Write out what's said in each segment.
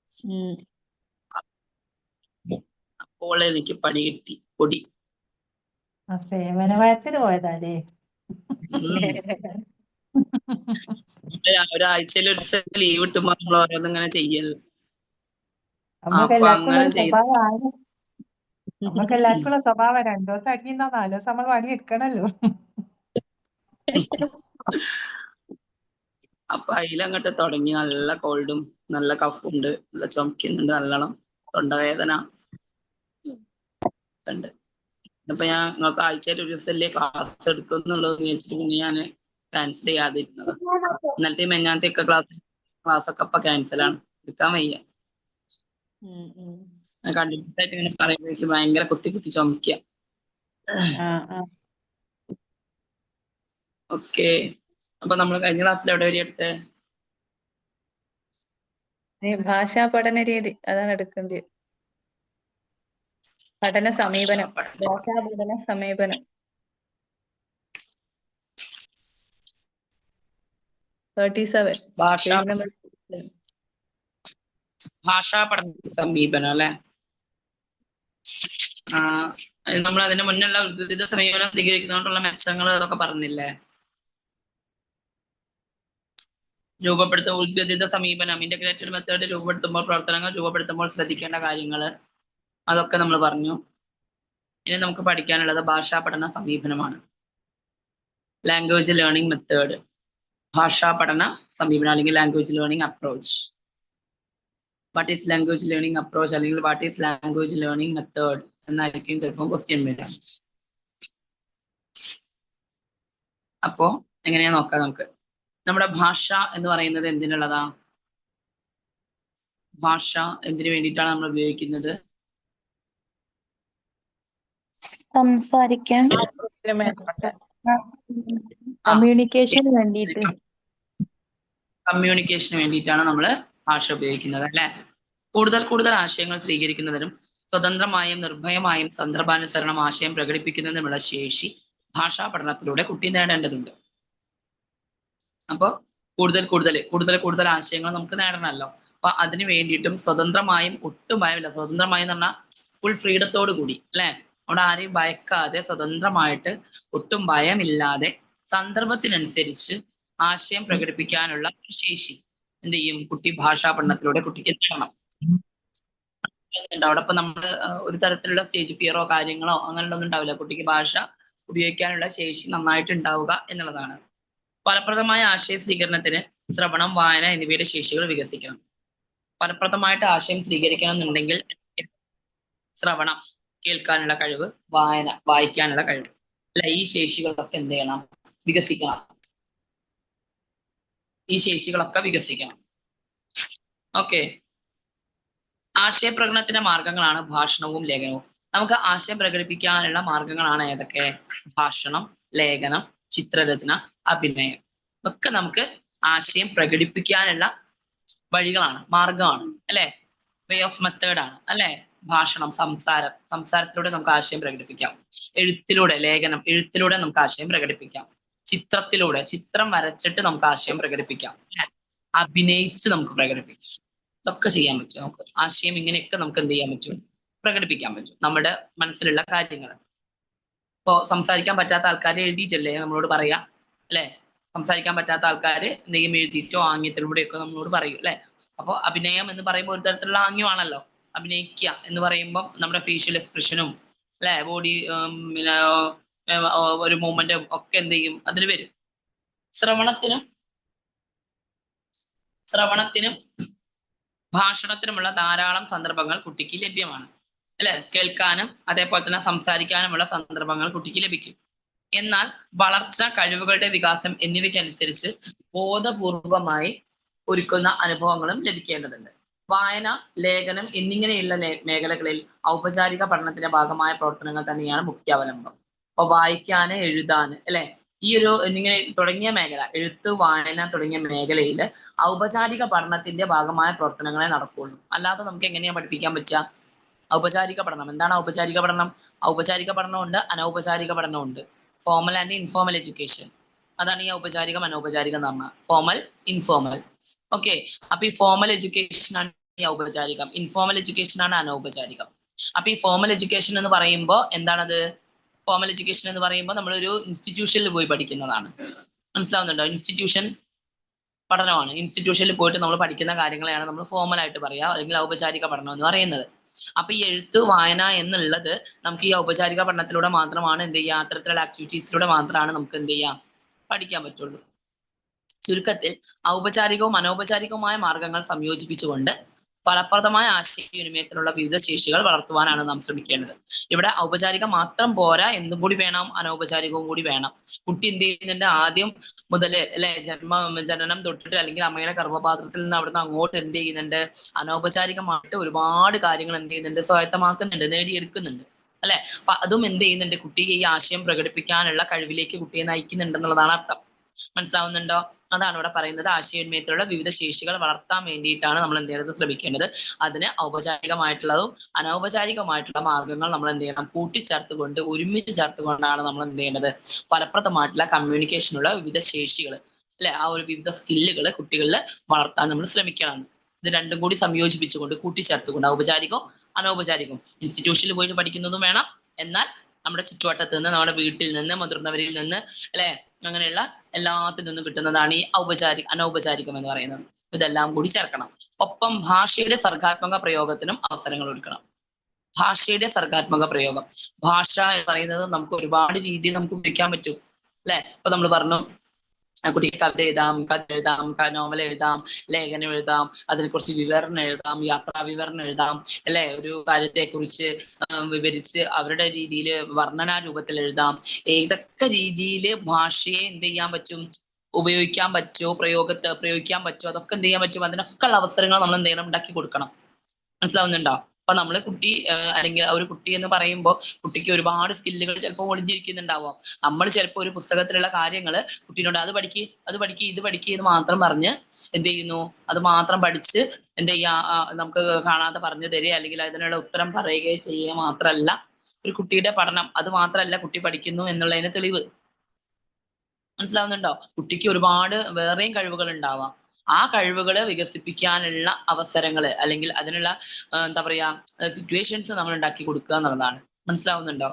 ഉം. അപ്പോൾ എനിക്ക് പണി കിട്ടി പൊടി. സേവന വയസ്സിന് പോയതാലേ. ഒരാഴ്ചയിൽ ഒരു ലീവ് കിട്ടുമ്പോ നമ്മൾ ഓരോന്നും ഇങ്ങനെ ചെയ്യല്. നമ്മൾക്ക് അപ്പൊ എല്ലാവർക്കും അങ്ങനെ ഉള്ള ചെയ്ത് സ്വഭാവമാണ്. നമ്മൾക്ക് എല്ലാവർക്കും ഉള്ള സ്വഭാവം 2 ദിവസം ആക്കിണ്ടാ 4 ദിവസം നമ്മൾ പണി എടുക്കണല്ലോ. അപ്പൊ അതിലങ്ങോട്ട് തുടങ്ങി. നല്ല കോൾഡും നല്ല കഫുണ്ട്, നല്ല ചുമക്കുന്നുണ്ട്, നല്ലോണം തൊണ്ടവേദന ഉണ്ട്. അപ്പൊ ഞാൻ നിങ്ങൾക്ക് ആഴ്ചയിൽ ഒരു ദിവസമല്ലേ ക്ലാസ് എടുക്കുന്നുള്ളത് വിചാരിച്ചിട്ട് പിന്നെ ഞാൻ ക്യാൻസൽ ചെയ്യാതിരുന്നത്. ഇന്നലത്തെ മെഞ്ഞാന്നത്തെ ഒക്കെ ക്ലാസ്സൊക്കെ അപ്പൊ ക്യാൻസലാണ്, എടുക്കാൻ വയ്യ. കണ്ടിന്യൂസ് ആയിട്ട് ഇങ്ങനെ പറയുമ്പോഴേക്ക് ഭയങ്കര കുത്തി കുത്തി ചുമക്കുക. ഓക്കെ, അപ്പൊ നമ്മൾ കഴിഞ്ഞ ക്ലാസ്സിൽ എവിടെ വരെ എടുത്തേ? ഭാഷാ പഠന രീതി അതാണ് എടുക്കേണ്ടത്. പഠന സമീപനം, ഭാഷാ പഠന സമീപനം 37 ഭാഷാ പഠന സമീപനം അല്ലെ. നമ്മൾ അതിന് മുന്നുള്ള ഉദ്ഗതിത സമീപനം സ്വീകരിക്കുന്നതുകൊണ്ടുള്ള മെച്ചങ്ങൾ അതൊക്കെ പറഞ്ഞില്ലേ? ഉദ്ഗതിത സമീപനം, ഇന്റഗ്രേറ്റഡ് മെത്തേഡ് രൂപപ്പെടുത്തുമ്പോൾ, പ്രവർത്തനങ്ങൾ രൂപപ്പെടുത്തുമ്പോൾ ശ്രദ്ധിക്കേണ്ട കാര്യങ്ങൾ അതൊക്കെ നമ്മൾ പറഞ്ഞു. ഇനി നമുക്ക് പഠിക്കാനുള്ളത് ഭാഷാ പഠന സമീപനമാണ്. ലാംഗ്വേജ് ലേണിംഗ് മെത്തേഡ്, ഭാഷാ പഠന സമീപനം അല്ലെങ്കിൽ language learning approach. What is language learning approach അല്ലെങ്കിൽ what is language learning method എന്നായിരിക്കും ചിലപ്പോൾ ക്വസ്റ്റ്യൻ വരാം. അപ്പോ എങ്ങനെയാ നോക്കാം നമുക്ക്. നമ്മുടെ ഭാഷ എന്ന് പറയുന്നത് എന്തിനുള്ളതാ? ഭാഷ എന്തിനു വേണ്ടിയിട്ടാണ് നമ്മൾ ഉപയോഗിക്കുന്നത്? സംസാരിക്കാൻ, കമ്മ്യൂണിക്കേഷന് വേണ്ടിയിട്ട്. കമ്മ്യൂണിക്കേഷന് വേണ്ടിയിട്ടാണ് നമ്മൾ ഭാഷ ഉപയോഗിക്കുന്നത് അല്ലെ. കൂടുതൽ കൂടുതൽ ആശയങ്ങൾ സ്വീകരിക്കുന്നതിനും സ്വതന്ത്രമായും നിർഭയമായും സന്ദർഭാനുസരണം ആശയം പ്രകടിപ്പിക്കുന്നതിനുമുള്ള ശേഷി ഭാഷാ പഠനത്തിലൂടെ കുട്ടി നേടേണ്ടതുണ്ട്. അപ്പോൾ കൂടുതൽ ആശയങ്ങൾ നമുക്ക് നേടണമല്ലോ. അപ്പൊ അതിന് വേണ്ടിയിട്ടും സ്വതന്ത്രമായും ഒട്ടും ഭയമില്ല, സ്വതന്ത്രമായി എന്ന് പറഞ്ഞാൽ ഫുൾ ഫ്രീഡത്തോടു കൂടി അല്ലെ, അവിടെ ആരെയും ഭയക്കാതെ സ്വതന്ത്രമായിട്ട് ഒട്ടും ഭയമില്ലാതെ സന്ദർഭത്തിനനുസരിച്ച് ആശയം പ്രകടിപ്പിക്കാനുള്ള ശേഷി എന്ത് ചെയ്യും കുട്ടി ഭാഷാ പഠനത്തിലൂടെ കുട്ടിക്ക് നേടണം. അവിടെ ഇപ്പൊ നമ്മൾ ഒരു തരത്തിലുള്ള സ്റ്റേജ് ഫിയറോ കാര്യങ്ങളോ അങ്ങനെയുള്ളൊന്നും ഉണ്ടാവില്ല. കുട്ടിക്ക് ഭാഷ ഉപയോഗിക്കാനുള്ള ശേഷി നന്നായിട്ട് ഉണ്ടാവുക എന്നുള്ളതാണ്. ഫലപ്രദമായ ആശയ സ്വീകരണത്തിന് ശ്രവണം, വായന എന്നിവയുടെ ശേഷികൾ വികസിക്കണം. ഫലപ്രദമായിട്ട് ആശയം സ്വീകരിക്കണം എന്നുണ്ടെങ്കിൽ ശ്രവണം, കേൾക്കാനുള്ള കഴിവ്, വായന, വായിക്കാനുള്ള കഴിവ് അല്ല, ഈ ശേഷികളൊക്കെ എന്ത് ചെയ്യണം? വികസിക്കണം. ഈ ശേഷികളൊക്കെ വികസിക്കണം. ഓക്കെ, ആശയപ്രകടനത്തിന്റെ മാർഗങ്ങളാണ് ഭാഷണവും ലേഖനവും. നമുക്ക് ആശയം പ്രകടിപ്പിക്കാനുള്ള മാർഗങ്ങളാണ് ഏതൊക്കെ? ഭാഷണം, ലേഖനം, ചിത്രരചന, അഭിനയം. ഒക്കെ നമുക്ക് ആശയം പ്രകടിപ്പിക്കാനുള്ള വഴികളാണ്, മാർഗമാണ് അല്ലെ, വേ ഓഫ് മെത്തേഡാണ് അല്ലെ. ഭാഷണം, സംസാരത്തിലൂടെ നമുക്ക് ആശയം പ്രകടിപ്പിക്കാം. എഴുത്തിലൂടെ, ലേഖനം, എഴുത്തിലൂടെ നമുക്ക് ആശയം പ്രകടിപ്പിക്കാം. ചിത്രത്തിലൂടെ, ചിത്രം വരച്ചിട്ട് നമുക്ക് ആശയം പ്രകടിപ്പിക്കാം. അഭിനയിച്ച് നമുക്ക് പ്രകടിപ്പിക്കാം. ഇതൊക്കെ ചെയ്യാൻ പറ്റും. നമുക്ക് ആശയം ഇങ്ങനെയൊക്കെ നമുക്ക് എന്ത് ചെയ്യാൻ പറ്റും? പ്രകടിപ്പിക്കാൻ പറ്റും നമ്മുടെ മനസ്സിലുള്ള കാര്യങ്ങൾ. ഇപ്പോ സംസാരിക്കാൻ പറ്റാത്ത ആൾക്കാരെ എഴുതിയിട്ടല്ലേ നമ്മളോട് പറയാ അല്ലെ. സംസാരിക്കാൻ പറ്റാത്ത ആൾക്കാര് എന്തെങ്കിലും എഴുതിയിട്ടോ ആംഗ്യത്തിലൂടെയൊക്കെ നമ്മളോട് പറയും അല്ലെ. അപ്പോൾ അഭിനയം എന്ന് പറയുമ്പോൾ ഒരു തരത്തിലുള്ള ആംഗ്യമാണല്ലോ. അഭിനയിക്കുക എന്ന് പറയുമ്പോൾ നമ്മുടെ ഫേഷ്യൽ എക്സ്പ്രഷനും അല്ലെ, ബോഡി പിന്നെ ഒരു മൂവ്മെന്റും ഒക്കെ എന്ത് ചെയ്യും? അതിൽ വരും. ശ്രവണത്തിനും ഭാഷണത്തിനുമുള്ള ധാരാളം സന്ദർഭങ്ങൾ കുട്ടിക്ക് ലഭ്യമാണ് അല്ലെ. കേൾക്കാനും അതേപോലെ തന്നെ സംസാരിക്കാനുമുള്ള സന്ദർഭങ്ങൾ കുട്ടിക്ക് ലഭിക്കും. എന്നാൽ വളർച്ച, കഴിവുകളുടെ വികാസം എന്നിവയ്ക്കനുസരിച്ച് ബോധപൂർവമായി ഒരുക്കുന്ന അനുഭവങ്ങളും ലഭിക്കേണ്ടതുണ്ട്. വായന, ലേഖനം എന്നിങ്ങനെയുള്ള മേഖലകളിൽ ഔപചാരിക പഠനത്തിന്റെ ഭാഗമായ പ്രവർത്തനങ്ങൾ തന്നെയാണ് മുഖ്യാവലംബം. അപ്പൊ വായിക്കാന്, എഴുതാന് അല്ലെ, ഈ ഒരു എന്നിങ്ങനെ തുടങ്ങിയ മേഖല, എഴുത്ത്, വായന തുടങ്ങിയ മേഖലയിൽ ഔപചാരിക പഠനത്തിന്റെ ഭാഗമായ പ്രവർത്തനങ്ങളെ നടക്കുള്ളൂ. അല്ലാതെ നമുക്ക് എങ്ങനെയാ പഠിപ്പിക്കാൻ പറ്റുക? ഔപചാരിക പഠനം. എന്താണ് ഔപചാരിക പഠനം? ഔപചാരിക പഠനമുണ്ട്, അനൗപചാരിക പഠനമുണ്ട്. ഫോമൽ ആൻഡ് ഇൻഫോമൽ എഡ്യൂക്കേഷൻ, അതാണ് ഈ ഔപചാരികം അനൗപചാരികം എന്ന് പറഞ്ഞാൽ. Formal, informal. ഓക്കെ, അപ്പൊ ഈ ഫോമൽ എഡ്യൂക്കേഷൻ ആണ് ഈ ഔപചാരികം. ഇൻഫോർമൽ എഡ്യൂക്കേഷൻ ആണ് അനൗപചാരികം. അപ്പൊ ഈ ഫോർമൽ എഡ്യൂക്കേഷൻ എന്ന് പറയുമ്പോൾ എന്താണത്? ഫോർമൽ എഡ്യൂക്കേഷൻ എന്ന് പറയുമ്പോൾ നമ്മളൊരു ഇൻസ്റ്റിറ്റ്യൂഷനിൽ പോയി പഠിക്കുന്നതാണ്. മനസ്സിലാവുന്നുണ്ടോ? ഇൻസ്റ്റിറ്റ്യൂഷൻ പഠനമാണ്. ഇൻസ്റ്റിറ്റ്യൂഷനിൽ പോയിട്ട് നമ്മൾ പഠിക്കുന്ന കാര്യങ്ങളെയാണ് നമ്മൾ ഫോർമൽ ആയിട്ട് പറയുക, അല്ലെങ്കിൽ ഔപചാരിക പഠനം എന്ന് പറയുന്നത്. അപ്പൊ ഈ എഴുത്ത് വായന എന്നുള്ളത് നമുക്ക് ഈ ഔപചാരിക പഠനത്തിലൂടെ മാത്രമാണ് എന്ത് ചെയ്യുക, അത്തരത്തിലുള്ള ആക്ടിവിറ്റീസിലൂടെ മാത്രമാണ് നമുക്ക് എന്ത് ചെയ്യാം, പഠിക്കാൻ പറ്റുള്ളൂ. ചുരുക്കത്തിൽ ഔപചാരികവും അനൗപചാരികവുമായ മാർഗങ്ങൾ സംയോജിപ്പിച്ചുകൊണ്ട് ഫലപ്രദമായ ആശയവിനിമയത്തിനുള്ള വിവിധ ശേഷികൾ വളർത്തുവാനാണ് നാം ശ്രമിക്കേണ്ടത്. ഇവിടെ ഔപചാരികം മാത്രം പോരാ, എന്തും കൂടി വേണം, അനൗപചാരികവും കൂടി വേണം. കുട്ടി എന്ത് ചെയ്യുന്നുണ്ട്, ആദ്യം മുതല് അല്ലെ ജനനം തൊട്ടിട്ട് അല്ലെങ്കിൽ അമ്മയുടെ ഗർഭപാത്രത്തിൽ നിന്ന് അവിടുന്ന് അങ്ങോട്ട് എന്ത് ചെയ്യുന്നുണ്ട്, അനൗപചാരികമായിട്ട് ഒരുപാട് കാര്യങ്ങൾ എന്ത് ചെയ്യുന്നുണ്ട്, സ്വായത്തമാക്കുന്നുണ്ട്, നേടിയെടുക്കുന്നുണ്ട് അല്ലെ. അപ്പൊ അതും എന്ത് ചെയ്യുന്നുണ്ട്, കുട്ടിയെ ഈ ആശയം പ്രകടിപ്പിക്കാനുള്ള കഴിവിലേക്ക് കുട്ടിയെ നയിക്കുന്നുണ്ടെന്നുള്ളതാണ് അർത്ഥം. മനസ്സിലാവുന്നുണ്ടോ? അതാണ് ഇവിടെ പറയുന്നത്. ആശയവിനിമയത്തിലുള്ള വിവിധ ശേഷികൾ വളർത്താൻ വേണ്ടിയിട്ടാണ് നമ്മൾ എന്ത് ചെയ്യുന്നത്, ശ്രമിക്കേണ്ടത്. അതിന് ഔപചാരികമായിട്ടുള്ളതും അനൗപചാരികമായിട്ടുള്ള മാർഗങ്ങൾ നമ്മൾ എന്ത് ചെയ്യണം, കൂട്ടിച്ചേർത്തുകൊണ്ട് ഒരുമിച്ച് ചേർത്തുകൊണ്ടാണ് നമ്മൾ എന്ത് ചെയ്യേണ്ടത്, ഫലപ്രദമായിട്ടുള്ള കമ്മ്യൂണിക്കേഷനുള്ള വിവിധ ശേഷികൾ അല്ലെ, ആ ഒരു വിവിധ സ്കില്ലുകൾ കുട്ടികളിൽ വളർത്താൻ നമ്മൾ ശ്രമിക്കണം. ഇത് രണ്ടും കൂടി സംയോജിപ്പിച്ചുകൊണ്ട് കൂട്ടിച്ചേർത്തുകൊണ്ട് ഔപചാരികവും അനൗപചാരികവും ഇൻസ്റ്റിറ്റ്യൂഷനിൽ പോയിട്ട് പഠിക്കുന്നതും വേണം, എന്നാൽ നമ്മുടെ ചുറ്റുവട്ടത്ത് നിന്ന്, നമ്മുടെ വീട്ടിൽ നിന്ന്, മുതിർന്നവരിൽ നിന്ന് അല്ലെ, അങ്ങനെയുള്ള എല്ലാത്തിൽ നിന്നും കിട്ടുന്നതാണ് ഈ അനൗപചാരികം എന്ന് പറയുന്നത്. ഇതെല്ലാം കൂടി ചേർക്കണം. ഒപ്പം ഭാഷയുടെ സർഗാത്മക പ്രയോഗത്തിനും അവസരങ്ങൾ ഒരുക്കണം. ഭാഷയുടെ സർഗാത്മക പ്രയോഗം, ഭാഷ എന്ന് പറയുന്നത് നമുക്ക് ഒരുപാട് രീതിയിൽ നമുക്ക് ഉപയോഗിക്കാൻ പറ്റും അല്ലെ. ഇപ്പൊ നമ്മൾ പറഞ്ഞു, കുട്ടിക്ക് കവിത എഴുതാം, കഥ എഴുതാം, നോവൽ എഴുതാം, ലേഖനം എഴുതാം, അതിനെക്കുറിച്ച് വിവരണം എഴുതാം, യാത്രാ വിവരണം എഴുതാം അല്ലെ, ഒരു കാര്യത്തെ കുറിച്ച് വിവരിച്ച് അവരുടെ രീതിയിൽ വർണ്ണനാ രൂപത്തിൽ എഴുതാം. ഏതൊക്കെ രീതിയിൽ ഭാഷയെ എന്ത് ചെയ്യാൻ പറ്റും, ഉപയോഗിക്കാൻ പറ്റുമോ, പ്രയോഗിക്കാൻ പറ്റുമോ, അതൊക്കെ എന്ത് ചെയ്യാൻ പറ്റും, അതിനൊക്കെ ഉള്ള അവസരങ്ങൾ നമ്മൾ എന്ത് ചെയ്യണം, ഉണ്ടാക്കി കൊടുക്കണം. മനസ്സിലാവുന്നുണ്ടോ? അപ്പൊ നമ്മള് കുട്ടി അല്ലെങ്കിൽ ഒരു കുട്ടി എന്ന് പറയുമ്പോൾ കുട്ടിക്ക് ഒരുപാട് സ്കില്ലുകൾ ചിലപ്പോൾ ഒളിഞ്ഞിരിക്കുന്നുണ്ടാവാം. നമ്മൾ ചിലപ്പോൾ ഒരു പുസ്തകത്തിലുള്ള കാര്യങ്ങൾ കുട്ടീനോട് അത് പഠിക്ക് ഇത് പഠിക്ക് എന്ന് മാത്രം പറഞ്ഞ് എന്ത് ചെയ്യുന്നു, അത് മാത്രം പഠിച്ച് എന്ത് ചെയ്യാ, നമുക്ക് കാണാതെ പറഞ്ഞു തരിക അല്ലെങ്കിൽ അതിനുള്ള ഉത്തരം പറയുകയോ ചെയ്യുക മാത്രമല്ല ഒരു കുട്ടിയുടെ പഠനം. അത് മാത്രമല്ല കുട്ടി പഠിക്കുന്നു എന്നുള്ളതിന് തെളിവ്. മനസ്സിലാവുന്നുണ്ടോ? കുട്ടിക്ക് ഒരുപാട് വേറെയും കഴിവുകൾ ഉണ്ടാവാം. ആ കഴിവുകളെ വികസിപ്പിക്കാനുള്ള അവസരങ്ങള് അല്ലെങ്കിൽ അതിനുള്ള എന്താ പറയാ സിറ്റുവേഷൻസ് നമ്മൾ ഉണ്ടാക്കി കൊടുക്കുക എന്നുള്ളതാണ്. മനസ്സിലാവുന്നുണ്ടോ?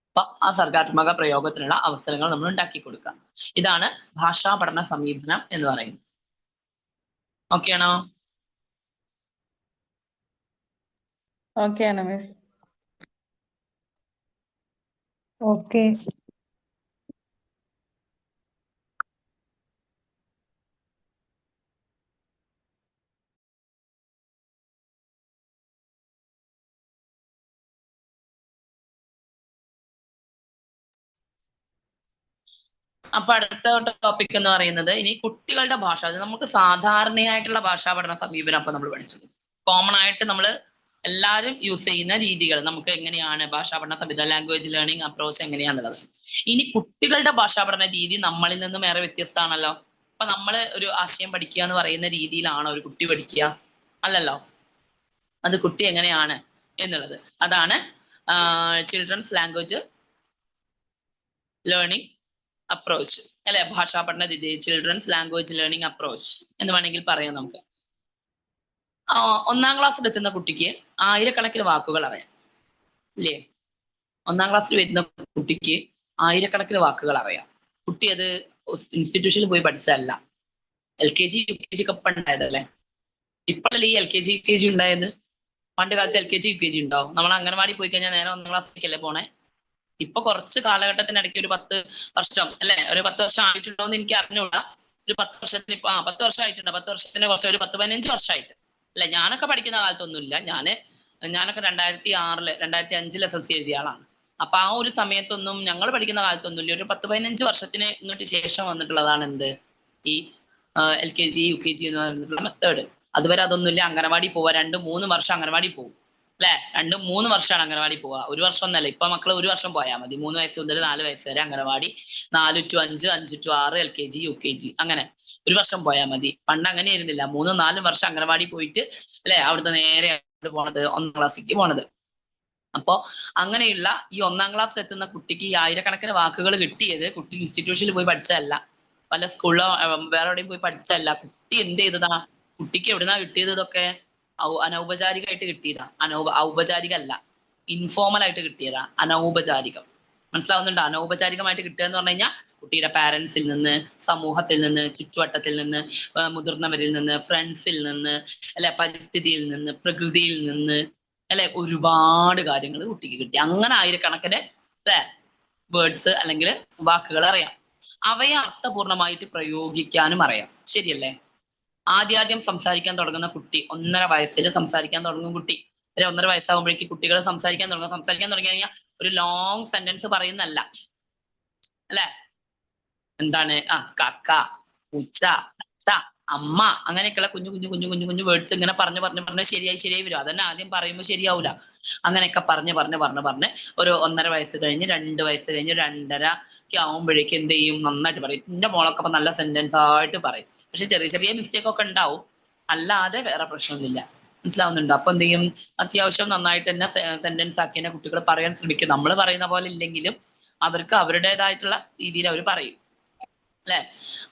അപ്പൊ ആ സർഗാത്മക പ്രയോഗത്തിനുള്ള അവസരങ്ങൾ നമ്മൾ ഉണ്ടാക്കി കൊടുക്കുക. ഇതാണ് ഭാഷാ പഠന സമീപനം എന്ന് പറയുന്നത്. ഓക്കെ ആണോ? ഓക്കെ ആണ് മിസ്. ഓക്കെ. അപ്പൊ അടുത്ത ടോപ്പിക് എന്ന് പറയുന്നത് ഇനി കുട്ടികളുടെ ഭാഷ. അത് നമുക്ക് സാധാരണയായിട്ടുള്ള ഭാഷാ പഠന സമീപനം അപ്പൊ നമ്മൾ പഠിച്ചത്. കോമൺ ആയിട്ട് നമ്മൾ എല്ലാവരും യൂസ് ചെയ്യുന്ന രീതികൾ നമുക്ക് എങ്ങനെയാണ് ഭാഷാ പഠന സംവിധാനം, ലാംഗ്വേജ് ലേണിംഗ് അപ്രോച്ച് എങ്ങനെയാണുള്ളത്. ഇനി കുട്ടികളുടെ ഭാഷാ പഠന രീതി നമ്മളിൽ നിന്നും ഏറെ വ്യത്യസ്തമാണല്ലോ. അപ്പൊ നമ്മൾ ഒരു ആശയം പഠിക്കുക എന്ന് പറയുന്ന രീതിയിലാണോ ഒരു കുട്ടി പഠിക്കുക? അല്ലല്ലോ. അത് കുട്ടി എങ്ങനെയാണ് എന്നുള്ളത് അതാണ് ചിൽഡ്രൻസ് ലാംഗ്വേജ് ലേണിംഗ് അപ്രോച്ച് അല്ലെ, ഭാഷാ പഠന രീതി ചിൽഡ്രൻസ് ലാംഗ്വേജ് ലേണിംഗ് അപ്രോച്ച് എന്ന് വേണമെങ്കിൽ പറയാം. നമുക്ക് 1-ാം ക്ലാസ്സിൽ എത്തുന്ന കുട്ടിക്ക് ആയിരക്കണക്കിന് വാക്കുകൾ അറിയാം അല്ലേ? 1-ാം ക്ലാസ്സിൽ വരുന്ന കുട്ടിക്ക് ആയിരക്കണക്കിന് വാക്കുകൾ അറിയാം. കുട്ടി അത് ഇൻസ്റ്റിറ്റ്യൂഷനിൽ പോയി പഠിച്ചതല്ല. LKG UKG ഒക്കെ ഉണ്ടായതല്ലേ. ഇപ്പോഴല്ലേ ഈ LKG UKG ഉണ്ടായത്? പണ്ട് കാലത്ത് LKG UKG ഉണ്ടാവും. നമ്മൾ അംഗനവാടി പോയി കഴിഞ്ഞാൽ നേരെ 1-ാം ക്ലാസ്സിലേക്കല്ലേ പോണേ. ഇപ്പൊ കുറച്ച് കാലഘട്ടത്തിനിടയ്ക്ക് ഒരു 10 വർഷം അല്ലെ, ഒരു 10 വർഷം ആയിട്ടുണ്ടോ എന്ന് എനിക്ക് അറിഞ്ഞൂടാ. ഒരു 10 വർഷത്തിന് 10 വർഷം ആയിട്ടുണ്ട്. 10 വർഷത്തിന് കുറച്ച് ഒരു 10-15 വർഷമായിട്ട് അല്ലെ. ഞാനൊക്കെ പഠിക്കുന്ന കാലത്തൊന്നുമില്ല. ഞാനൊക്കെ 2006 2005 SSLC എഴുതിയ ആളാണ്. അപ്പൊ ആ ഒരു സമയത്തൊന്നും ഞങ്ങൾ പഠിക്കുന്ന കാലത്തൊന്നുമില്ല. ഒരു 10-15 വർഷത്തിന് ഇങ്ങോട്ട് ശേഷം വന്നിട്ടുള്ളതാണ് എന്ത് ഈ LKG UKG എന്ന് പറഞ്ഞിട്ടുള്ള മെത്തേഡ്. അതുവരെ അതൊന്നുമില്ല. അംഗനവാടി പോവാ, 2-3 വർഷം അംഗനവാടി പോകും അല്ലെ. 2-3 വർഷമാണ് അംഗനവാടി പോവുക, ഒരു വർഷം ഒന്നല്ല. ഇപ്പൊ മക്കള് ഒരു വർഷം പോയാൽ മതി. 3 വയസ്സ് മുതൽ 4 വയസ്സ് വരെ anganwadi, 4 to 5, 5 to 6 LKG UKG, അങ്ങനെ ഒരു വർഷം പോയാൽ മതി. പണ്ട് അങ്ങനെ ആയിരുന്നില്ല. 3-4 വർഷം അംഗനവാടി പോയിട്ട് അല്ലെ അവിടുത്തെ നേരെ പോണത് 1-ാം ക്ലാസ്സിലേക്ക് പോണത്. അപ്പോ അങ്ങനെയുള്ള ഈ 1-ാം ക്ലാസ്സിൽ എത്തുന്ന കുട്ടിക്ക് ഈ ആയിരക്കണക്കിന് വാക്കുകൾ കിട്ടിയത് കുട്ടി ഇൻസ്റ്റിറ്റ്യൂഷനിൽ പോയി പഠിച്ചതല്ല, പല സ്കൂളിലോ വേറെ എവിടെയും പോയി പഠിച്ചതല്ല. കുട്ടി എന്ത് ചെയ്തതാ? കുട്ടിക്ക് എവിടുന്നാ കിട്ടിയത്? ഇതൊക്കെ അനൗപചാരികമായിട്ട് കിട്ടിയതാ. ഔപചാരിക അല്ല, ഇൻഫോർമൽ ആയിട്ട് കിട്ടിയതാ, അനൗപചാരികം. മനസ്സിലാവുന്നുണ്ടോ? അനൗപചാരികമായിട്ട് കിട്ടുക എന്ന് പറഞ്ഞു കഴിഞ്ഞാൽ കുട്ടിയുടെ പാരന്റ്സിൽ നിന്ന്, സമൂഹത്തിൽ നിന്ന്, ചുറ്റുവട്ടത്തിൽ നിന്ന്, മുതിർന്നവരിൽ നിന്ന്, ഫ്രണ്ട്സിൽ നിന്ന്, അല്ലെ, പരിസ്ഥിതിയിൽ നിന്ന്, പ്രകൃതിയിൽ നിന്ന്, അല്ലെ, ഒരുപാട് കാര്യങ്ങൾ കുട്ടിക്ക് കിട്ടി. അങ്ങനെ ആയിരക്കണക്കിന് വേർഡ്സ് അല്ലെങ്കിൽ വാക്കുകൾ അറിയാം. അവയെ അർത്ഥപൂർണമായിട്ട് പ്രയോഗിക്കാനും അറിയാം. ശരിയല്ലേ? ആദ്യം സംസാരിക്കാൻ തുടങ്ങുന്ന കുട്ടി 1.5 വയസ്സിൽ സംസാരിക്കാൻ തുടങ്ങും കുട്ടി. 1.5 വയസ്സാകുമ്പോഴേക്ക് കുട്ടികൾ സംസാരിക്കാൻ തുടങ്ങി കഴിഞ്ഞാൽ ഒരു ലോങ് സെന്റൻസ് പറയുന്നല്ല, അല്ലെ? എന്താണ് കക്ക, പൂച്ച, അച്ഛ, അമ്മ, അങ്ങനെയൊക്കെയുള്ള കുഞ്ഞു വേർഡ്സ് ഇങ്ങനെ പറഞ്ഞ് ശരിയായി വരും. അതന്നെ ആദ്യം പറയുമ്പോൾ ശരിയാവൂല. അങ്ങനെയൊക്കെ പറഞ്ഞ് ഒരു 1.5 വയസ്സ് കഴിഞ്ഞ് 2 വയസ്സ് കഴിഞ്ഞ് 2.5 ഒക്കെ ആവുമ്പോഴേക്കും എന്ത് ചെയ്യും? നന്നായിട്ട് പറയും. എന്റെ മോളൊക്കെ അപ്പൊ നല്ല സെന്റൻസ് ആയിട്ട് പറയും. പക്ഷെ ചെറിയ മിസ്റ്റേക്ക് ഒക്കെ ഉണ്ടാവും, അല്ലാതെ വേറെ പ്രശ്നമൊന്നുമില്ല. മനസ്സിലാവുന്നുണ്ടോ? അപ്പൊ എന്ത് ചെയ്യും? അത്യാവശ്യം നന്നായിട്ട് തന്നെ സെന്റൻസ് ആക്കി തന്നെ കുട്ടികൾ പറയാൻ ശ്രമിക്കും. നമ്മൾ പറയുന്ന പോലെ ഇല്ലെങ്കിലും അവർക്ക് അവരുടേതായിട്ടുള്ള രീതിയിൽ അവർ പറയും, അല്ലെ?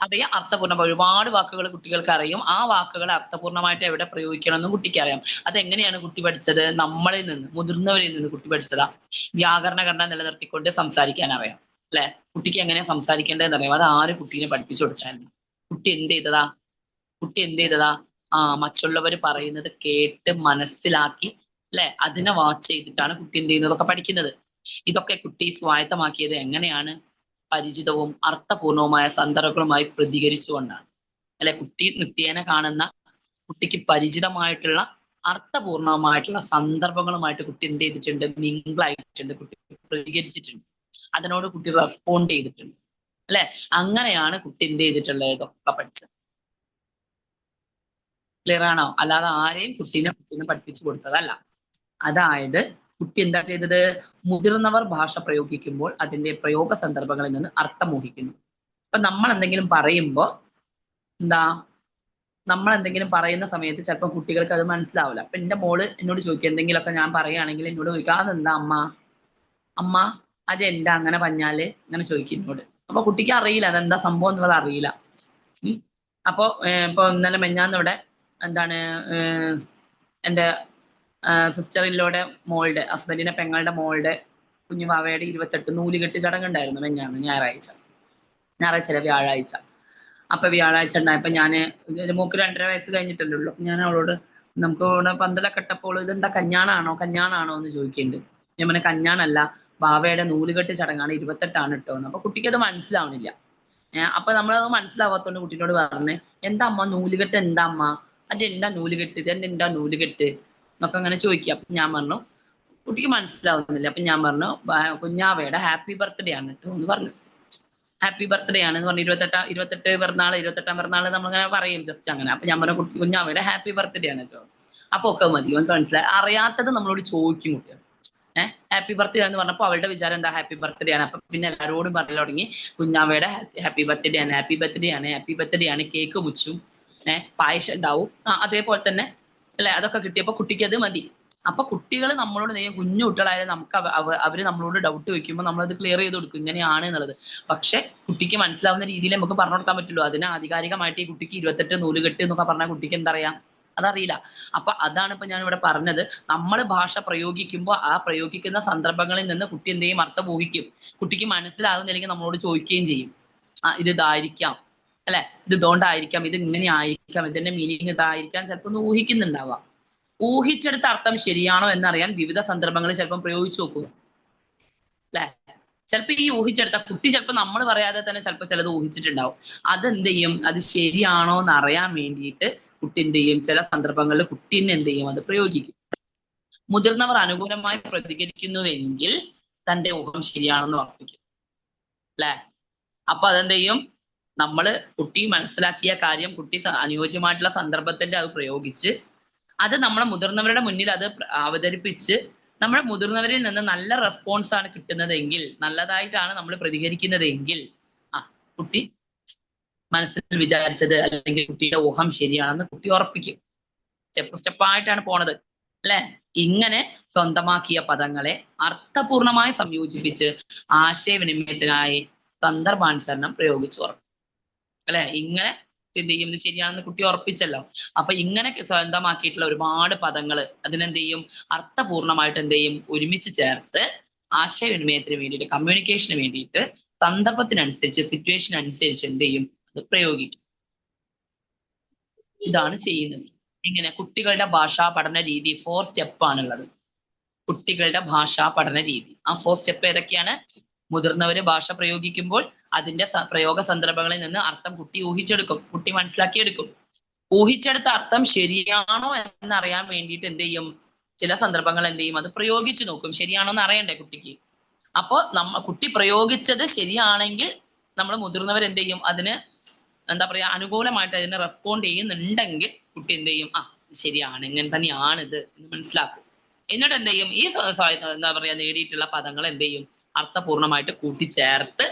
അവയെ അർത്ഥപൂർണ്ണം, ഒരുപാട് വാക്കുകൾ കുട്ടികൾക്ക് അറിയും. ആ വാക്കുകൾ അർത്ഥപൂർണ്ണമായിട്ട് എവിടെ പ്രയോഗിക്കണമെന്നും കുട്ടിക്ക് അറിയാം. അതെങ്ങനെയാണ് കുട്ടി പഠിച്ചത്? നമ്മളിൽ നിന്ന്, മുതിർന്നവരിൽ നിന്ന് കുട്ടി പഠിച്ചതാ. വ്യാകരണ ഘടന നിലനിർത്തിക്കൊണ്ട് സംസാരിക്കാൻ അറിയാം, അല്ലെ? കുട്ടിക്ക് എങ്ങനെയാ സംസാരിക്കേണ്ടതെന്ന് അറിയാം. അത് ആര് കുട്ടീനെ പഠിപ്പിച്ചു കൊടുക്കാനില്ല. കുട്ടി എന്ത് ചെയ്തതാ? മറ്റുള്ളവർ പറയുന്നത് കേട്ട് മനസ്സിലാക്കി, അല്ലെ, അതിനെ വാച്ച് ചെയ്തിട്ടാണ് കുട്ടി എന്ത് ചെയ്യുന്നതൊക്കെ പഠിക്കുന്നത്. ഇതൊക്കെ കുട്ടി സ്വായത്തമാക്കിയത് എങ്ങനെയാണ്? പരിചിതവും അർത്ഥപൂർണവുമായ സന്ദർഭങ്ങളുമായി പ്രതികരിച്ചുകൊണ്ടാണ്, അല്ലെ? കുട്ടി നിത്യേന കാണുന്ന, കുട്ടിക്ക് പരിചിതമായിട്ടുള്ള അർത്ഥപൂർണമായിട്ടുള്ള സന്ദർഭങ്ങളുമായിട്ട് കുട്ടി എന്ത് ചെയ്തിട്ടുണ്ട്? മിങ്കിളായിട്ടുണ്ട്, കുട്ടി പ്രതികരിച്ചിട്ടുണ്ട്, അതിനോട് കുട്ടി റെസ്പോണ്ട് ചെയ്തിട്ടുണ്ട്, അല്ലെ? അങ്ങനെയാണ് കുട്ടി എന്ത് ചെയ്തിട്ടുള്ളത്? ഇതൊക്കെ പഠിച്ചത്. ക്ലിയർ ആണോ? അല്ലാതെ ആരെയും കുട്ടീനെ പഠിപ്പിച്ചു കൊടുത്തതല്ല. അതായത് കുട്ടി എന്താ ചെയ്തത്? മുതിർന്നവർ ഭാഷ പ്രയോഗിക്കുമ്പോൾ അതിന്റെ പ്രയോഗ സന്ദർഭങ്ങളിൽ നിന്ന് അർത്ഥം ഊഹിക്കുന്നു. അപ്പൊ നമ്മൾ എന്തെങ്കിലും പറയുന്ന സമയത്ത് ചിലപ്പോൾ കുട്ടികൾക്ക് അത് മനസ്സിലാവില്ല. അപ്പൊ എന്റെ മോള് എന്നോട് ചോദിക്കുക, എന്തെങ്കിലുമൊക്കെ ഞാൻ പറയുകയാണെങ്കിൽ എന്നോട് ചോദിക്കുക, അതെന്താ അമ്മ അതെന്താ അങ്ങനെ പറഞ്ഞാല്, അങ്ങനെ ചോദിക്കും എന്നോട്. അപ്പൊ കുട്ടിക്ക് അറിയില്ല അതെന്താ സംഭവം എന്നുള്ളത് അറിയില്ല. അപ്പൊ ഇപ്പൊ ഇന്നലെ മെഞ്ഞാന്നിവിടെ എന്താണ് എൻ്റെ സിസ്റ്ററിലോടെ മോളുടെ ഹസ്ബൻഡിന്റെ പെങ്ങളുടെ മോളുടെ കുഞ്ഞുവാവയുടെ 28 നൂലുകെട്ട് ചടങ്ങുണ്ടായിരുന്നു മെഞ്ഞാന്ന് വ്യാഴാഴ്ച. അപ്പൊ വ്യാഴാഴ്ച ഉണ്ടായപ്പോ ഞാന് മോക്ക് 2.5 വയസ്സ് കഴിഞ്ഞിട്ടല്ലേ, ഞാൻ അവളോട്, നമുക്ക് ഇവിടെ പന്തലൊക്കെ ഇട്ടപ്പോൾ ഇതെന്താ കഞ്ഞാണാണോ എന്ന് ചോദിക്കുന്നുണ്ട്. ഞാൻ പറഞ്ഞ കഞ്ഞാണല്ല, ബാവയുടെ നൂലുകെട്ട് ചടങ്ങാണ്, 28 കേട്ടോ. അപ്പൊ കുട്ടിക്ക് അത് മനസ്സിലാവണില്ല. അപ്പൊ നമ്മളത് മനസ്സിലാവാത്തോണ്ട് കുട്ടീനോട് പറഞ്ഞ്, എന്താ അമ്മ നൂലുകെട്ട്, എന്താ അമ്മ അതെന്താ നൂലുകെട്ട്, ഇതെന്താ നൂലുകെട്ട് എന്നൊക്കെ അങ്ങനെ ചോദിക്കുക. അപ്പൊ ഞാൻ പറഞ്ഞു, കുട്ടിക്ക് മനസ്സിലാവുന്നില്ല. അപ്പൊ ഞാൻ പറഞ്ഞു, കുഞ്ഞാവയുടെ ഹാപ്പി ബർത്ത്ഡേ ആണ് കേട്ടോ എന്ന് പറഞ്ഞു. ഹാപ്പി ബർത്ത്ഡേ ആണെന്ന് പറഞ്ഞു. 28 പിറന്നാള് നമ്മളിങ്ങനെ പറയും ജസ്റ്റ് അങ്ങനെ. അപ്പൊ ഞാൻ പറഞ്ഞു, കുഞ്ഞാവയുടെ ഹാപ്പി ബർത്ത്ഡേ ആണ് കേട്ടോ. അപ്പൊ ഒക്കെ മതി, എനിക്ക് മനസ്സിലായി. അറിയാത്തത് നമ്മളോട് ചോദിക്കും കുട്ടികൾ. ഹാപ്പി ബർത്ത്ഡേ എന്ന് പറഞ്ഞപ്പോൾ അവളുടെ വിചാരം എന്താ? ഹാപ്പി ബർത്ത്ഡേ ആണ്. അപ്പൊ പിന്നെ എല്ലാവരോടും പറഞ്ഞു തുടങ്ങി, കുഞ്ഞാവയുടെ ഹാപ്പി ബർത്ത്ഡേ ആണ്, കേക്ക് മുച്ചും, പായസം ഉണ്ടാവും, അതേപോലെ തന്നെ, അല്ലെ? അതൊക്കെ കിട്ടിയപ്പോ കുട്ടിക്ക് അത് മതി. അപ്പൊ കുട്ടികൾ നമ്മളോട് കുഞ്ഞു കുട്ടികളായാലും നമുക്ക് അവര് നമ്മളോട് ഡൗട്ട് ചോദിക്കുമ്പോൾ നമ്മളത് ക്ലിയർ ചെയ്ത് കൊടുക്കും, ഇങ്ങനെയാണ് എന്നുള്ളത്. പക്ഷെ കുട്ടിക്ക് മനസ്സിലാവുന്ന രീതിയിൽ നമുക്ക് പറഞ്ഞു കൊടുക്കാൻ പറ്റുള്ളൂ. അതിന് ആധികാരികമായിട്ട് ഈ കുട്ടിക്ക് 28 നൂലുകെട്ട് എന്നൊക്കെ പറഞ്ഞാൽ കുട്ടിക്ക് എന്താ അറിയാം? അതറിയില്ല. അപ്പൊ അതാണ് ഇപ്പൊ ഞാൻ ഇവിടെ പറഞ്ഞത്. നമ്മൾ ഭാഷ പ്രയോഗിക്കുമ്പോൾ ആ പ്രയോഗിക്കുന്ന സന്ദർഭങ്ങളിൽ നിന്ന് കുട്ടി എന്ത് ചെയ്യും? അർത്ഥം ഊഹിക്കും. കുട്ടിക്ക് മനസ്സിലാകുന്നില്ലെങ്കിൽ നമ്മളോട് ചോദിക്കുകയും ചെയ്യും, ഇത് ഇതായിരിക്കാം, അല്ലെ, ഇത് ഇതുകൊണ്ടായിരിക്കാം, ഇത് ഇങ്ങനെ ആയിരിക്കാം, ഇതിന്റെ മീനിങ് ഇതായിരിക്കാം, ചിലപ്പോൾ ഒന്ന് ഊഹിക്കുന്നുണ്ടാവാം. ഊഹിച്ചെടുത്ത അർത്ഥം ശരിയാണോ എന്നറിയാൻ വിവിധ സന്ദർഭങ്ങളിൽ ചിലപ്പോൾ പ്രയോഗിച്ചു നോക്കും, അല്ലെ? ചിലപ്പോൾ ഈ ഊഹിച്ചെടുത്ത കുട്ടി ചിലപ്പോൾ നമ്മൾ പറയാതെ തന്നെ ചിലപ്പോൾ ചിലത് ഊഹിച്ചിട്ടുണ്ടാവും. അതെന്ത് ചെയ്യും? അത് ശരിയാണോ എന്ന് അറിയാൻ വേണ്ടിയിട്ട് കുട്ടി എന്ത് ചെയ്യും? ചില സന്ദർഭങ്ങളിൽ കുട്ടീനെ എന്ത് ചെയ്യും? അത് പ്രയോഗിക്കും. മുതിർന്നവർ അനുകൂലമായി പ്രതികരിക്കുന്നുവെങ്കിൽ തന്റെ ഊഹം ശരിയാണെന്ന് ഉറപ്പിക്കും, അല്ലെ? അപ്പൊ അതെന്ത് ചെയ്യും? നമ്മള് കുട്ടി മനസ്സിലാക്കിയ കാര്യം കുട്ടി അനുയോജ്യമായിട്ടുള്ള സന്ദർഭത്തിന്റെ അത് പ്രയോഗിച്ച് അത് നമ്മളെ മുതിർന്നവരുടെ മുന്നിൽ അത് അവതരിപ്പിച്ച് നമ്മുടെ മുതിർന്നവരിൽ നിന്ന് നല്ല റെസ്പോൺസ് ആണ് കിട്ടുന്നതെങ്കിൽ, നല്ലതായിട്ടാണ് നമ്മൾ പ്രതികരിക്കുന്നതെങ്കിൽ, കുട്ടി മനസ്സിൽ വിചാരിച്ചത് അല്ലെങ്കിൽ കുട്ടിയുടെ ഊഹം ശരിയാണെന്ന് കുട്ടി ഉറപ്പിക്കും. സ്റ്റെപ്പായിട്ടാണ് പോണത്, അല്ലെ? ഇങ്ങനെ സ്വന്തമാക്കിയ പദങ്ങളെ അർത്ഥപൂർണമായി സംയോജിപ്പിച്ച് ആശയവിനിമയത്തിനായി സന്ദർഭാനുസരണം പ്രയോഗിച്ചു ഉറക്കും, അല്ലെ? ഇങ്ങനെ എന്ത് ചെയ്യും, ഇത് ശരിയാണെന്ന് കുട്ടി ഉറപ്പിച്ചല്ലോ. അപ്പൊ ഇങ്ങനെ സ്വന്തമാക്കിയിട്ടുള്ള ഒരുപാട് പദങ്ങൾ അതിനെന്ത് ചെയ്യും, അർത്ഥപൂർണമായിട്ട് എന്ത് ചെയ്യും, ഒരുമിച്ച് ചേർത്ത് ആശയവിനിമയത്തിന് വേണ്ടിയിട്ട്, കമ്മ്യൂണിക്കേഷന് വേണ്ടിയിട്ട് സന്ദർഭത്തിനനുസരിച്ച്, സിറ്റുവേഷൻ അനുസരിച്ച് എന്ത് ചെയ്യും, അത് പ്രയോഗിക്കും. ഇതാണ് ചെയ്യുന്നത്. ഇങ്ങനെ കുട്ടികളുടെ ഭാഷാ പഠന രീതി 4 സ്റ്റെപ്പാണുള്ളത്. കുട്ടികളുടെ ഭാഷാ പഠന രീതി. ആ 4 സ്റ്റെപ്പ് ഏതൊക്കെയാണ്? മുതിർന്നവര് ഭാഷ പ്രയോഗിക്കുമ്പോൾ അതിന്റെ പ്രയോഗ സന്ദർഭങ്ങളിൽ നിന്ന് അർത്ഥം കുട്ടി ഊഹിച്ചെടുക്കും, കുട്ടി മനസ്സിലാക്കിയെടുക്കും. ഊഹിച്ചെടുത്ത അർത്ഥം ശരിയാണോ എന്നറിയാൻ വേണ്ടിയിട്ട് എന്ത് ചെയ്യും, ചില സന്ദർഭങ്ങൾ എന്ത് ചെയ്യും, അത് പ്രയോഗിച്ചു നോക്കും. ശരിയാണോ എന്ന് അറിയണ്ടേ കുട്ടിക്ക്. അപ്പോ കുട്ടി പ്രയോഗിച്ചത് ശരിയാണെങ്കിൽ നമ്മൾ മുതിർന്നവർ എന്ത് ചെയ്യും, അതിന് എന്താ പറയാ, അനുകൂലമായിട്ട് അതിനെ റെസ്പോണ്ട് ചെയ്യുന്നുണ്ടെങ്കിൽ കുട്ടി എന്ത് ചെയ്യും, ശരിയാണ്, ഇങ്ങനെ തന്നെയാണ് ഇത് എന്ന് മനസ്സിലാക്കും. എന്നിട്ട് എന്ത് ചെയ്യും, ഈ എന്താ പറയാ നേടിയിട്ടുള്ള പദങ്ങൾ എന്ത് ചെയ്യും, അർത്ഥപൂർണമായിട്ട് കൂട്ടിച്ചേർത്ത്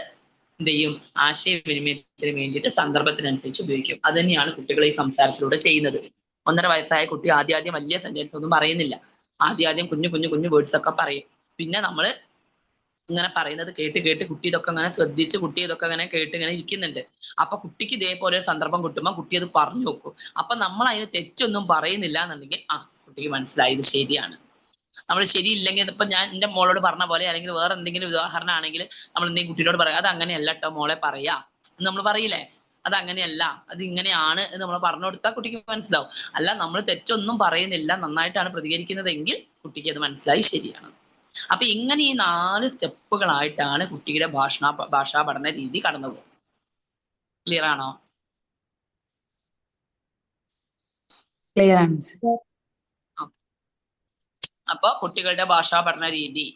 എന്ത് ചെയ്യും, ആശയവിനിമയത്തിന് വേണ്ടിയിട്ട് സന്ദർഭത്തിനനുസരിച്ച് ഉപയോഗിക്കും. അത് തന്നെയാണ് കുട്ടികൾ ഈ സംസാരത്തിലൂടെ ചെയ്യുന്നത്. 1.5 വയസ്സായ കുട്ടി ആദ്യം വലിയ സെന്റൻസ് ഒന്നും പറയുന്നില്ല. ആദ്യം കുഞ്ഞു കുഞ്ഞു കുഞ്ഞു വേർഡ്സ് ഒക്കെ പറയും. പിന്നെ നമ്മൾ ഇങ്ങനെ പറയുന്നത് കേട്ട് കേട്ട് കുട്ടി ഇതൊക്കെ അങ്ങനെ ശ്രദ്ധിച്ച് കുട്ടി ഇതൊക്കെ അങ്ങനെ കേട്ട് ഇങ്ങനെ ഇരിക്കുന്നുണ്ട്. അപ്പൊ കുട്ടിക്ക് ഇതേപോലെ ഒരു സന്ദർഭം കിട്ടുമ്പോൾ കുട്ടി അത് പറഞ്ഞു നോക്കും. അപ്പൊ നമ്മൾ അതിന് തെറ്റൊന്നും പറയുന്നില്ല എന്നുണ്ടെങ്കിൽ കുട്ടിക്ക് മനസ്സിലായി ഇത് ശരിയാണ്. നമ്മൾ ശരിയില്ലെങ്കിൽ ഇപ്പൊ ഞാൻ എന്റെ മോളോട് പറഞ്ഞ പോലെ, അല്ലെങ്കിൽ വേറെ എന്തെങ്കിലും ഉദാഹരണം ആണെങ്കിൽ നമ്മൾ എന്തെങ്കിലും കുട്ടിയോട് പറയാം, അത് അങ്ങനെയല്ല കേട്ടോ മോളെ പറയാ എന്ന് നമ്മൾ പറയില്ലേ, അത് അങ്ങനെയല്ല, അത് ഇങ്ങനെയാണ് എന്ന് നമ്മൾ പറഞ്ഞു കൊടുത്താൽ കുട്ടിക്ക് മനസ്സിലാവും. അല്ല, നമ്മൾ തെറ്റൊന്നും പറയുന്നില്ല, നന്നായിട്ടാണ് പ്രതികരിക്കുന്നതെങ്കിൽ കുട്ടിക്ക് അത് മനസ്സിലായി ശരിയാണ്. അപ്പൊ ഇങ്ങനെ ഈ 4 സ്റ്റെപ്പുകളായിട്ടാണ് കുട്ടിയുടെ ഭാഷാ പഠന രീതി കടന്നു പോകുന്നത്. ക്ലിയർ ആണോ? ക്ലിയർ ആണ്. അപ്പൊ കുട്ടികളുടെ ഭാഷാ പഠന രീതി,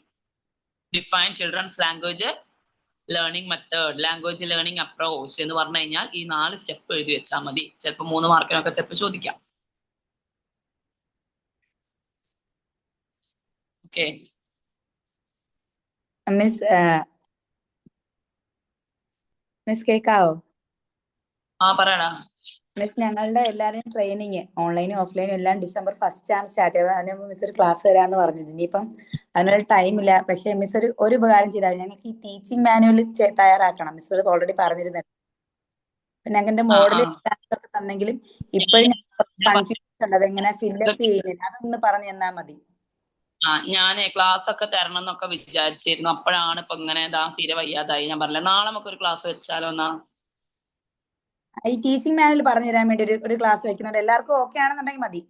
define children's language learning method, language learning approach എന്ന് പറഞ്ഞു കഴിഞ്ഞാൽ ഈ 4 സ്റ്റെപ്പ് എഴുതി വെച്ചാൽ മതി. ചിലപ്പോൾ 3 മാർക്കിനൊക്കെ ചിലപ്പോൾ ചോദിക്കാം. ഓക്കെ മിസ് കേക്കാവോ? പറയടാ. മിസ്, ഞങ്ങളുടെ എല്ലാവരുടെയും ട്രെയിനിങ് ഓൺലൈനും ഓഫ്ലൈനും എല്ലാം December 1st ആണ് സ്റ്റാർട്ട് ചെയ്തത്. അതിന് മുമ്പ് മിസ് ഒരു ക്ലാസ് തരാമെന്ന് പറഞ്ഞിരുന്നു. ഇനിയിപ്പം അതിനുള്ള ടൈം ഇല്ല. പക്ഷെ മിസ് ഒരു ഉപകാരം ചെയ്താൽ ഞങ്ങൾക്ക് ഈ ടീച്ചിങ് മാനുവൽ തയ്യാറാക്കണം. മിസ് അത് ഓൾറെഡി പറഞ്ഞിരുന്നത്. പിന്നെ ഞങ്ങളുടെ മോഡൽ ഒക്കെ തന്നെങ്കിലും ഇപ്പോഴും കൺഫ്യൂഷൻ ഉണ്ട്, അതെങ്ങനെ ഫില്ലപ്പ് ചെയ്യുന്നത്, അതൊന്ന് പറഞ്ഞു തന്നാൽ മതി. ഞാൻ ക്ലാസ് ഒക്കെ തരണം എന്നൊക്കെ വിചാരിച്ചിരുന്നു. അപ്പോഴാണ് ഇപ്പൊ ഇങ്ങനെ തീരെ വയ്യാതായി. ഞാൻ പറഞ്ഞില്ല, നാളെ നമുക്ക് ഒരു ക്ലാസ് വെച്ചാലോ എന്നാ. ഈ ടീച്ചിങ് മാനുവൽ പറഞ്ഞു തരാൻ വേണ്ടി ഒരു ക്ലാസ് വെക്കുന്നുണ്ട്. എല്ലാവർക്കും ഓക്കെ ആണെന്നുണ്ടെങ്കിൽ മതി.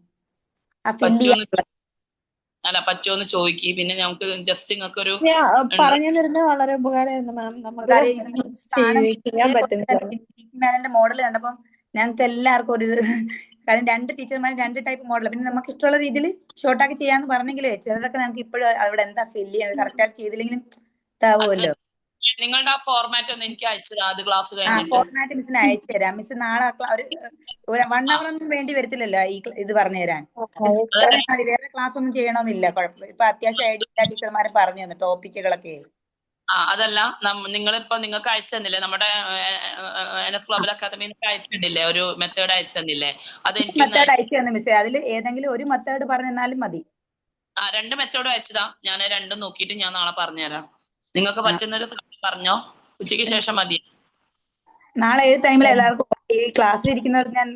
പറ്റുമെന്ന് ചോദിക്കി. പിന്നെ നമുക്ക് ജസ്റ്റ് നിങ്ങൾക്ക് ഒരു പറഞ്ഞു തരുന്നത് വളരെ ഉപകാരമായിരുന്നു മാം. നമുക്ക് മാനുവലിന്റെ മോഡൽ കണ്ടപ്പം ഞങ്ങൾക്ക് എല്ലാവർക്കും ഒരു കാരണം 2 ടീച്ചർമാർ 2 ടൈപ്പ് മോഡൽ. പിന്നെ നമുക്ക് ഇഷ്ടമുള്ള രീതിയിൽ ഷോർട്ടാക്കി ചെയ്യാന്ന് പറഞ്ഞെങ്കിലേ ചിലതൊക്കെ നമുക്ക് ഇപ്പോഴും അവിടെ എന്താ ഫില്ല് ചെയ്യണത് കറക്റ്റ് ആയിട്ട് ചെയ്തില്ലെങ്കിലും ഇതാവുമല്ലോ. നിങ്ങളുടെ ആ ഫോർമാറ്റ് ഒന്ന് എനിക്ക് അയച്ചുതരാം. അത് ക്ലാസ് ഫോർമാറ്റ് മിസ്സിന് അയച്ചു തരാം. മിസ് നാളെ ഒരു 1 hour ഒന്നും വേണ്ടി വരത്തില്ലല്ലോ ഈ ഇത് പറഞ്ഞു തരാൻ. വേറെ ക്ലാസ് ഒന്നും ചെയ്യണമെന്നില്ല, കുഴപ്പമില്ല. ഇപ്പൊ അത്യാവശ്യം ഐഡിയ ടീച്ചർമാരെ പറഞ്ഞു തന്നു ടോപ്പിക്കുകളൊക്കെ. അതല്ല, നിങ്ങളിപ്പോ നിങ്ങൾക്ക് അയച്ചു തന്നില്ലേ, നമ്മുടെ NS ഗ്ലോബൽ അക്കാദമിയിൽ അയച്ചിട്ടില്ലേ, ഒരു മെത്തേഡ് അയച്ചു തന്നില്ലേ? അത് എനിക്ക് മെത്തേഡ് അയച്ചു തന്നു മിസ്സേ. അതിൽ ഏതെങ്കിലും ഒരു മെത്തേഡ് പറഞ്ഞു തന്നാലും മതി. 2 മെത്തേഡ് അയച്ചതാ. ഞാൻ 2 നോക്കിയിട്ട് ഞാൻ നാളെ പറഞ്ഞുതരാം. നിങ്ങൾക്ക് പറ്റുന്നൊരു പറഞ്ഞോ, ഉച്ചയ്ക്ക് ശേഷം മതി. നാളെ ഏത് ടൈമിൽ എല്ലാവർക്കും ഈ ക്ലാസ്സിൽ ഇരിക്കുന്നവർ ഞാൻ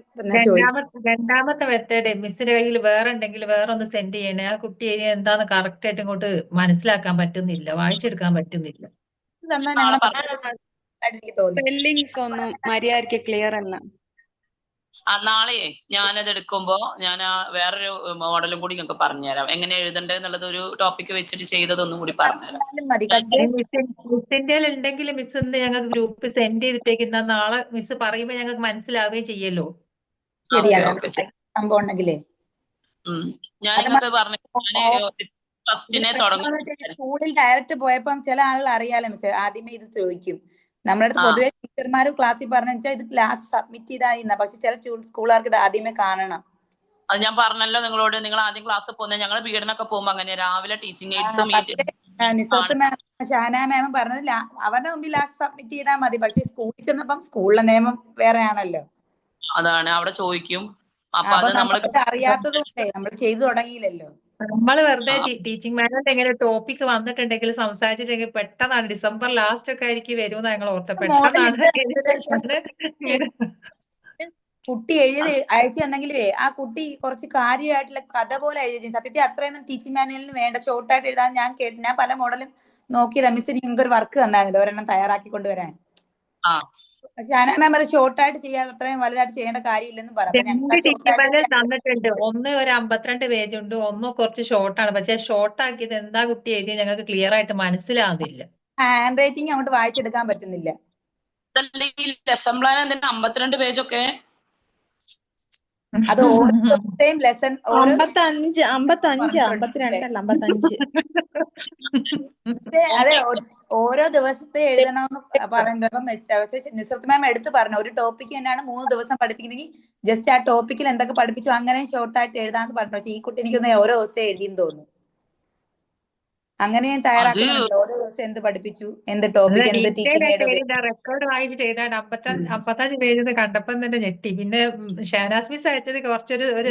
രണ്ടാമത്തെ മെത്തേഡ് മിസ്സിന്റെ കയ്യിൽ വേറെ ഉണ്ടെങ്കിൽ വേറെ ഒന്ന് സെൻഡ് ചെയ്യണേ. ആ കുട്ടി എന്താന്ന് കറക്റ്റ് ആയിട്ട് ഇങ്ങോട്ട് മനസ്സിലാക്കാൻ പറ്റുന്നില്ല, വായിച്ചെടുക്കാൻ പറ്റുന്നില്ല. സ്പെല്ലിങ്സ് ഒന്നും മര്യാദയ്ക്ക് ക്ലിയർ അല്ല. നാളെ ഞാനത് എടുക്കുമ്പോ ഞാൻ വേറൊരു മോഡലും കൂടി നിങ്ങൾക്ക് പറഞ്ഞുതരാം. എങ്ങനെ എഴുതണ്ടേ എന്നുള്ളത് ഒരു ടോപ്പിക് വെച്ചിട്ട് ചെയ്തതൊന്നും കൂടി പറഞ്ഞുതരാം. മിസ്സിന്റെ ഉണ്ടെങ്കിൽ മിസ് ഒന്ന് ഞങ്ങൾക്ക് ഗ്രൂപ്പ് സെൻഡ് ചെയ്തിട്ടേക്കുന്ന നാളെ മിസ് പറയുമ്പോ ഞങ്ങൾക്ക് മനസ്സിലാവുകയും ചെയ്യല്ലോ. ഞാനിങ്ങക്ക് പറഞ്ഞു ഫസ്റ്റിനെ തുടങ്ങും. സ്കൂളിൽ ഡയറക്റ്റ് പോയപ്പം ചില ആളുകൾ അറിയാലോ മിസ്, ആദ്യമേ ഇത് ചോദിക്കും. നമ്മുടെ അടുത്ത് പൊതുവെ ടീച്ചർമാർ ക്ലാസ്സിൽ പറഞ്ഞു വെച്ചാൽ ഇത് ക്ലാസ് സബ്മിറ്റ് ചെയ്തായിരുന്ന, പക്ഷെ ചില സ്കൂളുകാർക്ക് ഇത് ആദ്യമേ കാണണം. അത് ഞാൻ പറഞ്ഞല്ലോ നിങ്ങളോട്, നിങ്ങൾ ആദ്യം ക്ലാസ്സിൽ പോകുന്നത്. ഞങ്ങൾ പീഡനൊക്കെ പോകുമ്പോ അങ്ങനെ രാവിലെ ടീച്ചിങ് എയ്ഡ്സും നിസത്ത് മാം ഷാന മാമും പറഞ്ഞത് അവരുടെ മുമ്പിൽ ലാസ്റ്റ് സബ്മിറ്റ് ചെയ്താൽ മതി. പക്ഷെ സ്കൂളിൽ ചെന്നപ്പം സ്കൂളിലെ നിയമം വേറെ ആണല്ലോ. അതാണ് അവിടെ ചോദിക്കും. അപ്പൊ അത് നമ്മൾ അറിയാത്തതുകൊണ്ടേ നമ്മൾ ചെയ്തു തുടങ്ങിയില്ലല്ലോ. നമ്മൾ വെറുതെ ടീച്ചിങ് മാനുവൽ എങ്ങനെ ടോപ്പിക് വന്നിട്ടുണ്ടെങ്കിൽ സംസാരിച്ചിട്ടുണ്ടെങ്കിൽ പെട്ടെന്നാണ് December ലാസ്റ്റ് ഒക്കെ ആയിരിക്കും വരുമെന്ന് ഞങ്ങൾ ഓർത്ത. പെട്ടെന്നാണ് കുട്ടി എഴുതിയത് അയച്ചു തന്നെങ്കിലേ ആ കുട്ടി കുറച്ച് കാര്യമായിട്ടുള്ള കഥ പോലെ എഴുതി. സത്യത്തിൽ അത്രയൊന്നും ടീച്ചിങ് മാനുവലിന് വേണ്ട, ഷോർട്ടായിട്ട് എഴുതാൻ ഞാൻ പല മോഡലും നോക്കിയതാ. മിസ്സിന് നിങ്ങൾക്ക് ഒരു വർക്ക് തന്നായിരുന്നു ഒരെണ്ണം തയ്യാറാക്കി കൊണ്ടുവരാൻ. പക്ഷെ മാം അത് ഷോർട്ടായിട്ട് ചെയ്യാതെ അത്രയും വലുതായിട്ട് ചെയ്യേണ്ട കാര്യമില്ലെന്ന് പറഞ്ഞു. രണ്ട് ടീച്ചിങ് മാനുവൽ തന്നിട്ടുണ്ട്. ഒന്ന് ഒരു 52 പേജ് ഉണ്ട്, ഒന്ന് കുറച്ച് ഷോർട്ടാണ്. പക്ഷെ ഷോർട്ട് ആക്കിയത് എന്താ കുട്ടി എഴുതിയത് ഞങ്ങൾക്ക് ക്ലിയർ ആയിട്ട് മനസ്സിലാവുന്നില്ല. ഹാൻഡ് റൈറ്റിംഗ് അങ്ങോട്ട് വായിച്ചെടുക്കാൻ പറ്റുന്നില്ല. ലെസൺ പ്ലാൻ എന്തിനാ 52 പേജൊക്കെ? അത് ഓരോ ദിവസത്തെയും ലെസൺ 55 52 അല്ല 55. അതെ ഓരോ ദിവസത്തെ എഴുതണമെന്ന് പറയുന്നത്. അപ്പം നിസ്രത്ത് മാം എടുത്തു പറഞ്ഞു ഒരു ടോപ്പിക്ക് തന്നെയാണ് 3 ദിവസം പഠിപ്പിക്കുന്നെങ്കിൽ ജസ്റ്റ് ആ ടോപ്പിക്കിൽ എന്തൊക്കെ പഠിപ്പിച്ചു അങ്ങനെ ഷോർട്ടായിട്ട് എഴുതാന്ന് പറഞ്ഞു. പക്ഷെ ഈ കുട്ടി എനിക്കൊന്ന് ഓരോ ദിവസത്തെ എഴുതിയെന്ന് തോന്നുന്നു. അങ്ങനെ ഞാൻ തയ്യാറാക്കുന്നുണ്ട്. ഓരോ ദിവസം എന്ത് പഠിപ്പിച്ചു, എന്ത് ടോപ്പിക്, എന്ത് ടീച്ചിങ്. റെക്കോർഡ് വായിച്ചിട്ട് എഴുതാണ്ട് 55 പേജ് കണ്ടപ്പം തന്നെ ഞെട്ടി. പിന്നെ ഷാനാസ് മിസ് അയച്ചത് കുറച്ചൊരു ഒരു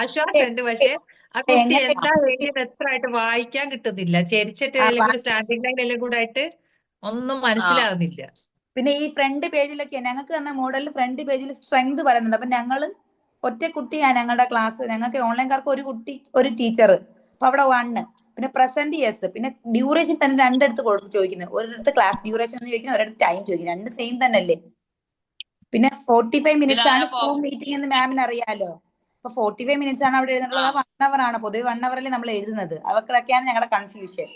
ആശ്വാസം ഉണ്ട്. പക്ഷെ ആ കുട്ടി എന്താ എഴുതിയത് എത്ര ആയിട്ട് വായിക്കാൻ കിട്ടുന്നില്ല. ചെരിച്ചിട്ട് എല്ലാം കൂടി സ്റ്റാൻഡിംഗ് ലൈൻ എല്ലാം കൂടെ ആയിട്ട് ഒന്നും മനസ്സിലാവുന്നില്ല. പിന്നെ ഈ ഫ്രണ്ട് പേജിലൊക്കെ ഞങ്ങൾക്ക് തന്ന മോഡലിൽ ഫ്രണ്ട് പേജിൽ സ്ട്രെങ്ത് പറയുന്നുണ്ട്. അപ്പൊ ഞങ്ങള് ഒറ്റ കുട്ടിയാണ് ഞങ്ങളുടെ ക്ലാസ്. ഞങ്ങൾക്ക് ഓൺലൈൻകാർക്ക് ഒരു കുട്ടി ഒരു ടീച്ചർ. അപ്പൊ അവിടെ 1 പിന്നെ പ്രസന്റ് യെസ്, പിന്നെ ഡ്യൂറേഷൻ തന്നെ രണ്ടിടത്ത് ചോദിക്കുന്നത്. ഒരിടത്ത് ക്ലാസ് ഡ്യൂറേഷൻ എന്ന് ചോദിക്കുന്നത്, ഒരിടത്ത് ടൈം ചോദിക്കുന്നത്. രണ്ട് സെയിം തന്നെ അല്ലേ? പിന്നെ 45 മിനിറ്റ്സ് ആണ് സൂം മീറ്റിംഗ് എന്ന് മാമിന് അറിയാലോ. അപ്പൊ 45 മിനിറ്റ്സ് ആണ് അവിടെ എഴുതുന്നത്. 1 അവർ ആണ്. പൊതുവെ 1 അവറിൽ നമ്മൾ എഴുതുന്നത്. അവർക്കൊക്കെയാണ് ഞങ്ങളുടെ കൺഫ്യൂഷൻ.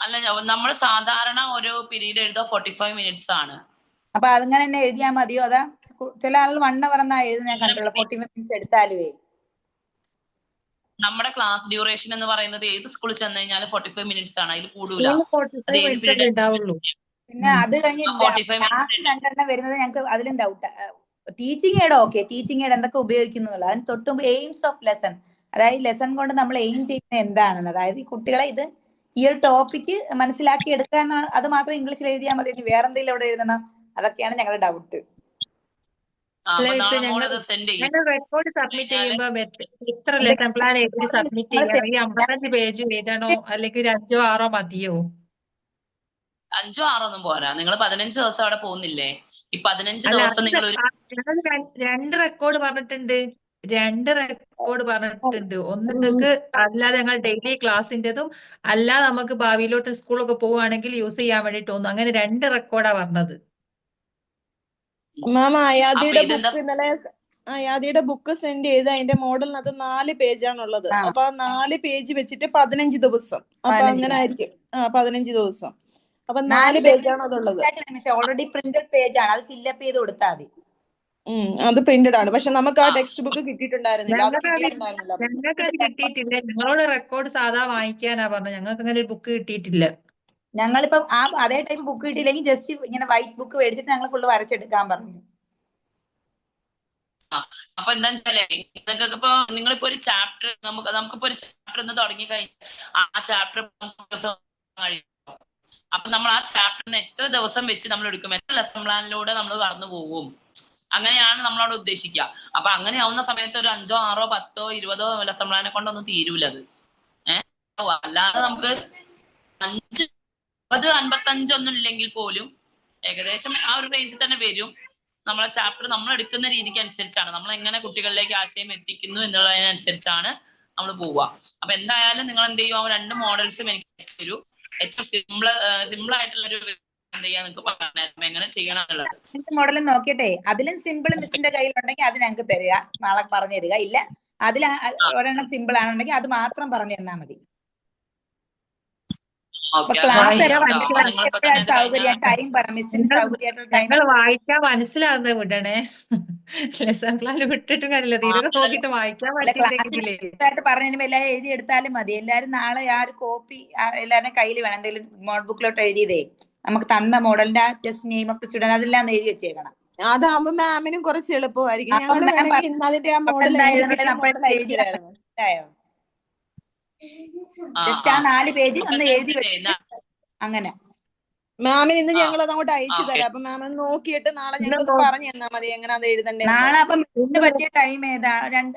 അല്ല, നമ്മൾ സാധാരണ ഒരു പീരീഡ് എഴുതാൻ 45 മിനിറ്റ്സ് ആണ്. അപ്പൊ അതങ്ങനെ തന്നെ എഴുതിയാൽ മതിയോ? അതാ ചില ആളുകൾ 1 അവർ എന്നാ എഴുതുന്നത് ഞാൻ കണ്ടുള്ളൂ. 45 മിനിറ്റ്സ് എടുത്താലുവേ. നമ്മുടെ ക്ലാസ് ഡ്യൂറേഷൻ എന്ന് പറയുന്നത് ഏത് സ്കൂളിൽ ചെന്ന് കഴിഞ്ഞാൽ 45 മിനിറ്റ്സ് ആണ്, അതിൽ കൂടൂല. പിന്നെ അത് കഴിഞ്ഞ് ലാസ്റ്റ് 2 വരുന്നത് ഞങ്ങൾക്ക് അതിലും doubt. Teaching aid okay, teaching aid എന്തൊക്കെ ഉപയോഗിക്കുന്നുള്ള അതിന് തൊട്ടുമ്പ് എയിംസ് ഓഫ് ലെസൺ, അതായത് ലെസൺ കൊണ്ട് നമ്മൾ എയിം ചെയ്യുന്നത് എന്താണെന്ന്. അതായത് ഈ കുട്ടികളെ ഇത് ഈ ഒരു ടോപ്പിക്ക് മനസ്സിലാക്കി എടുക്കുക എന്നാണ്. അത് മാത്രം ഇംഗ്ലീഷിൽ എഴുതിയാൽ മതി. വേറെ എന്തെങ്കിലും അവിടെ എഴുതണം? അതൊക്കെയാണ് ഞങ്ങളുടെ ഡൗട്ട്. റെക്കോർഡ് സബ്മിറ്റ് ചെയ്യുമ്പോ എത്ര ലെസൺ പ്ലാൻ എഴുതി സബ്മിറ്റ് ചെയ്യണം? ഈ 55 പേജ് എഴുതണോ അല്ലെങ്കിൽ ഒരു 5 or 6 മതിയോ? 5 or 6 ഒന്നും പോരാ. നിങ്ങൾ 15 ദിവസം അവിടെ പോകുന്നില്ലേ? ഈ 15 ദിവസം നിങ്ങൾ 2 റെക്കോർഡ് പറഞ്ഞിട്ടുണ്ട്. 2 റെക്കോർഡ് പറഞ്ഞിട്ടുണ്ട്. ഒന്നിക്ക് അല്ലാതെ ഞങ്ങൾ ഡെയിലി ക്ലാസ്സിന്റെതും അല്ലാതെ നമുക്ക് ഭാവിയിലോട്ട് സ്കൂളൊക്കെ പോവുകയാണെങ്കിൽ യൂസ് ചെയ്യാൻ വേണ്ടിട്ട് തോന്നുന്നു. അങ്ങനെ 2 റെക്കോർഡാ പറഞ്ഞത്. മാം ആയാദിയുടെ ബുക്ക് സെൻഡ് ചെയ്ത് അതിന്റെ മോഡലിനകത്ത് 4 പേജാണുള്ളത്. അപ്പൊ ആ 4 പേജ് വെച്ചിട്ട് 15 ദിവസം. അപ്പൊ അങ്ങനെ ആയിരിക്കും. 15 ദിവസം. അപ്പൊ 4 പേജാണ് അതുള്ളത്. ഓൾറെഡി പ്രിന്റഡ് പേജ് ആണ്. അത് ഫില്ലപ്പ് ചെയ്ത് കൊടുത്താൽ മതി. അത് പ്രിന്റഡ് ആണ്. പക്ഷെ നമുക്ക് ആ ടെക്സ്റ്റ് ബുക്ക് കിട്ടിയിട്ടുണ്ടായിരുന്നില്ല. ഞങ്ങൾക്ക് അത് കിട്ടിയിട്ടില്ല. ഞങ്ങളോട് റെക്കോർഡ് സാധാ വാങ്ങിക്കാനാ പറഞ്ഞത്. ഞങ്ങൾക്ക് അങ്ങനെ ഒരു ബുക്ക് കിട്ടിയിട്ടില്ല. ഞങ്ങളിപ്പം അതേ ടൈപ്പ് ബുക്ക് കിട്ടിയില്ലെങ്കിൽ ജസ്റ്റ് ഇങ്ങനെ വൈറ്റ് ബുക്ക് മേടിച്ചിട്ട് ഞങ്ങൾ ഫുള്ള് വരച്ചെടുക്കാൻ പറഞ്ഞു. അപ്പൊ എന്താന്ന് വെച്ചാലേ നിങ്ങൾക്ക് ഇപ്പൊ നിങ്ങളിപ്പോ ഒരു ചാപ്റ്റർ നമുക്കിപ്പോ ഒരു ചാപ്റ്റർ ഒന്ന് തുടങ്ങി കഴിഞ്ഞാൽ ആ ചാപ്റ്റർ കഴിയും. അപ്പൊ നമ്മൾ ആ ചാപ്റ്ററിന് എത്ര ദിവസം വെച്ച് നമ്മൾ എടുക്കും, എത്ര ലെസൺ പ്ലാനിലൂടെ നമ്മൾ കടന്നു പോകും, അങ്ങനെയാണ് നമ്മളവിടെ ഉദ്ദേശിക്കുക. അപ്പൊ അങ്ങനെ ആവുന്ന സമയത്ത് ഒരു 5 or 6 or 10 or 20 ലെസൺ പ്ലാനെ കൊണ്ടൊന്നും തീരൂല അത്. അല്ലാതെ നമുക്ക് 5, 50, 55 ഒന്നും ഇല്ലെങ്കിൽ പോലും ഏകദേശം ആ ഒരു റേഞ്ചിൽ തന്നെ വരും. നമ്മളെ ചാപ്റ്റർ നമ്മൾ എടുക്കുന്ന രീതിക്ക് അനുസരിച്ചാണ്, നമ്മൾ എങ്ങനെ കുട്ടികളിലേക്ക് ആശയം എത്തിക്കുന്നു എന്നുള്ളതിനനുസരിച്ചാണ് നമ്മൾ പോവുക. അപ്പൊ എന്തായാലും നിങ്ങൾ എന്ത് ചെയ്യും, 2 മോഡൽസും എനിക്ക് അയച്ചു തരൂ. ഏറ്റവും സിമ്പിൾ ആയിട്ടുള്ള ഒരു എന്ത് ചെയ്യാൻ നിങ്ങൾക്ക് പറഞ്ഞു എങ്ങനെ ചെയ്യണം എന്നുള്ളത്. മോഡൽ നോക്കിട്ടെ അതിലും സിമ്പിൾ മിസ്സിന്റെ കയ്യിലുണ്ടെങ്കിൽ അത് ഞങ്ങൾക്ക് തരിക, നാളെ പറഞ്ഞു തരിക. ഇല്ല അതിൽ ഒരെണ്ണം സിമ്പിൾ ആണെന്നുണ്ടെങ്കിൽ അത് മാത്രം പറഞ്ഞു തന്നാൽ മതി. ഞങ്ങൾ വായിക്കാൻ മനസ്സിലാവുന്നത് വിടണേ. ലെസൺ പ്ലാൻ വിട്ടിട്ടും കാര്യമില്ല. തീരെ നോക്കിട്ട് വായിക്കാൻ പറ്റിയില്ലെങ്കിലേ പറഞ്ഞു എല്ലാവരും എഴുതി എടുത്താലും മതി. എല്ലാരും നാളെ ആ ഒരു കോപ്പി എല്ലാവരുടെ കയ്യിൽ വേണം. എന്തെങ്കിലും നോട്ട്ബുക്കിലോട്ട് എഴുതിയതേ നമുക്ക് തന്ന മോഡലിന്റെ just name of the student അതെല്ലാം എഴുതി വെച്ചേക്കണം. അതാകുമ്പോ മാമിനും കുറച്ച് എളുപ്പമായിരിക്കും. ജസ്റ്റ് ആ 4 പേജ് ഒന്ന് എഴുതി വെച്ചിട്ട് അങ്ങനെ മാമിന് ഇന്ന് ഞങ്ങൾ അത് അങ്ങോട്ട് അയച്ചു തരാം. അപ്പൊ മാം നോക്കിയിട്ട് നാളെ ഞങ്ങൾക്ക് പറഞ്ഞു തന്നാ മതി എങ്ങനെയാ എഴുതണ്ടേ. നാളെ അപ്പം പറ്റിയ ടൈം ഏതാ?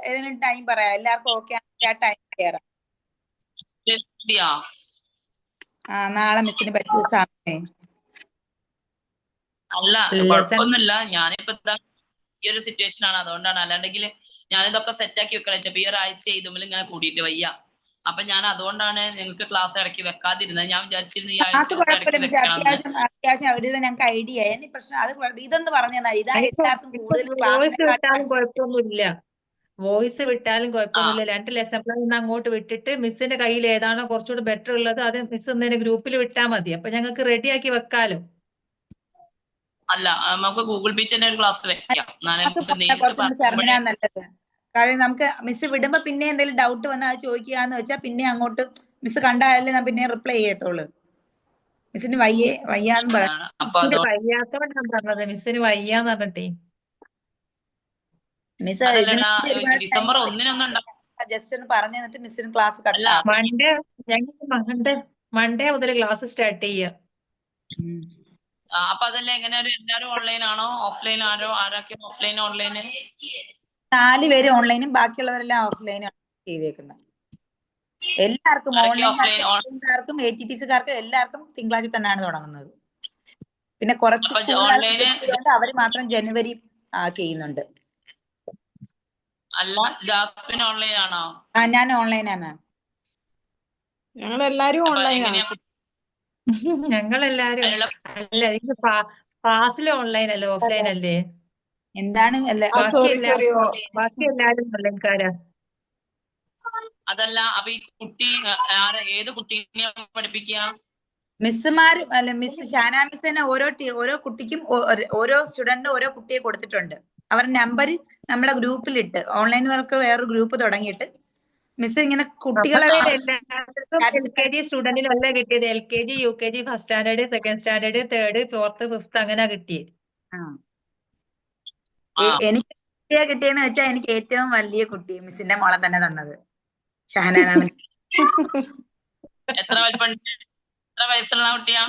ഏതെങ്കിലും ടൈം പറയാം. എല്ലാവർക്കും ഓക്കെ ആണെങ്കിൽ ആ ടൈം കയറാം. നാളെ മിസ്സിന് പറ്റിയ സമയം അല്ല ലെസൺ കുഴപ്പമൊന്നുമില്ല. ഞാനിപ്പോ ഈ ഒരു സിറ്റുവേഷൻ ആണ്, അതുകൊണ്ടാണ്. അല്ലാണ്ടെങ്കിൽ ഞാനിതൊക്കെ സെറ്റാക്കി വെക്കണം. ചിലപ്പോ ഈ ഒരാഴ്ച ഇതുമ്പോൾ ഇങ്ങനെ കൂടിയിട്ട് വയ്യ. അപ്പൊ ഞാൻ അതുകൊണ്ടാണ് നിങ്ങൾക്ക് ക്ലാസ് ഇടയ്ക്ക് വെക്കാതിരുന്നത്. ഞാൻ വിചാരിച്ചിരുന്നു ഈ ആഴ്ച ക്ലാസ് ഒക്കെ കുഴപ്പമില്ല ഇടയ്ക്ക് മിസ്. വെക്കണം എന്ന്. അത്യാവശ്യം ഒരു ഇത് ഞങ്ങൾക്ക് ഐഡിയ ഇനി പ്രശ്നം അത് ഇതൊന്ന് പറഞ്ഞു തന്നാൽ ഇതാ ഇപ്പൊ എല്ലാവർക്കും ഇപ്പൊ കൂടുതൽ വോയിസ് വിട്ടാലും ക്ലാസ്സിനെക്കാട്ടും കുഴപ്പമൊന്നുമില്ല. വോയിസ് വിട്ടാലും ആ കുഴപ്പമൊന്നുമില്ല. 2 ലെസൺ പ്ലാൻ ഒന്ന് അങ്ങോട്ട് വിട്ടിട്ട് മിസ്സിന്റെ കയ്യിൽ ഏതാണോ കുറച്ചുകൂടി ബെറ്റർ ഉള്ളത് അത് മിസ് ഇന്നലെ ഗ്രൂപ്പിൽ വിട്ടാൽ മതി. അപ്പൊ ഞങ്ങൾക്ക് റെഡിയാക്കി വെക്കാലോ. അല്ല, നമുക്ക് ഗൂഗിൾ മീറ്റ് തന്നെ ഒരു ക്ലാസ് വെക്കാം. എന്നാലും ക്ലാസ് നമുക്ക് പോയാൽ നേരിട്ട് കുറച്ചും കൂടി പറയുമ്പോഴേ ശർമ്മനാ നല്ലത്. കാരണം നമുക്ക് മിസ് വിടുമ്പോ പിന്നെ എന്തെങ്കിലും ഡൗട്ട് വന്നാൽ അത് ചോദിക്കുകയെന്ന് വെച്ചാൽ പിന്നെ അങ്ങോട്ട് മിസ് കണ്ടാലല്ലേ ഞാൻ പിന്നെ റിപ്ലൈ ചെയ്യത്തുള്ളൂ. മിസ്സിന് വയ്യാന്ന് പറയാം. അതാണ്. അപ്പൊ മിസ്സിന് അതുകൊണ്ട് വയ്യാത്തോണ്ടാണ് പറഞ്ഞത്. മിസ്സിന് വയ്യാന്ന് പറഞ്ഞിട്ടേ. മിസ് ഇതിന് അതല്ലടാ, വേണ്ടി ഒരുപാട് ടൈം ഡിസംബർ 1-നൊന്നും ഉണ്ടാവും. ജസ്റ്റ് ഒന്ന് പറഞ്ഞു തന്നിട്ട് മിസ്സിന് ക്ലാസ് അല്ല, കട്ടാവും. മൺഡേ ഞങ്ങൾക്ക് മൺഡേ മുതൽ ക്ലാസ് സ്റ്റാർട്ട് ചെയ്യാം. അപ്പൊ അതല്ല, എങ്ങനെ എല്ലാവരും ഓൺലൈൻ ആണോ ഓഫ്ലൈൻ? ആരൊക്കെ ഓഫ്ലൈൻ ഓൺലൈന്? 4 പേര് ഓൺലൈനും ബാക്കിയുള്ളവരെല്ലാം ഓഫ്ലൈനും ചെയ്തേക്കുന്നത്. എല്ലാവർക്കും ആരൊക്കെ ഓഫ്ലൈൻ? ഓൺലൈൻകാർക്കും ATTCക്കാർക്കും എല്ലാവർക്കും തിങ്കളാഴ്ച തന്നെയാണ് തുടങ്ങുന്നത്. പിന്നെ കുറച്ച് അപ്പൊ സ്കൂളുകാർക്ക് ഓൺലൈന് കിട്ടിയതുകൊണ്ട് അവര് മാത്രം ജനുവരി ചെയ്യുന്നുണ്ട്. അല്ല, ജാസ്മിൻ ഓൺലൈൻ ആണോ? ഞാൻ ഓൺലൈനാ മാം. ഞങ്ങൾ എല്ലാരും അപ്പൊ ഓൺലൈനാ. എങ്ങനെയാ ഞങ്ങളെല്ലാരും അതിനുള്ള അല്ല ഇത് ക്ലാസ്സിൽ ഓൺലൈൻ അല്ലേ ഓഫ്ലൈൻ അല്ലേ? എന്താണ് ബാക്കി സോറി എല്ലാരും ഓൺലൈൻകാരാ. അതല്ല, അപ്പൊ ഈ കുട്ടി ഏത് കുട്ടീനെ പഠിപ്പിക്കുക? മിസ്സുമാർ അല്ല മിസ് ഷാന മിസ് തന്നെ ഓരോ കുട്ടിക്കും ഓരോ സ്റ്റുഡന്റിനും ഓരോ കുട്ടിയെ കൊടുത്തിട്ടുണ്ട്. അവരുടെ നമ്പർ നമ്മുടെ ഗ്രൂപ്പിലിട്ട് ഓൺലൈൻ വർക്ക് വേറൊരു ഗ്രൂപ്പ് തുടങ്ങിയിട്ട് മിസ് ഇങ്ങനെ കുട്ടികളെ എല്ലാവർക്കും LKG സ്റ്റുഡന്റിനല്ല കിട്ടിയത്. LKG UKG first standard second standard third fourth fifth അങ്ങനെ കിട്ടിയത്. എനിക്ക് കിട്ടിയെന്ന് വെച്ചാൽ എനിക്ക് ഏറ്റവും വലിയ കുട്ടി മിസ്സിന്റെ മോളെ തന്നെ തന്നത് ഷഹന മാമിന്. എത്ര വയസ്സുള്ള കുട്ടിയാ?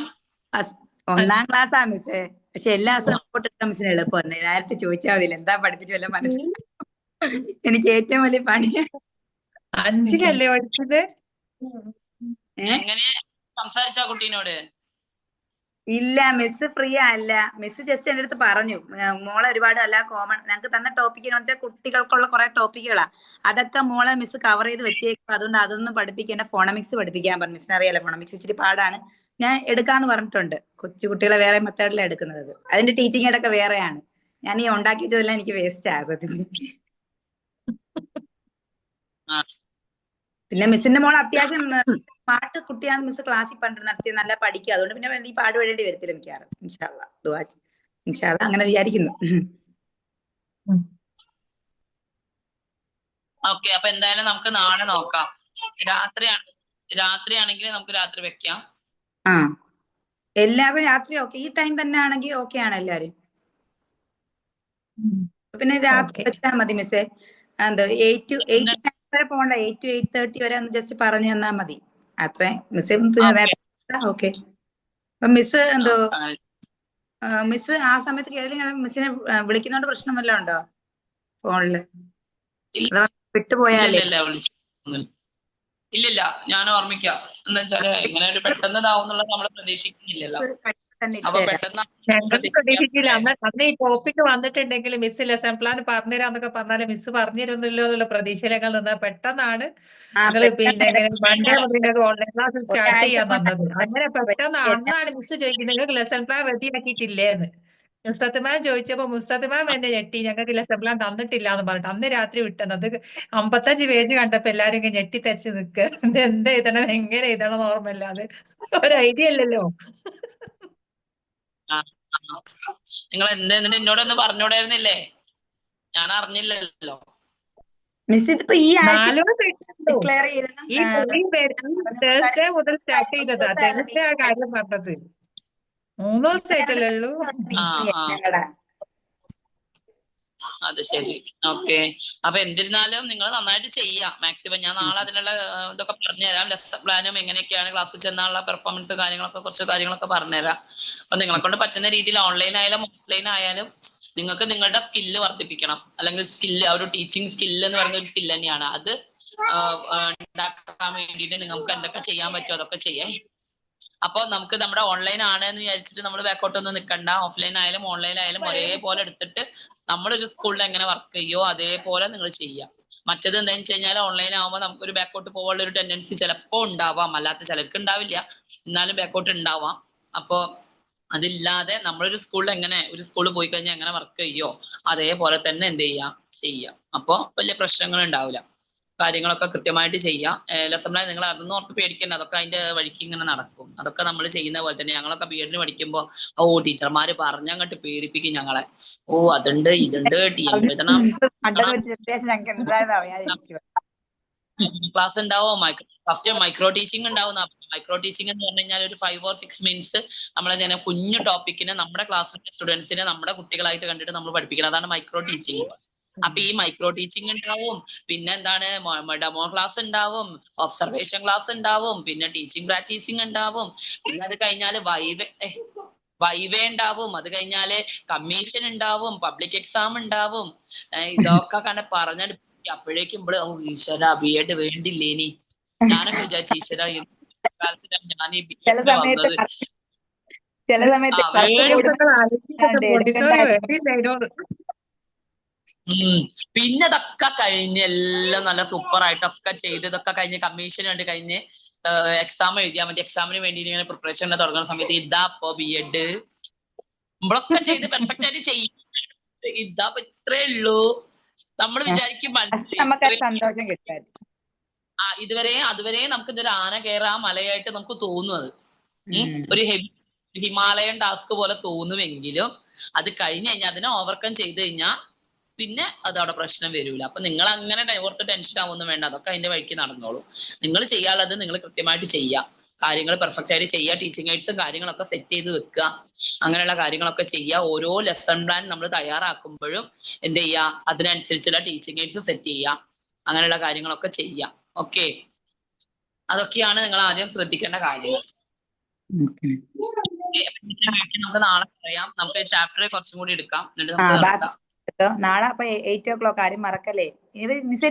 1ാം ക്ലാസ്സാ മിസ്. പക്ഷെ എല്ലാ അസുഖം മിസ്സിന് എളുപ്പം നേരത്തെ ചോദിച്ചാൽ മതിയില്ല എന്താ പഠിപ്പിച്ചു വല്ല മനസ്സിലാവും. എനിക്ക് ഏറ്റവും വലിയ പണിയാ. 5-ലല്ലേ പഠിച്ചത്? എങ്ങനെ സംസാരിച്ച കുട്ടീനോട്? ഇല്ല മിസ് ഫ്രീ അല്ല. മിസ് ജസ്റ്റ് എന്റെ അടുത്ത് പറഞ്ഞു മോളെ ഒരുപാട് അല്ല കോമൺ ഞങ്ങൾക്ക് തന്ന ടോപ്പിക്കുകൾ വെച്ചാൽ കുട്ടികൾക്കുള്ള കുറെ ടോപ്പിക്കുകളാ. അതൊക്കെ മോളെ മിസ് കവർ ചെയ്ത് വെച്ചേക്കും. അതുകൊണ്ട് അതൊന്നും പഠിപ്പിക്കേണ്ട, ഫോണമിക്സ് പഠിപ്പിക്കാൻ പറഞ്ഞു. മിസ്സിന് അറിയാലോ ഫോണമിക്സ് ഇച്ചിരി പാടാണ്. ഞാൻ എടുക്കാന്ന് പറഞ്ഞിട്ടുണ്ട്. കൊച്ചു കുട്ടികളെ വേറെ മെത്തേഡിലാണ് എടുക്കുന്നത്. അതിന്റെ ടീച്ചിങ് ഒക്കെ വേറെയാണ്. ഞാൻ ഈ ഉണ്ടാക്കിയിട്ടതെല്ലാം എനിക്ക് വേസ്റ്റ് ആകും. പിന്നെ മിസ്സിന്റെ മോൾ അത്യാവശ്യം പാട്ട് കുട്ടിയാന്ന് മിസ് ക്ലാസ്സിൽ പറഞ്ഞിരുന്ന നല്ല പഠിക്കുക. അതുകൊണ്ട് പിന്നെ ഈ പാട് വേണ്ടി വരത്തില്ല മിക്കവാറും. ഇൻഷാല്ലാ അങ്ങനെ വിചാരിക്കുന്നു. ഓക്കെ, അപ്പൊ എന്തായാലും നമുക്ക് നാളെ നോക്കാം. രാത്രിയാണെങ്കിൽ നമുക്ക് രാത്രി വെക്കാം. എല്ലാവരും രാത്രി ഓക്കെ ഈ ടൈം തന്നെ ആണെങ്കിൽ ഓക്കെ ആണ് എല്ലാരും. പിന്നെ രാത്രി വെച്ചാൽ മതി മിസ്സേ. 8 to 9 വരെ പോകണ്ട. 8 to 8:30 വരെ ഒന്ന് ജസ്റ്റ് പറഞ്ഞു തന്നാ മതി. അത്രേ മിസ്സേ. ഓക്കെ. അപ്പൊ മിസ് മിസ് ആ സമയത്ത് കയറി മിസ്സിനെ വിളിക്കുന്നോണ്ട് പ്രശ്നം വല്ലതും ഉണ്ടോ ഫോണില്? വിട്ടുപോയാലേ? ഇല്ലില്ല, ഞാൻ ഓർമ്മിക്കാം. എന്താ വെച്ചാല് ഇങ്ങനെ ഒരു പെട്ടെന്ന് ഇതാവുന്നുള്ളത് നമ്മൾ പ്രതീക്ഷിക്കുന്നില്ലല്ലോ. അപ്പൊ പെട്ടെന്ന് പ്രതീക്ഷിക്കില്ല. അന്ന് ഈ ടോപ്പിക് വന്നിട്ടുണ്ടെങ്കിൽ മിസ് ലെസൺ പ്ലാൻ പറഞ്ഞുതരാന്നൊക്കെ പറഞ്ഞാല് മിസ് പറഞ്ഞിരുന്നല്ലോ എന്നുള്ള പ്രതീക്ഷയിലേക്കാൾ നിന്ന് പെട്ടെന്നാണ് നിങ്ങൾ പിന്നെ മൺഡേ മുതൽ ഓൺലൈൻ ക്ലാസ് സ്റ്റാർട്ട് ചെയ്യാൻ തന്നത്. അങ്ങനെ പെട്ടെന്ന് അന്നാണ് മിസ് ചോദിക്കുന്നത് നിങ്ങൾക്ക് ലെസൺ പ്ലാൻ റെഡി ആക്കിയിട്ടില്ലേന്ന്. മുസ്തത്ത് മാം ചോദിച്ചപ്പോ മുസ്തത്ത് മാം എന്നെ ഞെട്ടി, ഞങ്ങൾക്ക് ലെസൺ പ്ലാൻ തന്നിട്ടില്ല എന്ന് പറഞ്ഞിട്ട് അന്ന് രാത്രി വിട്ടത്. 55 പേജ് കണ്ടപ്പോ എല്ലാരും ഇങ്ങനെ ഞെട്ടിത്തരിച്ച് നിൽക്കുക. എന്ത് എഴുതണം എങ്ങനെ എഴുതണം ഓർമ്മയില്ലാതെ. ഒരു ഐഡിയ ഇല്ലല്ലോ. നിങ്ങൾ എന്തെങ്കിലും എന്നോടൊന്ന് പറഞ്ഞോടായിരുന്നില്ലേ? ഞാൻ അറിഞ്ഞില്ലല്ലോ. മിസ് ഇതിപ്പോ ഈ ആഴ്ച ഡിക്ലെയർ തേഴ്സ്ഡേ മുതൽ സ്റ്റാർട്ട് ചെയ്തതാ. തേഴ്സ്ഡേ ആ കാര്യം പറഞ്ഞത് 3 ദിവസമായിട്ടല്ലേ ഉള്ളൂ. അത് ശരി, ഓക്കെ. അപ്പൊ എന്നിരുന്നാലും നിങ്ങൾ നന്നായിട്ട് ചെയ്യാം മാക്സിമം. ഞാൻ നാളെ അതിനുള്ള ഇതൊക്കെ പറഞ്ഞുതരാം. ലെസൺ പ്ലാനും എങ്ങനെയൊക്കെയാണ് ക്ലാസ്സിൽ ചെന്നാലുള്ള പെർഫോമൻസ് കാര്യങ്ങളൊക്കെ കുറച്ച് കാര്യങ്ങളൊക്കെ പറഞ്ഞുതരാം. അപ്പൊ നിങ്ങളെ കൊണ്ട് പറ്റുന്ന രീതിയിൽ ഓൺലൈൻ ആയാലും ഓഫ്ലൈൻ ആയാലും നിങ്ങൾക്ക് നിങ്ങളുടെ സ്കില്ല് വർദ്ധിപ്പിക്കണം. അല്ലെങ്കിൽ സ്കില്ല്, ഒരു ടീച്ചിങ് സ്കില്ല് എന്ന് പറയുന്ന ഒരു സ്കില്ല് തന്നെയാണ്. അത് ഉണ്ടാക്കാൻ വേണ്ടിയിട്ട് നിങ്ങൾക്ക് എന്തൊക്കെ ചെയ്യാൻ പറ്റുമോ അതൊക്കെ ചെയ്യാം. അപ്പൊ നമുക്ക് നമ്മുടെ ഓൺലൈൻ ആണ് എന്ന് വിചാരിച്ചിട്ട് നമ്മൾ ബാക്കോട്ടൊന്നും നിൽക്കണ്ട. ഓഫ്ലൈൻ ആയാലും ഓൺലൈൻ ആയാലും ഒരേപോലെ എടുത്തിട്ട് നമ്മളൊരു സ്കൂളിൽ എങ്ങനെ വർക്ക് ചെയ്യോ അതേപോലെ നിങ്ങൾ ചെയ്യാം. മറ്റത് എന്താണെന്ന് വെച്ച് കഴിഞ്ഞാൽ ഓൺലൈൻ ആകുമ്പോൾ നമുക്കൊരു ബാക്കോട്ട് പോകാനുള്ള ഒരു ടെൻഡൻസി ചിലപ്പോൾ ഉണ്ടാവാം, അല്ലാത്ത ചിലർക്ക് ഉണ്ടാവില്ല, എന്നാലും ബാക്കോട്ട് ഉണ്ടാവാം. അപ്പോ അതില്ലാതെ നമ്മളൊരു സ്കൂളിൽ എങ്ങനെ ഒരു സ്കൂളിൽ പോയി കഴിഞ്ഞാൽ എങ്ങനെ വർക്ക് ചെയ്യോ അതേപോലെ തന്നെ എന്ത് ചെയ്യാം. അപ്പൊ വലിയ പ്രശ്നങ്ങൾ ഉണ്ടാവില്ല. കാര്യങ്ങളൊക്കെ കൃത്യമായിട്ട് ചെയ്യാം. ലെസൺ പ്ലാൻ നിങ്ങൾ അതൊന്നും ഓർത്ത് പേടിക്കണ്ട, അതൊക്കെ അതിന്റെ വഴിക്ക് ഇങ്ങനെ നടക്കും. അതൊക്കെ നമ്മൾ ചെയ്യുന്ന പോലെ തന്നെ. ഞങ്ങളൊക്കെ ബി.എഡിന് പഠിക്കുമ്പോൾ ടീച്ചർമാര് പറഞ്ഞങ്ങോട്ട് പേടിപ്പിക്കും ഞങ്ങളെ. അതുണ്ട് ഇതുണ്ട് എഴുതണം, ക്ലാസ് ഉണ്ടാവും. ഫസ്റ്റ് മൈക്രോ ടീച്ചിങ് ഉണ്ടാവും. മൈക്രോ ടീച്ചിങ് എന്ന് പറഞ്ഞു കഴിഞ്ഞാൽ ഒരു 5 or 6 minutes നമ്മളെ കുഞ്ഞു ടോപ്പിക്കിനെ നമ്മുടെ ക്ലാസ്സിലെ സ്റ്റുഡൻസിനെ നമ്മുടെ കുട്ടികളായിട്ട് കണ്ടിട്ട് നമ്മൾ പഠിപ്പിക്കണം. അതാണ് മൈക്രോ ടീച്ചിങ്. അപ്പൊ ഈ മൈക്രോ ടീച്ചിങ് ഉണ്ടാവും, പിന്നെ എന്താണ് ഡെമോ ക്ലാസ് ഉണ്ടാവും, ഒബ്സർവേഷൻ ക്ലാസ് ഉണ്ടാവും, പിന്നെ ടീച്ചിങ് പ്രാക്ടീസിങ് ഉണ്ടാവും, പിന്നെ അത് കഴിഞ്ഞാല് വൈവേ ഉണ്ടാവും, അത് കഴിഞ്ഞാല് കമ്മീഷൻ ഉണ്ടാവും, പബ്ലിക് എക്സാം ഉണ്ടാവും. ഇതൊക്കെ കണ്ട പറഞ്ഞാൽ അപ്പോഴേക്കും ഇവിടെ ഈശ്വര ബി.എഡ് വേണ്ടില്ലേനി. ഞാനൊക്കെ വിചാരിച്ചു ഈശ്വര ഞാൻ ഈ ബി.എഡിന് വന്നത് പിന്നെ ഇതൊക്കെ കഴിഞ്ഞ് എല്ലാം നല്ല സൂപ്പർ ആയിട്ടൊക്കെ ചെയ്ത് ഇതൊക്കെ കഴിഞ്ഞ് കമ്മീഷന് വേണ്ടി കഴിഞ്ഞ് എക്സാം എഴുതിയാൽ മതി. എക്സാമിന് വേണ്ടി ഇങ്ങനെ പ്രിപ്പറേഷൻ തുടങ്ങുന്ന സമയത്ത് ഇതാ ഇപ്പൊ ബി.എഡ് നമ്മളൊക്കെ ചെയ്ത് പെർഫെക്റ്റ് ആയിട്ട് ചെയ്യും. ഇതാ ഇത്രേ ഉള്ളൂ. നമ്മൾ വിചാരിക്കും സന്തോഷം കിട്ടാൻ അതുവരെ നമുക്ക് ഇതൊരു ആന കയറാ മലയായിട്ട് നമുക്ക് തോന്നുന്നത് ഒരു ഹിമാലയൻ ടാസ്ക് പോലെ തോന്നുമെങ്കിലും അത് കഴിഞ്ഞ് കഴിഞ്ഞാൽ അതിനെ ഓവർകം ചെയ്ത് കഴിഞ്ഞാൽ പിന്നെ അതവിടെ പ്രശ്നം വരൂല. അപ്പൊ നിങ്ങൾ അങ്ങനെ ഓർത്ത് ടെൻഷൻ ആവൊന്നും വേണ്ട, അതൊക്കെ അതിന്റെ വഴിക്ക് നടന്നോളൂ. നിങ്ങൾ ചെയ്യാനുള്ളത് നിങ്ങൾ കൃത്യമായിട്ട് ചെയ്യുക, കാര്യങ്ങൾ പെർഫെക്റ്റ് ആയിട്ട് ചെയ്യുക, ടീച്ചിങ് എയ്ഡ്സും കാര്യങ്ങളൊക്കെ സെറ്റ് ചെയ്ത് വെക്കുക, അങ്ങനെയുള്ള കാര്യങ്ങളൊക്കെ ചെയ്യുക. ഓരോ ലെസൺ പ്ലാൻ നമ്മൾ തയ്യാറാക്കുമ്പോഴും എന്ത് ചെയ്യുക, അതിനനുസരിച്ചുള്ള ടീച്ചിങ് എയ്ഡ്സ് സെറ്റ് ചെയ്യുക, അങ്ങനെയുള്ള കാര്യങ്ങളൊക്കെ ചെയ്യുക. ഓക്കെ, അതൊക്കെയാണ് നിങ്ങൾ ആദ്യം ശ്രദ്ധിക്കേണ്ട കാര്യങ്ങൾ. നമുക്ക് നാളെ പറയാം. നമുക്ക് ചാപ്റ്റർ കുറച്ചും കൂടി എടുക്കാം, എന്നിട്ട് നമുക്ക് നാളെ. അപ്പൊ 8 o'clock ആരും മറക്കല്ലേ. മിസ്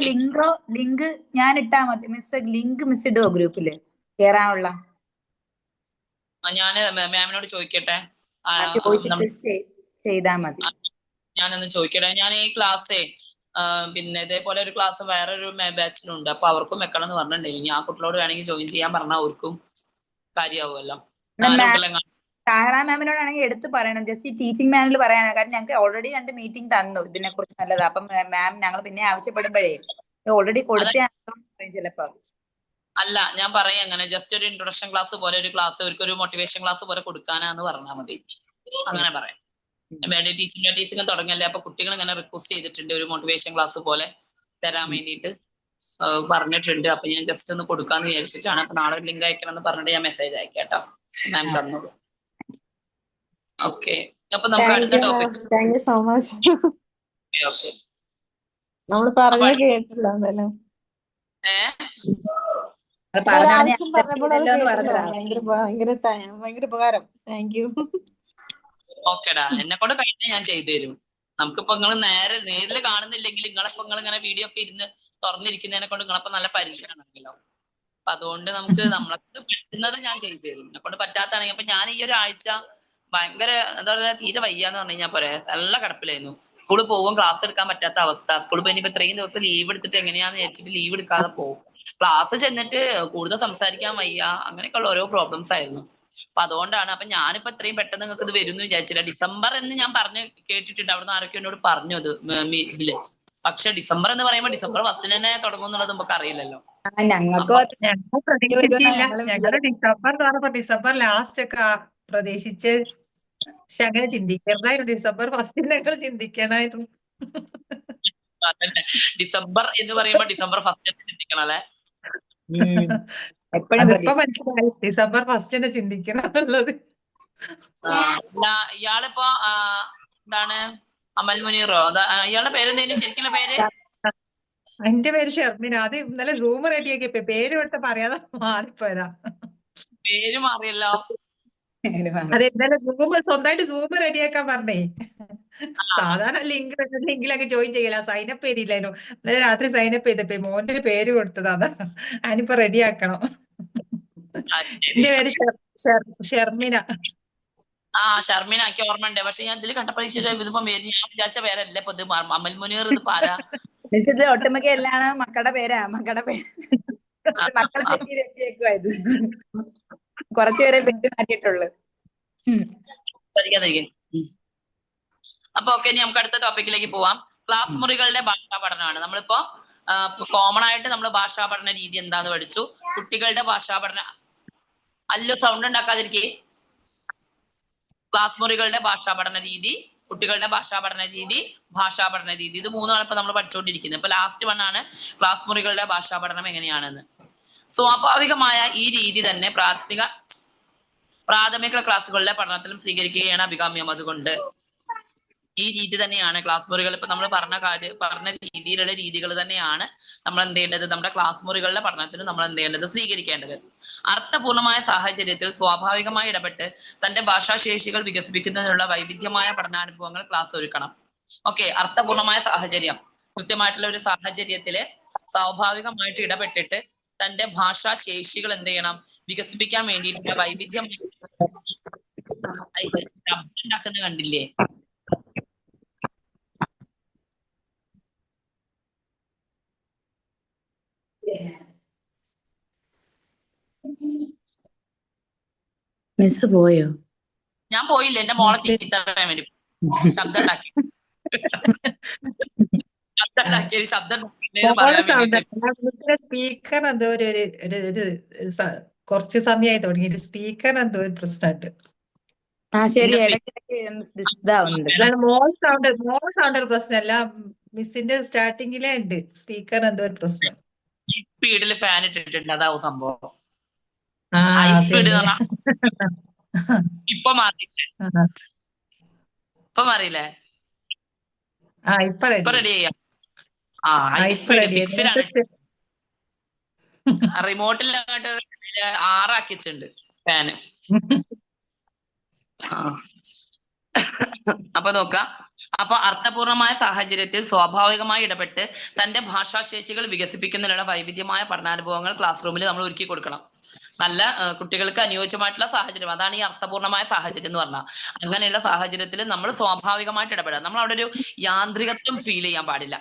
ലിങ്ക് ഞാൻ ഇട്ടാ മതി. മിസ് ലിങ്ക് മിസ് ഇടുവോ ഗ്രൂപ്പില് കേറാനുള്ള? ഞാന് മാമിനോട് ചോദിക്കട്ടെ, ചെയ്താ മതി. ഞാനൊന്ന് ചോദിക്കട്ടെ. ഞാൻ ഈ ക്ലാസ്സേ പിന്നെ ഇതേപോലെ ഒരു ക്ലാസ് വേറൊരു ബാച്ചിലുണ്ട്, അപ്പൊ അവർക്കും വെക്കണം എന്ന് പറഞ്ഞിട്ടുണ്ടെങ്കിൽ ആ കുട്ടികളോട് വേണമെങ്കിൽ ജോയിൻ ചെയ്യാൻ പറഞ്ഞാൽ അവർക്കും കാര്യമാവുമല്ലോ. താഹറ മാമിനോടാണെങ്കിൽ എടുത്ത് പറയണം, ജസ്റ്റ് ഈ ടീച്ചിങ് മാനുവൽ പറയാനാണ്. കാരണം ഞങ്ങൾക്ക് ഓൾറെഡി 2 മീറ്റിംഗ് തന്നു ഇതിനെ കുറിച്ച് നല്ലത്. അപ്പം മാം ഞങ്ങൾ പിന്നെ ആവശ്യപ്പെടുമ്പോഴേ ഓൾറെഡി കൊടുത്തേ ചിലപ്പോ. അല്ല, ഞാൻ പറയാം അങ്ങനെ ജസ്റ്റ് ഒരു ഇൻട്രൊഡക്ഷൻ ക്ലാസ് പോലെ ഒരു ക്ലാസ് ഒരു മോട്ടിവേഷൻ ക്ലാസ് പോലെ കൊടുക്കാനാന്ന് പറഞ്ഞാൽ മതി. അങ്ങനെ പറയാം. വേണ്ടി ടീച്ചിങ് തുടങ്ങല്ലേ, അപ്പൊ കുട്ടികൾ ഇങ്ങനെ റിക്വസ്റ്റ് ചെയ്തിട്ടുണ്ട് ഒരു മോട്ടിവേഷൻ ക്ലാസ് പോലെ തരാൻ വേണ്ടിയിട്ട് പറഞ്ഞിട്ടുണ്ട്. അപ്പൊ ഞാൻ ജസ്റ്റ് ഒന്ന് കൊടുക്കാന്ന് വിചാരിച്ചിട്ടാണ്. അപ്പൊ നാളെ ലിങ്ക് അയക്കണം എന്ന് പറഞ്ഞിട്ട് ഞാൻ മെസ്സേജ് അയക്കാം കേട്ടോ. മാം തന്നോളൂ. ഓക്കെ, അപ്പൊ നമുക്ക് അടുത്ത topic. Thank you so much. Okay, നമ്മൾ പറഞ്ഞ കേട്ടില്ല. ഭയങ്കര ഉപകാരം. Thank you. ഓക്കെടാ, എന്നെ കൊണ്ട് കഴിഞ്ഞാൽ ഞാൻ ചെയ്തു തരും. നമുക്കിപ്പോ നിങ്ങൾ നേരിൽ കാണുന്നില്ലെങ്കിൽ നിങ്ങളിപ്പോ ഇങ്ങനെ വീഡിയോ ഒക്കെ ഇരുന്ന് തുറന്നിരിക്കുന്നതിനെ കൊണ്ട് നിങ്ങളപ്പോ നല്ല പരിചയമാണല്ലോ. അപ്പൊ അതുകൊണ്ട് നമ്മളെ പറ്റുന്നത് ഞാൻ ചെയ്തു തരും. എന്നെ കൊണ്ട് പറ്റാത്താണെങ്കിൽ ഇപ്പൊ ഞാൻ ഈ ഒരാഴ്ച ഭയങ്കര എന്താ പറയാ തീരെ വയ്യാന്ന് പറഞ്ഞു കഴിഞ്ഞാൽ പോരെ, നല്ല കിടപ്പിലായിരുന്നു. സ്കൂളിൽ പോകും, ക്ലാസ് എടുക്കാൻ പറ്റാത്ത അവസ്ഥ. സ്കൂളിൽ പോയി ഇനിയിപ്പോ ഇത്രയും ദിവസം ലീവ് എടുത്തിട്ട് എങ്ങനെയാന്ന് വെച്ചിട്ട് ലീവ് എടുക്കാതെ പോകും. ക്ലാസ് ചെന്നിട്ട് കൂടുതൽ സംസാരിക്കാൻ വയ്യ, അങ്ങനെയൊക്കെയുള്ള ഓരോ പ്രോബ്ലംസ് ആയിരുന്നു. അപ്പൊ അതുകൊണ്ടാണ്. അപ്പൊ ഞാനിപ്പോ ഇത്രയും പെട്ടെന്ന് നിങ്ങൾക്ക് ഇത് വരുമെന്ന് വിചാരിച്ചില്ല. ഡിസംബർ എന്ന് ഞാൻ കേട്ടിട്ടുണ്ട്, അവിടുന്ന് ആരൊക്കെ എന്നോട് പറഞ്ഞു അത് ഇതില്. പക്ഷെ ഡിസംബർ എന്ന് പറയുമ്പോൾ ഡിസംബർ 1 തന്നെ തുടങ്ങും എന്നുള്ളത് നമുക്ക് അറിയില്ലല്ലോ. ഞങ്ങൾ പ്രതീക്ഷിച്ചില്ല. ഞങ്ങള് ഡിസംബർ ലാസ്റ്റ് ഒക്കെ പ്രതീക്ഷിച്ച്, പക്ഷെ അങ്ങനെ ചിന്തിക്കരുതായിരുന്നു. ഡിസംബർ 1 ഞങ്ങൾ ചിന്തിക്കണായിരുന്നു. ഡിസംബർ എന്ന് പറയുമ്പോ ഡിസംബർ 1 ചിന്തിക്കണം അല്ലെ. അതിപ്പോ മനസ്സിലായി, ഡിസംബർ 1 ചിന്തിക്കണം എന്നുള്ളത്. ഇയാളിപ്പോ എന്താണ് അമൽ മുനീറോ? ഇയാളുടെ പേരെന്തേലും ശരിക്കുള്ള പേര്? എന്റെ പേര് ഷെർമിന. അത് ഇന്നലെ സൂം റെഡിയാക്കിയപ്പോ പേര് കൊടുത്ത പറയാതെ മാറിപ്പോയതാ. പേര് മാറിയല്ലോ. അതെ, ഇന്നലെ സ്വന്തമായിട്ട് സൂം റെഡിയാക്കാൻ പറഞ്ഞേ. സാധാരണ ലിങ്കിലൊക്കെ ജോയിൻ ചെയ്യല. സൈനപ്പ് ചെയ്തില്ലായിരുന്നു. ഇന്നലെ രാത്രി സൈനപ്പ് ചെയ്തപ്പോ മോന്റെ പേര് കൊടുത്തത് അതാ. ഞാനിപ്പോ റെഡിയാക്കണം. എന്റെ പേര് ഷർമിന. ആ ഷർമിനാക്കി ഓർമ്മയുണ്ട്. പക്ഷെ ഞാൻ ഇതിൽ കണ്ടപ്പോൾ ഇതിപ്പോ ഞാൻ വിചാരിച്ച പേരല്ലേ ഇപ്പൊ ഇത് അമൽ മുനീർ ഇത് പാരാ മിസ് ഇത് ഒട്ടുമിക്ക എല്ലാം മക്കളുടെ പേരാ. മക്കളുടെ പേര് മക്കളെ സെറ്റ് ചെയ്ത് വെച്ചേക്കുവാ ഇത്. കുറച്ചുപേരെ പേര് മാറ്റിയിട്ടുള്ളു. അപ്പൊ ഓക്കെ, ഇനി നമുക്ക് അടുത്ത ടോപ്പിക്കിലേക്ക് പോവാം. ക്ലാസ് മുറികളുടെ ഭാഷാ പഠനമാണ്. നമ്മളിപ്പോ കോമൺ ആയിട്ട് നമ്മൾ ഭാഷാ പഠന രീതി എന്താന്ന് പഠിച്ചു. കുട്ടികളുടെ ഭാഷാ പഠന അല്ലോ സൗണ്ട് ഉണ്ടാക്കാതിരിക്കേ. ക്ലാസ് മുറികളുടെ ഭാഷാ പഠന രീതി, കുട്ടികളുടെ ഭാഷാ പഠന രീതി, ഭാഷാ പഠന രീതി, ഇത് മൂന്നാണ് ഇപ്പൊ നമ്മൾ പഠിച്ചുകൊണ്ടിരിക്കുന്നത്. ഇപ്പൊ ലാസ്റ്റ് വൺ ആണ് ക്ലാസ് മുറികളുടെ ഭാഷാ പഠനം എങ്ങനെയാണെന്ന്. സ്വാഭാവികമായ ഈ രീതി തന്നെ പ്രാഥമിക ക്ലാസ്സുകളിലെ പഠനത്തിലും സ്വീകരിക്കുകയാണ് അഭികാമ്യം. അതുകൊണ്ട് ഈ രീതി തന്നെയാണ് ക്ലാസ് മുറികൾ ഇപ്പൊ നമ്മൾ പറഞ്ഞ രീതിയിലുള്ള രീതികൾ തന്നെയാണ് നമ്മൾ എന്ത് ചെയ്യേണ്ടത്, നമ്മുടെ ക്ലാസ് മുറികളുടെ പഠനത്തിന് നമ്മൾ എന്ത് ചെയ്യേണ്ടത്, സ്വീകരിക്കേണ്ടത്. അർത്ഥപൂർണമായ സാഹചര്യത്തിൽ സ്വാഭാവികമായി ഇടപെട്ട് തന്റെ ഭാഷാശേഷികൾ വികസിപ്പിക്കുന്നതിനുള്ള വൈവിധ്യമായ പഠനാനുഭവങ്ങൾ ക്ലാസ് ഒരുക്കണം. ഓക്കെ, അർത്ഥപൂർണമായ സാഹചര്യം, കൃത്യമായിട്ടുള്ള ഒരു സാഹചര്യത്തില് സ്വാഭാവികമായിട്ട് ഇടപെട്ടിട്ട് തന്റെ ഭാഷാശേഷികൾ എന്ത് ചെയ്യണം, വികസിപ്പിക്കാൻ വേണ്ടിയിട്ടുള്ള വൈവിധ്യമായ ഉണ്ടാക്കുന്നത് കണ്ടില്ലേ? മിസ് പോയോ? ഞാൻ പോയില്ല, എന്റെ മോളെ ചീത്ത പറയാൻ വേണ്ടി ശബ്ദം ഉണ്ടാക്കി സ്പീക്കർ എന്തോ ഒരു കുറച്ച് സമയമായി തുടങ്ങിയിട്ട് സ്പീക്കർ എന്തോ ഒരു പ്രശ്നമുണ്ട്. മോൾ സൗണ്ട് ഒരു പ്രശ്നമല്ല, മിസ്സിന്റെ സ്റ്റാർട്ടിങ്ങിലേ ഉണ്ട് സ്പീക്കർ എന്തോ ഒരു പ്രശ്നം. സ്പീഡിൽ ഫാൻ ഇട്ടിട്ടുണ്ട്, അതാവും സംഭവം. ഇപ്പൊ മാറിയില്ലേ? ഇപ്പൊ റെഡി ചെയ്യാം. റിമോട്ടിൽ 6 ആക്കിച്ചിട്ടുണ്ട് ഫാന്. അപ്പൊ നോക്കാം. അപ്പൊ അർത്ഥപൂർണമായ സാഹചര്യത്തിൽ സ്വാഭാവികമായി ഇടപെട്ട് തന്റെ ഭാഷാശേഷികൾ വികസിപ്പിക്കുന്നതിനുള്ള വൈവിധ്യമായ പഠനാനുഭവങ്ങൾ ക്ലാസ് റൂമിൽ നമ്മൾ ഒരുക്കി കൊടുക്കണം. നല്ല കുട്ടികൾക്ക് അനുയോജ്യമായിട്ടുള്ള സാഹചര്യം, അതാണ് ഈ അർത്ഥപൂർണമായ സാഹചര്യം എന്ന് പറഞ്ഞാൽ. അങ്ങനെയുള്ള സാഹചര്യത്തിൽ നമ്മൾ സ്വാഭാവികമായിട്ട് ഇടപെടുക. നമ്മൾ അവിടെ ഒരു യാന്ത്രികത്വം ഫീൽ ചെയ്യാൻ പാടില്ല.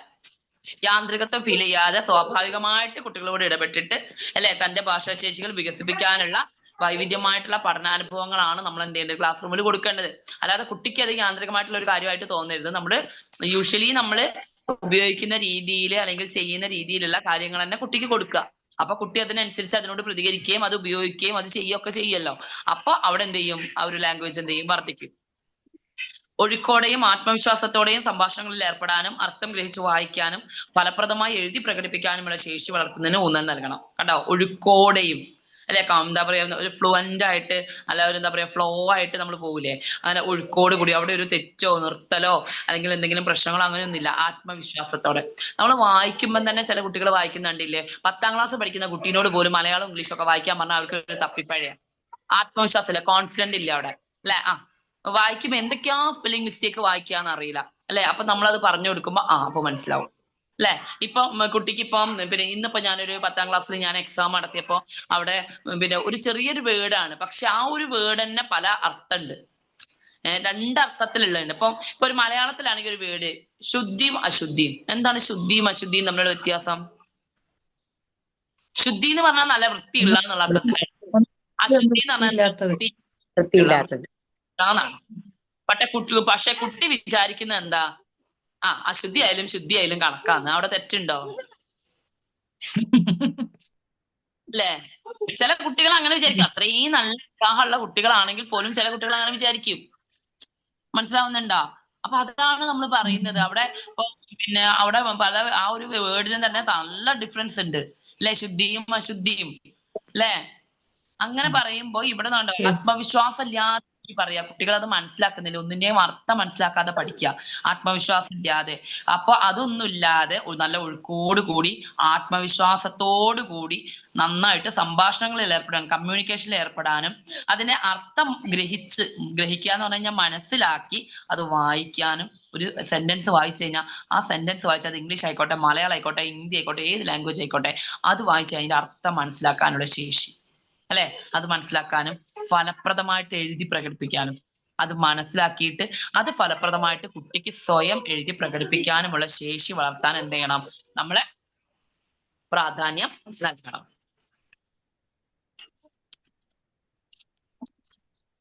യാന്ത്രികത്വം ഫീൽ ചെയ്യാതെ സ്വാഭാവികമായിട്ട് കുട്ടികളോട് ഇടപെട്ടിട്ട് അല്ലെ തന്റെ ഭാഷാശേഷികൾ വികസിപ്പിക്കാനുള്ള വൈവിധ്യമായിട്ടുള്ള പഠനാനുഭവങ്ങളാണ് നമ്മൾ എന്ത് ചെയ്യേണ്ടത്, ക്ലാസ് റൂമിൽ കൊടുക്കേണ്ടത്. അല്ലാതെ കുട്ടിക്ക് അത് യാന്ത്രികമായിട്ടുള്ള ഒരു കാര്യമായിട്ട് തോന്നരുത്. യൂഷ്വലി നമ്മൾ ഉപയോഗിക്കുന്ന രീതിയിൽ അല്ലെങ്കിൽ ചെയ്യുന്ന രീതിയിലുള്ള കാര്യങ്ങൾ തന്നെ കുട്ടിക്ക് കൊടുക്കുക. അപ്പൊ കുട്ടി അതിനനുസരിച്ച് അതിനോട് പ്രതികരിക്കുകയും അത് ഉപയോഗിക്കുകയും അത് ചെയ്യുകയൊക്കെ ചെയ്യല്ലോ. അപ്പൊ അവിടെ എന്ത് ചെയ്യും, ആ ഒരു ലാംഗ്വേജ് എന്ത് ചെയ്യും, വർദ്ധിക്കും. ഒഴുക്കോടെയും ആത്മവിശ്വാസത്തോടെയും സംഭാഷണങ്ങളിൽ ഏർപ്പെടാനും അർത്ഥം ഗ്രഹിച്ചു വായിക്കാനും ഫലപ്രദമായി എഴുതി പ്രകടിപ്പിക്കാനുമുള്ള ശേഷി വളർത്തുന്നതിന് ഊന്നൽ നൽകണം. കണ്ടോ, ഒഴുക്കോടെയും അല്ലെ, എന്താ പറയാ, ഒരു ഫ്ലുവന്റ് ആയിട്ട് അല്ല ഒരു എന്താ പറയാ ഫ്ലോ ആയിട്ട് നമ്മൾ പോകൂലേ, അങ്ങനെ ഒഴുക്കോട് കൂടി. അവിടെ ഒരു തെറ്റോ നിർത്തലോ അല്ലെങ്കിൽ എന്തെങ്കിലും പ്രശ്നങ്ങളോ അങ്ങനെയൊന്നുമില്ല. ആത്മവിശ്വാസത്തോടെ നമ്മൾ വായിക്കുമ്പോൾ തന്നെ ചില കുട്ടികൾ വായിക്കുന്നുണ്ടില്ലേ, 10ാം ക്ലാസ് പഠിക്കുന്ന കുട്ടീനോട് പോലും മലയാളം ഇംഗ്ലീഷ് ഒക്കെ വായിക്കാൻ പറഞ്ഞാൽ അവർക്ക് ഒരു തപ്പിപ്പഴയ ആത്മവിശ്വാസമില്ല, കോൺഫിഡന്റ് ഇല്ല അവിടെ അല്ലെ. വായിക്കുമ്പോ എന്തൊക്കെയാ സ്പെല്ലിംഗ് മിസ്റ്റേക്ക് വായിക്കാന്ന് അറിയില്ല അല്ലെ. അപ്പൊ നമ്മളത് പറഞ്ഞു കൊടുക്കുമ്പോ അപ്പൊ മനസ്സിലാവും അല്ലെ. ഇപ്പം കുട്ടിക്ക് ഇപ്പം പിന്നെ ഇന്നിപ്പോ ഞാനൊരു 10ാം ക്ലാസ്സിൽ ഞാൻ എക്സാം നടത്തിയപ്പോ അവിടെ പിന്നെ ഒരു ചെറിയൊരു വേർഡാണ്, പക്ഷെ ആ ഒരു വേർഡ് തന്നെ പല അർത്ഥമുണ്ട്, 2 അർത്ഥത്തിലുള്ളതുണ്ട്. ഇപ്പൊ ഒരു മലയാളത്തിലാണെങ്കിൽ ഒരു വേർഡ് ശുദ്ധിയും അശുദ്ധിയും. എന്താണ് ശുദ്ധിയും അശുദ്ധിയും തമ്മിലുള്ള വ്യത്യാസം? ശുദ്ധി എന്ന് പറഞ്ഞാൽ നല്ല വൃത്തിയുള്ള എന്നുള്ള അർത്ഥത്തിലാണ്. അശുദ്ധി എന്ന് പറഞ്ഞാൽ വൃത്തിയില്ലാത്തത്. പക്ഷെ കുട്ടി വിചാരിക്കുന്നത് എന്താ, അശുദ്ധി ആയാലും ശുദ്ധി ആയാലും കണക്കാന്ന്. അവിടെ തെറ്റുണ്ടോ? അല്ലേ? ചില കുട്ടികൾ അങ്ങനെ വിചാരിക്കും. അത്രയും നല്ല ഉത്സാഹമുള്ള കുട്ടികളാണെങ്കിൽ പോലും ചില കുട്ടികൾ അങ്ങനെ വിചാരിക്കും. മനസ്സിലാവുന്നുണ്ടോ? അപ്പൊ അതാണ് നമ്മൾ പറയുന്നത്. അവിടെ പിന്നെ അവിടെ പല ആ ഒരു വേർഡിന് തന്നെ നല്ല ഡിഫറൻസ് ഉണ്ട് അല്ലെ, ശുദ്ധിയും അശുദ്ധിയും അല്ലെ. അങ്ങനെ പറയുമ്പോ ഇവിടെ ആത്മവിശ്വാസം ഇല്ലാതെ പറയാ, കുട്ടികൾ അത് മനസ്സിലാക്കുന്നില്ല, ഒന്നിന്റെയും അർത്ഥം മനസ്സിലാക്കാതെ പഠിക്കുക, ആത്മവിശ്വാസം ഇല്ലാതെ. അപ്പൊ അതൊന്നുമില്ലാതെ നല്ല ഒഴുക്കോട് കൂടി ആത്മവിശ്വാസത്തോടു കൂടി നന്നായിട്ട് സംഭാഷണങ്ങളിൽ ഏർപ്പെടാനും കമ്മ്യൂണിക്കേഷനിൽ ഏർപ്പെടാനും അതിനെ അർത്ഥം ഗ്രഹിക്കുക എന്ന് പറഞ്ഞു കഴിഞ്ഞാൽ മനസ്സിലാക്കി അത് വായിക്കാനും. ഒരു സെന്റൻസ് വായിച്ചു കഴിഞ്ഞാൽ ആ സെന്റൻസ് വായിച്ചാൽ അത് ഇംഗ്ലീഷ് ആയിക്കോട്ടെ, മലയാളം ആയിക്കോട്ടെ, ഹിന്ദി ആയിക്കോട്ടെ, ഏത് ലാംഗ്വേജ് ആയിക്കോട്ടെ, അത് വായിച്ച് അതിന്റെ അർത്ഥം മനസ്സിലാക്കാനുള്ള ശേഷി. അല്ലെ? അത് മനസ്സിലാക്കാനും ഫലപ്രദമായിട്ട് എഴുതി പ്രകടിപ്പിക്കാനും അത് മനസ്സിലാക്കിയിട്ട് അത് ഫലപ്രദമായിട്ട് കുട്ടിക്ക് സ്വയം എഴുതി പ്രകടിപ്പിക്കാനുമുള്ള ശേഷി വളർത്താൻ എന്ത് ചെയ്യണം? നമ്മളെ പ്രാധാന്യം നൽകണം.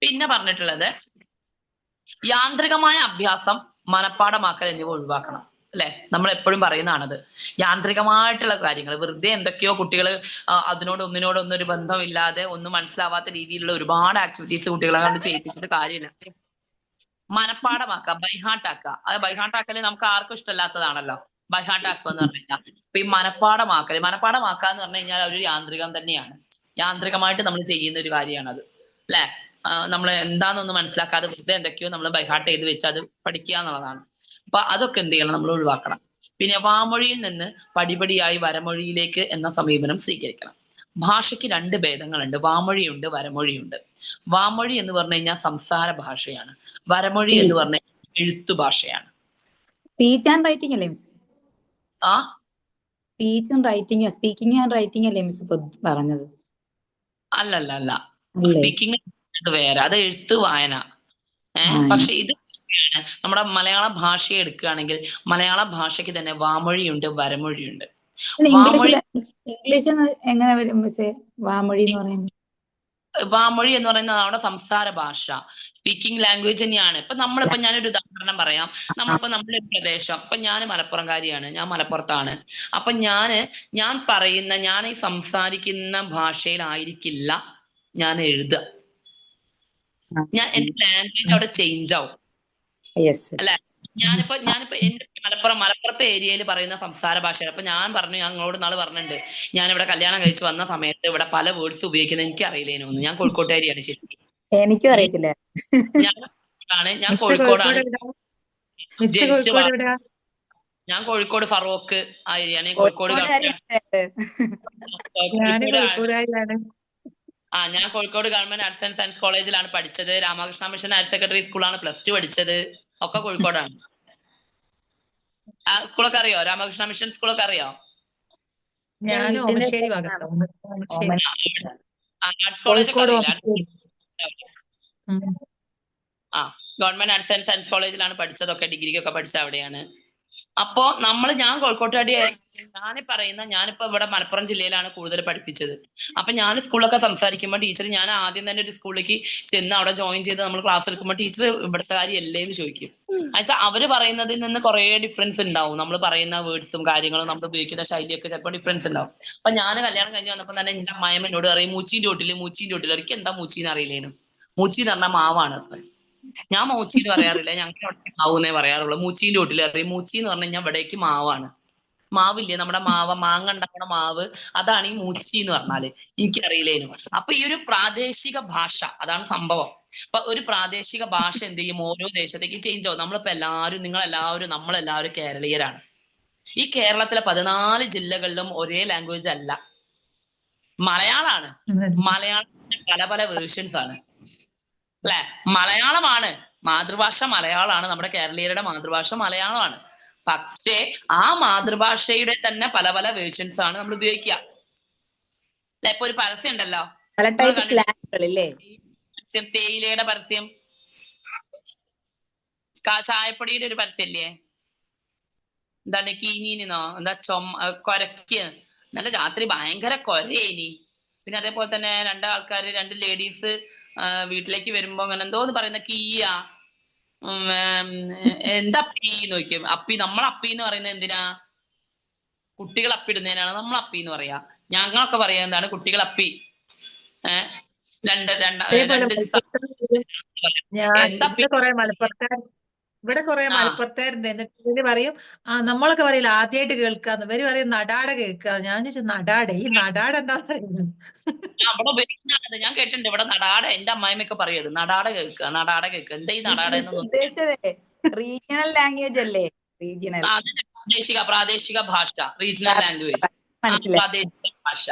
പിന്നെ പറഞ്ഞിട്ടുള്ളത് യാന്ത്രികമായ അഭ്യാസം, മനഃപ്പാഠമാക്കൽ എന്നിവ ഒഴിവാക്കണം. അല്ലെ? നമ്മൾ എപ്പോഴും പറയുന്നതാണത്. യാന്ത്രികമായിട്ടുള്ള കാര്യങ്ങൾ, വെറുതെ എന്തൊക്കെയോ കുട്ടികൾ ഒന്നിനോടൊന്നൊരു ബന്ധമില്ലാതെ ഒന്നും മനസ്സിലാവാത്ത രീതിയിലുള്ള ഒരുപാട് ആക്ടിവിറ്റീസ് കുട്ടികളെ കൊണ്ട് ചെയ്യിപ്പിച്ചിട്ട് കാര്യമില്ല. മനഃപ്പാഠമാക്കുക, ബൈഹാർട്ടാക്കുക. അത് ബൈഹാർട്ടാക്കല് നമുക്ക് ആർക്കും ഇഷ്ടമല്ലാത്തതാണല്ലോ ബൈഹാർട്ടാക്കുക എന്ന് പറഞ്ഞു കഴിഞ്ഞാൽ. അപ്പൊ ഈ മനഃപ്പാഠമാക്കുക എന്ന് പറഞ്ഞു കഴിഞ്ഞാൽ ഒരു യാന്ത്രികം തന്നെയാണ്. യാന്ത്രികമായിട്ട് നമ്മൾ ചെയ്യുന്ന ഒരു കാര്യമാണത്. അല്ലെ? നമ്മൾ എന്താണെന്നൊന്നും മനസ്സിലാക്കാതെ വെറുതെ എന്തൊക്കെയോ നമ്മൾ ബൈഹാർട്ട് ചെയ്ത് വെച്ച് അത് പഠിക്കുക എന്നുള്ളതാണ്. അപ്പൊ അതൊക്കെ എന്ത് ചെയ്യണം? നമ്മൾ ഒഴിവാക്കണം. പിന്നെ വാമൊഴിയിൽ നിന്ന് പടിപടിയായി വരമൊഴിയിലേക്ക് എന്ന സമീപനം സ്വീകരിക്കണം. ഭാഷയ്ക്ക് 2 ഭേദങ്ങളുണ്ട്. വാമൊഴിയുണ്ട്, വരമൊഴിയുണ്ട്. വാമൊഴി എന്ന് പറഞ്ഞു കഴിഞ്ഞാൽ സംസാര ഭാഷയാണ്. വരമൊഴി എന്ന് പറഞ്ഞ എഴുത്തു ഭാഷയാണ്. സ്പീച്ച് ആൻഡ് റൈറ്റിംഗ് അല്ലേ മിസ്? ആ speech and writing, speaking and writing അല്ലേ മിസ് ഇപ്പൊ പറഞ്ഞത്? അല്ല. സ്പീക്കിംഗ് വേറെ, അത് എഴുത്ത് വായന. പക്ഷെ ഇത് നമ്മുടെ മലയാള ഭാഷയെ എടുക്കുകയാണെങ്കിൽ മലയാള ഭാഷയ്ക്ക് തന്നെ വാമൊഴിയുണ്ട്, വരമൊഴിയുണ്ട്. ഇംഗ്ലീഷ് എങ്ങനെ വരും മിസ്സേ വാമൊഴി എന്ന് പറയുന്നത്? വാമൊഴി എന്ന് പറയുന്നത് നമ്മുടെ സംസാര ഭാഷ, സ്പീക്കിംഗ് ലാംഗ്വേജ് തന്നെയാണ്. ഇപ്പൊ ഞാനൊരു ഉദാഹരണം പറയാം. നമ്മുടെ പ്രദേശം, ഇപ്പൊ ഞാൻ മലപ്പുറംകാരിയാണ്, ഞാൻ മലപ്പുറത്താണ്. അപ്പൊ ഞാൻ ഈ സംസാരിക്കുന്ന ഭാഷയിലായിരിക്കില്ല ഞാൻ എഴുതുക. എന്റെ ലാംഗ്വേജ് അവിടെ ചേഞ്ച് ആവും. അല്ലെ? ഞാനിപ്പോ എന്റെ മലപ്പുറത്തെ ഏരിയയിൽ പറയുന്ന സംസാര ഭാഷയാണ്. അപ്പൊ ഞാൻ ഞങ്ങളോട് നാള് പറഞ്ഞിട്ടുണ്ട്, ഞാൻ ഇവിടെ കല്യാണം കഴിച്ച് വന്ന സമയത്ത് ഇവിടെ പല വേർഡ്സ് ഉപയോഗിക്കുന്നത് എനിക്ക് അറിയില്ലേനൊന്നും. ഞാൻ കോഴിക്കോട്ടുകാരിയാണ്. ശരി, എനിക്കും അറിയത്തില്ല. ഞാൻ കോഴിക്കോടാണ് ജനിച്ചു. ഞാൻ കോഴിക്കോട് ഫറോക്ക് ആ ഏരിയയാണ്. കോഴിക്കോട് ഞാൻ Kozhikode government arts and science കോളേജിലാണ് പഠിച്ചത്. രാമകൃഷ്ണ മിഷൻ ഹയർ സെക്കൻഡറി സ്കൂളാണ് +2 പഠിച്ചത്. ഒക്കെ കോഴിക്കോടാണ്. ആ സ്കൂളൊക്കെ അറിയോ? രാമകൃഷ്ണ മിഷൻ സ്കൂളൊക്കെ അറിയോ? ആർട്സ് കോളേജൊക്കെ അറിയില്ല. ഗവൺമെന്റ് ആർട്സ് ആൻഡ് സയൻസ് കോളേജിലാണ് പഠിച്ചതൊക്കെ. ഡിഗ്രിക്കൊക്കെ പഠിച്ചത് അവിടെയാണ്. അപ്പോ ഞാൻ കോഴിക്കോട്ടുകാരി. ഞാനിപ്പോ ഇവിടെ മലപ്പുറം ജില്ലയിലാണ് കൂടുതൽ പഠിപ്പിച്ചത്. അപ്പൊ ഞാൻ സ്കൂളിലൊക്കെ സംസാരിക്കുമ്പോൾ ടീച്ചർ, ഞാൻ ആദ്യം തന്നെ ഒരു സ്കൂളിലേക്ക് ചെന്ന് അവിടെ ജോയിൻ ചെയ്ത് നമ്മൾ ക്ലാസ് എടുക്കുമ്പോൾ ടീച്ചർ ഇവിടുത്തെ കാര്യം അല്ലേ എന്ന് ചോദിക്കും. എന്നുവെച്ചാൽ അവര് പറയുന്നതിൽ നിന്ന് കുറെ ഡിഫറൻസ് ഉണ്ടാവും. നമ്മൾ പറയുന്ന വേർഡ്സും കാര്യങ്ങളും നമ്മൾ ഉപയോഗിക്കുന്ന ശൈലിയൊക്കെ ചിലപ്പോൾ ഡിഫറൻസ് ഉണ്ടാവും. അപ്പൊ ഞാൻ കല്യാണം കഴിഞ്ഞ് വന്നപ്പോൾ തന്നെ എന്റെ അമ്മായിയമ്മ എന്നോട് പറയും, മൂച്ചീൻ്റെ ചോട്ടില് എനിക്ക് എന്താ മൂച്ചിന്ന് അറിയില്ലേനും. മൂച്ചി എന്ന് പറഞ്ഞാൽ മാവാണ്. ഞാൻ മൂച്ചി എന്ന് പറയാറില്ല, ഞങ്ങൾ മാവൂന്നേ പറയാറുള്ളൂ. മൂച്ചീൻ്റെ ചോട്ടിൽ അറിയും. മൂച്ചി എന്ന് പറഞ്ഞു കഴിഞ്ഞാൽ ഇവിടേക്ക് മാവാണ്. മാവില്ലേ, നമ്മുടെ മാങ്ങ ഉണ്ടാക്കുന്ന മാവ്, അതാണ് ഈ മൂച്ചി എന്ന് പറഞ്ഞാല്. എനിക്കറിയില്ലേനും. അപ്പൊ ഈ ഒരു പ്രാദേശിക ഭാഷ, അതാണ് സംഭവം. അപ്പൊ ഒരു പ്രാദേശിക ഭാഷ എന്ത് ചെയ്യും? ഓരോ ദേശത്തേക്ക് ചേഞ്ച് ആവും. നമ്മളെല്ലാവരും കേരളീയരാണ്. ഈ കേരളത്തിലെ 14 ജില്ലകളിലും ഒരേ ലാംഗ്വേജ് അല്ല. മലയാളമാണ്. മലയാളത്തിന്റെ പല വേർഷൻസ് ആണ്. അല്ലെ? മലയാളമാണ് മാതൃഭാഷ, മലയാളമാണ്. നമ്മുടെ കേരളീയരുടെ മാതൃഭാഷ മലയാളമാണ്. പക്ഷേ ആ മാതൃഭാഷയുടെ തന്നെ പല വേർഷൻസ് ആണ് നമ്മൾ ഉപയോഗിക്കുക. അല്ലെ? ഇപ്പൊ ഒരു പരസ്യം ഉണ്ടല്ലോ, തേയിലയുടെ പരസ്യം, ചായപ്പൊടിയുടെ ഒരു പരസ്യം ഇല്ലേ, എന്താണ് കീനീനോ എന്താ കൊരക്ക്, നല്ല രാത്രി ഭയങ്കര കൊരയേനി. പിന്നെ അതേപോലെ തന്നെ 2 ലേഡീസ് വീട്ടിലേക്ക് വരുമ്പോ അങ്ങനെ എന്തോന്ന് പറയുന്ന കീയ, എന്താ അപ്പി നോക്കും. നമ്മൾ എന്ന് പറയുന്നത് എന്തിനാ? കുട്ടികൾ അപ്പിടുന്നതിനാണ് നമ്മൾ അപ്പി എന്ന് പറയാ. ഞങ്ങളൊക്കെ പറയാ എന്താണ്? കുട്ടികൾ അപ്പി. ഇവിടെ കുറെ മലപ്പുറത്തുകാരുണ്ട്. എന്നിട്ട് ഇവര് പറയും, നമ്മളൊക്കെ പറയില്ല ആദ്യമായിട്ട് കേൾക്കാന്ന്. ഇവര് പറയും നടാട കേൾക്കുക. ഞാൻ ചോദിച്ചു നടാട, ഈ നടാട എന്താ പറയുന്നത്? ഞാൻ കേട്ടിട്ടുണ്ട് ഇവിടെ നടാട. എന്റെ അമ്മായിമ്മയൊക്കെ പറയത് നടാട കേൾക്കുക. എന്താ ഈ നടാട? റീജിയണൽ ലാംഗ്വേജ് അല്ലേ? പ്രാദേശിക ഭാഷ, റീജിയണൽ ലാംഗ്വേജ്, പ്രാദേശിക ഭാഷ.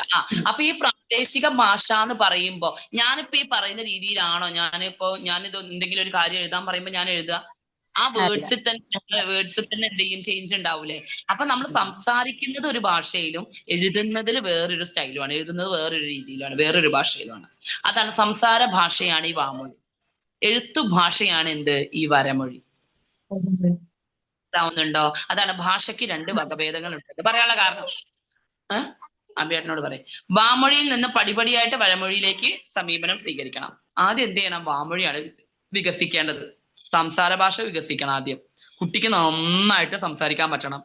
അപ്പൊ ഈ പ്രാദേശിക ഭാഷ എന്ന് പറയുമ്പോ ഞാനിപ്പോ ഈ പറയുന്ന രീതിയിലാണോ ഞാനിത് എന്തെങ്കിലും ഒരു കാര്യം എഴുതാൻ പറയുമ്പോ ഞാൻ എഴുതുക? ആ വേർഡ്സിൽ തന്നെ എന്ത് ചെയ്യും, ചേഞ്ച് ഉണ്ടാവൂലേ? അപ്പൊ നമ്മൾ സംസാരിക്കുന്നത് ഒരു ഭാഷയിലും എഴുതുന്നതിൽ വേറൊരു സ്റ്റൈലുമാണ്, എഴുതുന്നത് വേറൊരു രീതിയിലാണ്, വേറൊരു ഭാഷയിലുമാണ്. അതാണ് സംസാര ഭാഷയാണ് ഈ വാമൊഴി, എഴുത്തു ഭാഷയാണ് എന്ത് ഈ വരമൊഴി. മനസ്സിലാവുന്നുണ്ടോ? അതാണ് ഭാഷയ്ക്ക് രണ്ട് വകഭേദങ്ങൾ ഉണ്ട് പറയാനുള്ള കാരണം. അഭിയേട്ടനോട് പറയും. വാമൊഴിയിൽ നിന്ന് പടിപടിയായിട്ട് വരമൊഴിയിലേക്ക് സമീപനം സ്വീകരിക്കണം. ആദ്യം എന്ത് ചെയ്യണം? വാമൊഴിയാണ് വികസിക്കേണ്ടത്. സംസാര ഭാഷ വികസിക്കണം ആദ്യം. കുട്ടിക്ക് നന്നായിട്ട് സംസാരിക്കാൻ പറ്റണം.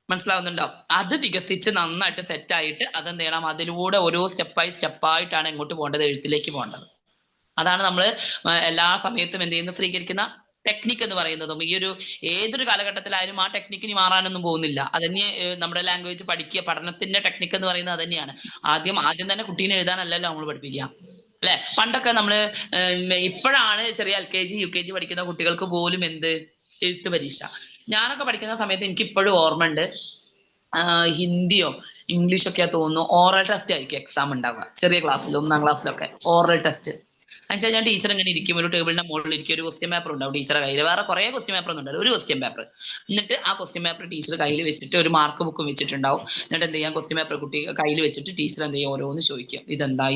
മനസ്സിലാവുന്നുണ്ടോ? അത് വികസിച്ച് നന്നായിട്ട് സെറ്റായിട്ട് അതെന്ത് ചെയ്യണം? അതിലൂടെ ഓരോ സ്റ്റെപ്പായിട്ടാണ് എങ്ങോട്ട് പോകേണ്ടത്? എഴുത്തിലേക്ക് പോകേണ്ടത്. അതാണ് നമ്മൾ എല്ലാ സമയത്തും എന്ത് ചെയ്യുന്ന സ്വീകരിക്കുന്ന ടെക്നിക്ക് എന്ന് പറയുന്നതും. ഈ ഒരു ഏതൊരു കാലഘട്ടത്തിലായാലും ആ ടെക്നിക്കിന് മാറാനൊന്നും പോകുന്നില്ല. അതന്നെ നമ്മുടെ ലാംഗ്വേജ് പഠനത്തിന്റെ ടെക്നിക്ക് എന്ന് പറയുന്നത് അത് തന്നെയാണ്. ആദ്യം തന്നെ കുട്ടീനെ എഴുതാനല്ലല്ലോ നമ്മൾ പഠിപ്പിക്കുക, അല്ലെ? പണ്ടൊക്കെ നമ്മള് ഇപ്പോഴാണ് ചെറിയ LKG UKG പഠിക്കുന്ന കുട്ടികൾക്ക് പോലും എന്ത് എഴുത്ത് പരീക്ഷ. ഞാനൊക്കെ പഠിക്കുന്ന സമയത്ത് എനിക്ക് ഇപ്പോഴും ഓർമ്മയുണ്ട്, ഹിന്ദിയോ ഇംഗ്ലീഷൊക്കെയാ തോന്നുന്നു, ഓറൽ ടെസ്റ്റ് ആയിരിക്കും എക്സാം ഉണ്ടാവുക. ചെറിയ ക്ലാസ്സിൽ 1ാം ക്ലാസ്സിലൊക്കെ ഓറൽ ടെസ്റ്റ്. എന്നുവെച്ചാൽ ഞാൻ ടീച്ചർ ഇങ്ങനെ ഇരിക്കും, ഒരു ടേബിളിന്റെ മുകളിൽ ഇരിക്കും, ഒരു ക്വസ്റ്റ്യൻ പേപ്പർ ഉണ്ടാവും ടീച്ചറെ കയ്യിൽ. വേറെ കുറെ ക്വസ്റ്റ്യൻ പേപ്പർ ഒന്നും ഉണ്ടാവും, ഒരു ക്വസ്റ്റ്യൻ പേപ്പർ. എന്നിട്ട് ആ ക്വസ്റ്റ്യൻ പേപ്പർ ടീച്ചർ കയ്യിൽ വെച്ചിട്ട് ഒരു മാർക്ക് ബുക്കും വെച്ചിട്ടുണ്ടാവും. എന്നിട്ട് എന്ത് ചെയ്യാം, ക്വസ്റ്റ്യൻ പേപ്പർ കുട്ടി കയ്യിൽ വെച്ചിട്ട് ടീച്ചർ എന്ത് ചെയ്യും, ഓരോന്ന് ചോദിക്കും. ഇതെന്താ,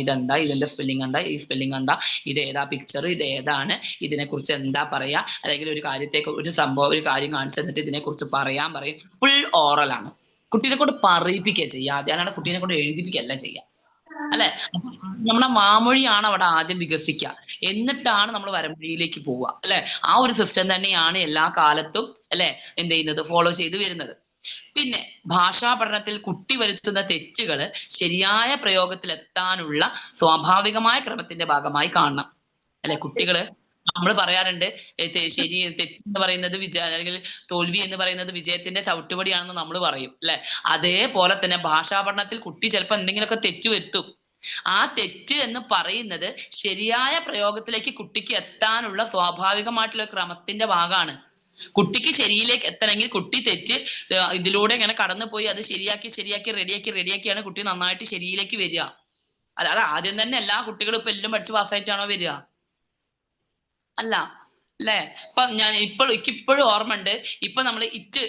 ഇതിന്റെ സ്പെല്ലിംഗ് എന്താ, ഈ സ്പെല്ലിംഗ് എന്താ, ഇത് ഏതാ പിക്ചർ, ഇത് ഏതാണ്, ഇതിനെ കുറിച്ച് എന്താ പറയാ, അല്ലെങ്കിൽ ഒരു കാര്യം കാണിച്ചു തന്നിട്ട് ഇതിനെ കുറിച്ച് പറയാൻ പറയും. ഫുൾ ഓറലാണ്. കുട്ടീനെ കൊണ്ട് പറയിപ്പിക്കുക ചെയ്യുക. ആദ്യമാണ് കുട്ടീനെ കൊണ്ട് എഴുതിപ്പിക്കുകയല്ല ചെയ്യുക, അല്ലെ? നമ്മുടെ മാമൊഴിയാണ് അവിടെ ആദ്യം വികസിക്കുക, എന്നിട്ടാണ് നമ്മൾ വരമൊഴിയിലേക്ക് പോവുക, അല്ലെ? ആ ഒരു സിസ്റ്റം തന്നെയാണ് എല്ലാ കാലത്തും, അല്ലെ, എന്ത് ചെയ്യുന്നത്, ഫോളോ ചെയ്ത് വരുന്നത്. പിന്നെ ഭാഷാ പഠനത്തിൽ കുട്ടി വരുത്തുന്ന തെറ്റുകൾ ശരിയായ പ്രയോഗത്തിൽ എത്താനുള്ള സ്വാഭാവികമായ ക്രമത്തിന്റെ ഭാഗമായി കാണണം, അല്ലെ? കുട്ടികള് നമ്മൾ പറയാറുണ്ട് തെറ്റെന്ന് പറയുന്നത് അല്ലെങ്കിൽ തോൽവി എന്ന് പറയുന്നത് വിജയത്തിന്റെ ചവിട്ടുപടിയാണെന്ന് നമ്മൾ പറയും, അല്ലെ? അതേപോലെ തന്നെ ഭാഷാ പഠനത്തിൽ കുട്ടി ചിലപ്പോൾ എന്തെങ്കിലുമൊക്കെ തെറ്റ് വരുത്തും. ആ തെറ്റ് എന്ന് പറയുന്നത് ശരിയായ പ്രയോഗത്തിലേക്ക് കുട്ടിക്ക് എത്താനുള്ള സ്വാഭാവികമായിട്ടുള്ള ക്രമത്തിന്റെ ഭാഗമാണ്. കുട്ടിക്ക് ശരിയിലേക്ക് എത്തണമെങ്കിൽ കുട്ടി തെറ്റ് ഇതിലൂടെ ഇങ്ങനെ കടന്നു പോയി അത് ശരിയാക്കി റെഡിയാക്കിയാണ് കുട്ടി നന്നായിട്ട് ശരിയിലേക്ക് വരിക. അല്ലാതെ ആദ്യം തന്നെ എല്ലാ കുട്ടികളും ഇപ്പൊ എല്ലാം പഠിച്ച് പാസ്സായിട്ടാണോ വരിക? അല്ല, അല്ലെ? ഇപ്പൊ എനിക്കിപ്പോഴും ഓർമ്മ ഉണ്ട്. ഇപ്പൊ നമ്മൾ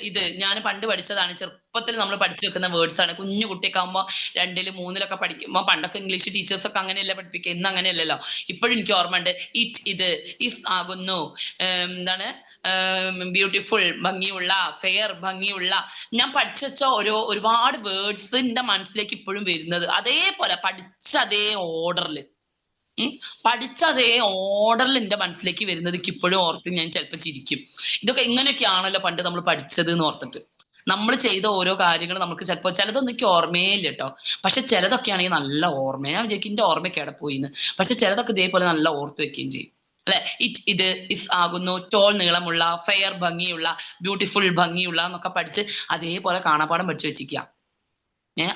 ഇത് ഞാൻ പണ്ട് പഠിച്ചതാണ്, ചെറുപ്പത്തിൽ നമ്മൾ പഠിച്ചു വെക്കുന്ന വേർഡ്സ് ആണ്. കുഞ്ഞു കുട്ടിയൊക്കെ ആകുമ്പോൾ 2ലും 3ലൊക്കെ പഠിക്കുമ്പോൾ പണ്ടൊക്കെ ഇംഗ്ലീഷ് ടീച്ചേഴ്സ് ഒക്കെ അങ്ങനെയല്ല പഠിപ്പിക്കുക, ഇന്ന് അങ്ങനെയല്ലല്ലോ. ഇപ്പോഴും എനിക്ക് ഓർമ്മ ഉണ്ട്, ഇത് ഇസ് ആകുന്നു, എന്താണ്, ബ്യൂട്ടിഫുൾ ഭംഗിയുള്ള, ഫെയർ ഭംഗിയുള്ള. ഞാൻ പഠിച്ചു വെച്ച ഒരുപാട് വേർഡ്സിന്റെ മനസ്സിലേക്ക് ഇപ്പോഴും വരുന്നത് അതേപോലെ പഠിച്ച അതേ ഓർഡറിൽ എന്റെ മനസ്സിലേക്ക് വരുന്നത് ഇപ്പോഴും ഓർത്ത് ഞാൻ ചിലപ്പോൾ ചിരിക്കും. ഇതൊക്കെ ഇങ്ങനെയൊക്കെയാണല്ലോ പണ്ട് നമ്മൾ പഠിച്ചത് എന്ന് ഓർത്തിട്ട്. നമ്മൾ ചെയ്ത ഓരോ കാര്യങ്ങൾ നമുക്ക് ചിലപ്പോൾ ചിലതൊന്നും എനിക്ക് ഓർമ്മയേ ഇല്ല കേട്ടോ, പക്ഷെ ചിലതൊക്കെയാണെങ്കിൽ നല്ല ഓർമ്മ. ഞാൻ വിചാരിക്കും എന്റെ ഓർമ്മ കിടപ്പോയിന്ന്, പക്ഷെ ചിലതൊക്കെ ഇതേപോലെ നല്ല ഓർത്ത് വെക്കുകയും ചെയ്യും, അല്ലെ? ഇത് ഇസ് ആകുന്നു, ടോൾ നീളമുള്ള, ഫെയർ ഭംഗിയുള്ള, ബ്യൂട്ടിഫുൾ ഭംഗിയുള്ള എന്നൊക്കെ പഠിച്ച് അതേപോലെ കാണാപ്പാഠം പഠിച്ചു വെച്ചിരിക്കുക.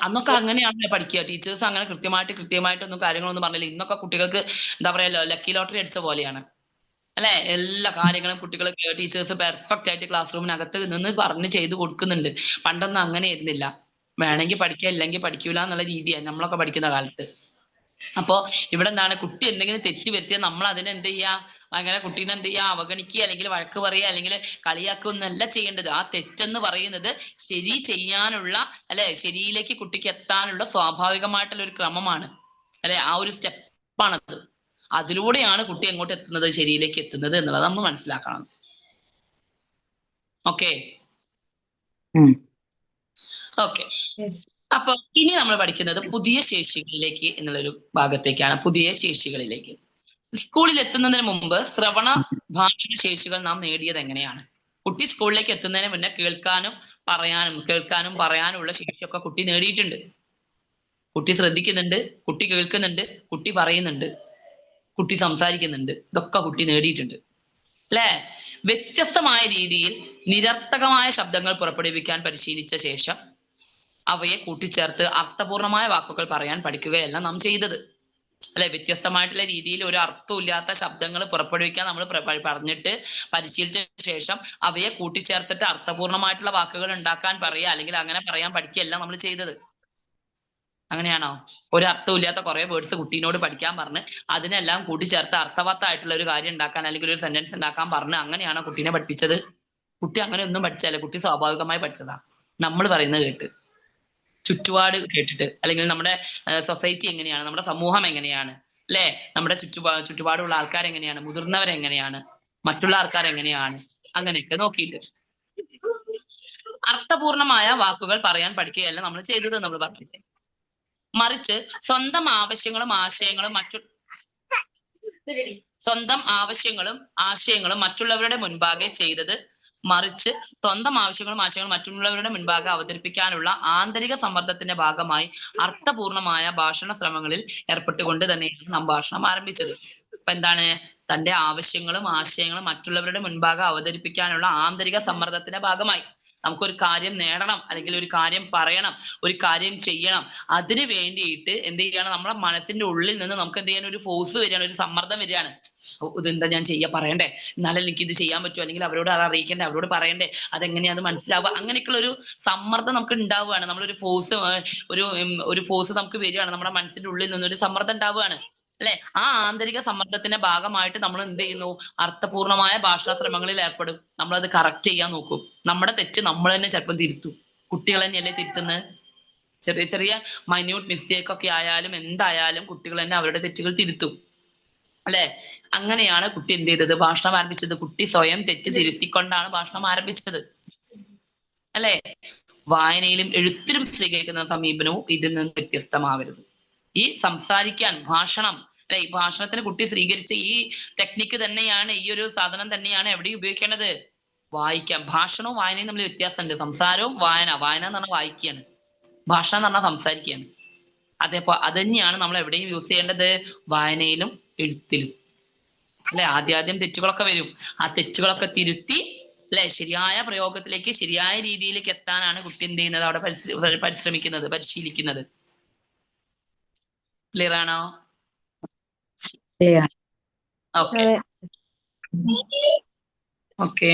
അന്നൊക്കെ അങ്ങനെയാണല്ലോ പഠിക്കുക. ടീച്ചേഴ്സ് അങ്ങനെ കൃത്യമായിട്ടൊന്നും കാര്യങ്ങളൊന്നും പറഞ്ഞില്ല. ഇന്നൊക്കെ കുട്ടികൾക്ക് എന്താ പറയാ, ലക്കി ലോട്ടറി അടിച്ച പോലെയാണ്, അല്ലെ? എല്ലാ കാര്യങ്ങളും കുട്ടികൾ ടീച്ചേഴ്സ് പെർഫെക്റ്റ് ആയിട്ട് ക്ലാസ് റൂമിനകത്ത് നിന്ന് പറഞ്ഞ് ചെയ്ത് കൊടുക്കുന്നുണ്ട്. പണ്ടൊന്നും അങ്ങനെ ആയിരുന്നില്ല. വേണമെങ്കിൽ പഠിക്കുക, ഇല്ലെങ്കിൽ പഠിക്കൂല എന്നുള്ള രീതിയാണ് നമ്മളൊക്കെ പഠിക്കുന്ന കാലത്ത്. അപ്പോ ഇവിടെ എന്താണ്, കുട്ടി എന്തെങ്കിലും തെറ്റ് വരുത്തിയാൽ നമ്മൾ അതിനെ എന്ത് ചെയ്യാ, അങ്ങനെ കുട്ടീനെ എന്ത് ചെയ്യാ, അവഗണിക്കുക, അല്ലെങ്കിൽ വഴക്ക് പറയുക, അല്ലെങ്കിൽ കളിയാക്കൊന്നല്ല ചെയ്യേണ്ടത്. ആ തെറ്റെന്ന് പറയുന്നത് ശരി ചെയ്യാനുള്ള, അല്ലെ, ശരിയിലേക്ക് കുട്ടിക്ക് എത്താനുള്ള സ്വാഭാവികമായിട്ടുള്ള ഒരു ക്രമമാണ്, അല്ലെ? ആ ഒരു സ്റ്റെപ്പാണത്. അതിലൂടെയാണ് കുട്ടി എങ്ങോട്ട് എത്തുന്നത്, ശരിയിലേക്ക് എത്തുന്നത് എന്നുള്ളത് നമ്മൾ മനസ്സിലാക്കണം. ഓക്കെ. അപ്പൊ ഇനി നമ്മൾ പഠിക്കുന്നത് പുതിയ ശേഷികളിലേക്ക് എന്നുള്ളൊരു ഭാഗത്തേക്കാണ്. പുതിയ ശേഷികളിലേക്ക് സ്കൂളിൽ എത്തുന്നതിന് മുമ്പ് ശ്രവണ ഭാഷണ ശേഷികൾ നാം നേടിയത് എങ്ങനെയാണ്? കുട്ടി സ്കൂളിലേക്ക് എത്തുന്നതിന് മുന്നേ കേൾക്കാനും പറയാനുമുള്ള ശേഷിയൊക്കെ കുട്ടി നേടിയിട്ടുണ്ട്. കുട്ടി ശ്രദ്ധിക്കുന്നുണ്ട്, കുട്ടി കേൾക്കുന്നുണ്ട്, കുട്ടി പറയുന്നുണ്ട്, കുട്ടി സംസാരിക്കുന്നുണ്ട്. ഇതൊക്കെ കുട്ടി നേടിയിട്ടുണ്ട്, അല്ലെ? വ്യത്യസ്തമായ രീതിയിൽ നിരർത്ഥകമായ ശബ്ദങ്ങൾ പുറപ്പെടുവിക്കാൻ പരിശീലിച്ച ശേഷം അവയെ കൂട്ടിച്ചേർത്ത് അർത്ഥപൂർണമായ വാക്കുകൾ പറയാൻ പഠിക്കുകയല്ല നാം ചെയ്തത്, അല്ലെ? വ്യത്യസ്തമായിട്ടുള്ള രീതിയിൽ ഒരു അർത്ഥമില്ലാത്ത ശബ്ദങ്ങൾ പുറപ്പെടുവിക്കാൻ നമ്മൾ പറഞ്ഞിട്ട് പരിശീലിച്ച ശേഷം അവയെ കൂട്ടിച്ചേർത്തിട്ട് അർത്ഥപൂർണമായിട്ടുള്ള വാക്കുകൾ ഉണ്ടാക്കാൻ പറയുക, അല്ലെങ്കിൽ അങ്ങനെ പറയാൻ പഠിക്കുകയല്ല നമ്മൾ ചെയ്തത്. അങ്ങനെയാണോ? ഒരു അർത്ഥമില്ലാത്ത കുറെ വേർഡ്സ് കുട്ടീനോട് പഠിക്കാൻ പറഞ്ഞ് അതിനെല്ലാം കൂട്ടിച്ചേർത്ത് അർത്ഥവത്തായിട്ടുള്ള ഒരു കാര്യം ഉണ്ടാക്കാൻ അല്ലെങ്കിൽ ഒരു സെന്റൻസ് ഉണ്ടാക്കാൻ പറഞ്ഞ് അങ്ങനെയാണോ കുട്ടീനെ പഠിപ്പിച്ചത്? കുട്ടി അങ്ങനെ ഒന്നും പഠിച്ചല്ല, കുട്ടി സ്വാഭാവികമായി പഠിച്ചതാ. നമ്മൾ പറയുന്നത് കേട്ട്, ചുറ്റുപാട് കേട്ടിട്ട്, അല്ലെങ്കിൽ നമ്മുടെ സൊസൈറ്റി എങ്ങനെയാണ്, നമ്മുടെ സമൂഹം എങ്ങനെയാണ്, അല്ലെ, നമ്മുടെ ചുറ്റുപാടുള്ള ആൾക്കാർ എങ്ങനെയാണ്, മുതിർന്നവരെങ്ങനെയാണ്, മറ്റുള്ള ആൾക്കാർ എങ്ങനെയാണ്, അങ്ങനെയൊക്കെ നോക്കിയിട്ട് അർത്ഥപൂർണമായ വാക്കുകൾ പറയാൻ പഠിക്കുകയല്ല നമ്മൾ ചെയ്തത് നമ്മൾ പറഞ്ഞില്ലേ. മറിച്ച് സ്വന്തം ആവശ്യങ്ങളും ആശയങ്ങളും മറ്റുള്ളവരുടെ മുൻപാകെ ചെയ്തത്, മറിച്ച് സ്വന്തം ആവശ്യങ്ങളും ആശയങ്ങളും മറ്റുള്ളവരുടെ മുൻപാകെ അവതരിപ്പിക്കാനുള്ള ആന്തരിക സമ്മർദ്ദത്തിന്റെ ഭാഗമായി അർത്ഥപൂർണമായ ഭാഷണ ശ്രമങ്ങളിൽ ഏർപ്പെട്ടുകൊണ്ട് തന്നെയാണ് നാം ഭാഷണം ആരംഭിച്ചത്. അപ്പൊ എന്താണ്? തന്റെ ആവശ്യങ്ങളും ആശയങ്ങളും മറ്റുള്ളവരുടെ മുൻപാകെ അവതരിപ്പിക്കാനുള്ള ആന്തരിക സമ്മർദ്ദത്തിന്റെ ഭാഗമായി നമുക്കൊരു കാര്യം നേടണം, അല്ലെങ്കിൽ ഒരു കാര്യം പറയണം, ഒരു കാര്യം ചെയ്യണം, അതിന് വേണ്ടിയിട്ട് എന്ത് ചെയ്യണം? നമ്മളെ മനസ്സിന്റെ ഉള്ളിൽ നിന്ന് നമുക്ക് എന്ത് ചെയ്യാൻ ഒരു ഫോഴ്സ് വരികയാണ്, ഒരു സമ്മർദ്ദം വരികയാണ്. ഇതെന്താ ഞാൻ പറയണ്ടേ, എന്നാലും എനിക്ക് ഇത് ചെയ്യാൻ പറ്റുമോ, അല്ലെങ്കിൽ അവരോട് അത് അറിയിക്കണ്ടേ, അവരോട് പറയണ്ടേ, അതെങ്ങനെയാ അത് മനസ്സിലാവുക, അങ്ങനെയൊക്കെയുള്ള ഒരു സമ്മർദ്ദം നമുക്ക് ഉണ്ടാവുകയാണ്. നമ്മളൊരു ഫോഴ്സ് ഒരു ഫോഴ്സ് നമുക്ക് വരികയാണ്, നമ്മുടെ മനസ്സിന്റെ ഉള്ളിൽ നിന്നൊരു സമ്മർദ്ദം ഉണ്ടാവുകയാണ്, അല്ലെ? ആ ആന്തരിക സമ്മർദ്ദത്തിന്റെ ഭാഗമായിട്ട് നമ്മൾ എന്ത് ചെയ്യുന്നു? അർത്ഥപൂർണമായ ഭാഷാ ശ്രമങ്ങളിൽ ഏർപ്പെടും. നമ്മളത് കറക്റ്റ് ചെയ്യാൻ നോക്കും. നമ്മുടെ തെറ്റ് നമ്മൾ തന്നെ ചിലപ്പോൾ തിരുത്തും. കുട്ടികൾ തന്നെയല്ലേ തിരുത്തുന്നത്? ചെറിയ ചെറിയ മൈന്യൂട്ട് മിസ്റ്റേക്ക് ഒക്കെ ആയാലും എന്തായാലും കുട്ടികൾ തന്നെ അവരുടെ തെറ്റുകൾ തിരുത്തും, അല്ലെ? അങ്ങനെയാണ് കുട്ടി എന്ത് ചെയ്തത്? ഭാഷണം ആരംഭിച്ചത്. കുട്ടി സ്വയം തെറ്റ് തിരുത്തിക്കൊണ്ടാണ് ഭാഷണം ആരംഭിച്ചത്, അല്ലെ? വായനയിലും എഴുത്തിലും സ്വീകരിക്കുന്ന സമീപനവും ഇതിൽ നിന്ന് വ്യത്യസ്തമാവരുത്. ഈ സംസാരിക്കാൻ ഭാഷണം, അല്ലെ, ഈ ഭാഷണത്തിന് കുട്ടി സ്വീകരിച്ച ഈ ടെക്നിക്ക് തന്നെയാണ്, ഈ ഒരു സാധനം തന്നെയാണ് എവിടെയും ഉപയോഗിക്കേണ്ടത്? വായിക്കാം. ഭാഷണവും വായനയും തമ്മിൽ വ്യത്യാസമുണ്ട്. സംസാരവും വായന എന്ന് പറഞ്ഞാൽ വായിക്കുകയാണ്, ഭാഷ എന്ന് പറഞ്ഞാൽ സംസാരിക്കുകയാണ്. അത് തന്നെയാണ് നമ്മൾ എവിടെയും യൂസ് ചെയ്യേണ്ടത്? വായനയിലും എഴുത്തിലും, അല്ലെ? ആദ്യം തെറ്റുകളൊക്കെ വരും. ആ തെറ്റുകളൊക്കെ തിരുത്തി, അല്ലെ, ശരിയായ പ്രയോഗത്തിലേക്ക് ശരിയായ രീതിയിലേക്ക് എത്താനാണ് കുട്ടി എന്ത് ചെയ്യുന്നത്? അവിടെ പരിശ്രമിക്കുന്നത്, പരിശീലിക്കുന്നത്. ക്ലിയർ ആണോ? ഓക്കെ.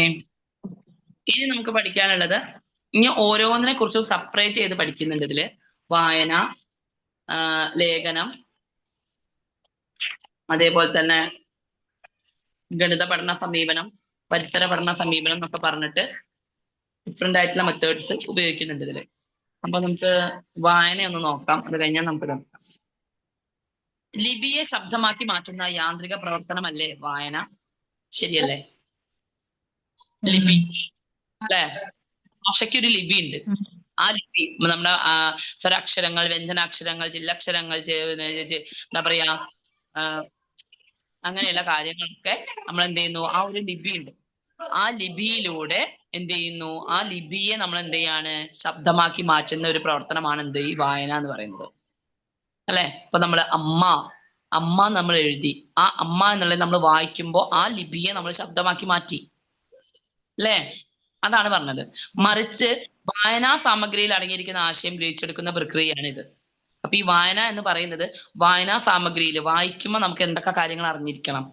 ഇനി നമുക്ക് പഠിക്കാനുള്ളത്, ഇനി ഓരോന്നിനെ കുറിച്ചും സെപ്പറേറ്റ് ചെയ്ത് പഠിക്കുന്നുണ്ട് ഇതില്. വായന, ലേഖനം, അതേപോലെ തന്നെ ഗണിത പഠന സമീപനം, പരിസര പഠന സമീപനം എന്നൊക്കെ പറഞ്ഞിട്ട് ഡിഫറെന്റ് ആയിട്ടുള്ള മെത്തേഡ്സ് ഉപയോഗിക്കുന്നുണ്ട് ഇതില്. അപ്പൊ നമുക്ക് വായനയൊന്ന് നോക്കാം, അത് കഴിഞ്ഞാൽ നമുക്ക് നോക്കാം. ലിപിയെ ശബ്ദമാക്കി മാറ്റുന്ന യാന്ത്രിക പ്രവർത്തനമല്ലേ വായന? ശരിയല്ലേ? ലിപി, അല്ലെ? ഭാഷയ്ക്കൊരു ലിപി ഉണ്ട്. ആ ലിപി നമ്മുടെ സ്വരാക്ഷരങ്ങൾ, വ്യഞ്ജനാക്ഷരങ്ങൾ, ചില്ലക്ഷരങ്ങൾ, എന്താ പറയാ, അങ്ങനെയുള്ള കാര്യങ്ങളൊക്കെ നമ്മൾ എന്ത് ചെയ്യുന്നു? ആ ഒരു ലിപി ഉണ്ട്. ആ ലിപിയിലൂടെ എന്ത് ചെയ്യുന്നു? ആ ലിപിയെ നമ്മൾ എന്ത് ചെയ്യാണ്? ശബ്ദമാക്കി മാറ്റുന്ന ഒരു പ്രവർത്തനമാണ് എന്ത്? ഈ വായന എന്ന് പറയുന്നത്, അല്ലെ? ഇപ്പൊ നമ്മള് അമ്മ നമ്മൾ എഴുതി, ആ അമ്മ എന്നുള്ളത് നമ്മൾ വായിക്കുമ്പോൾ ആ ലിപിയെ നമ്മൾ ശബ്ദമാക്കി മാറ്റി, അല്ലെ? അതാണ് പറഞ്ഞത്. മറിച്ച് വായനാ സാമഗ്രിയിൽ അടങ്ങിയിരിക്കുന്ന ആശയം ഗ്രഹിച്ചെടുക്കുന്ന പ്രക്രിയയാണിത്. അപ്പൊ ഈ വായന എന്ന് പറയുന്നത്, വായനാ സാമഗ്രിയിൽ വായിക്കുമ്പോൾ നമുക്ക് എന്തൊക്കെ കാര്യങ്ങൾ അറിഞ്ഞിരിക്കണം,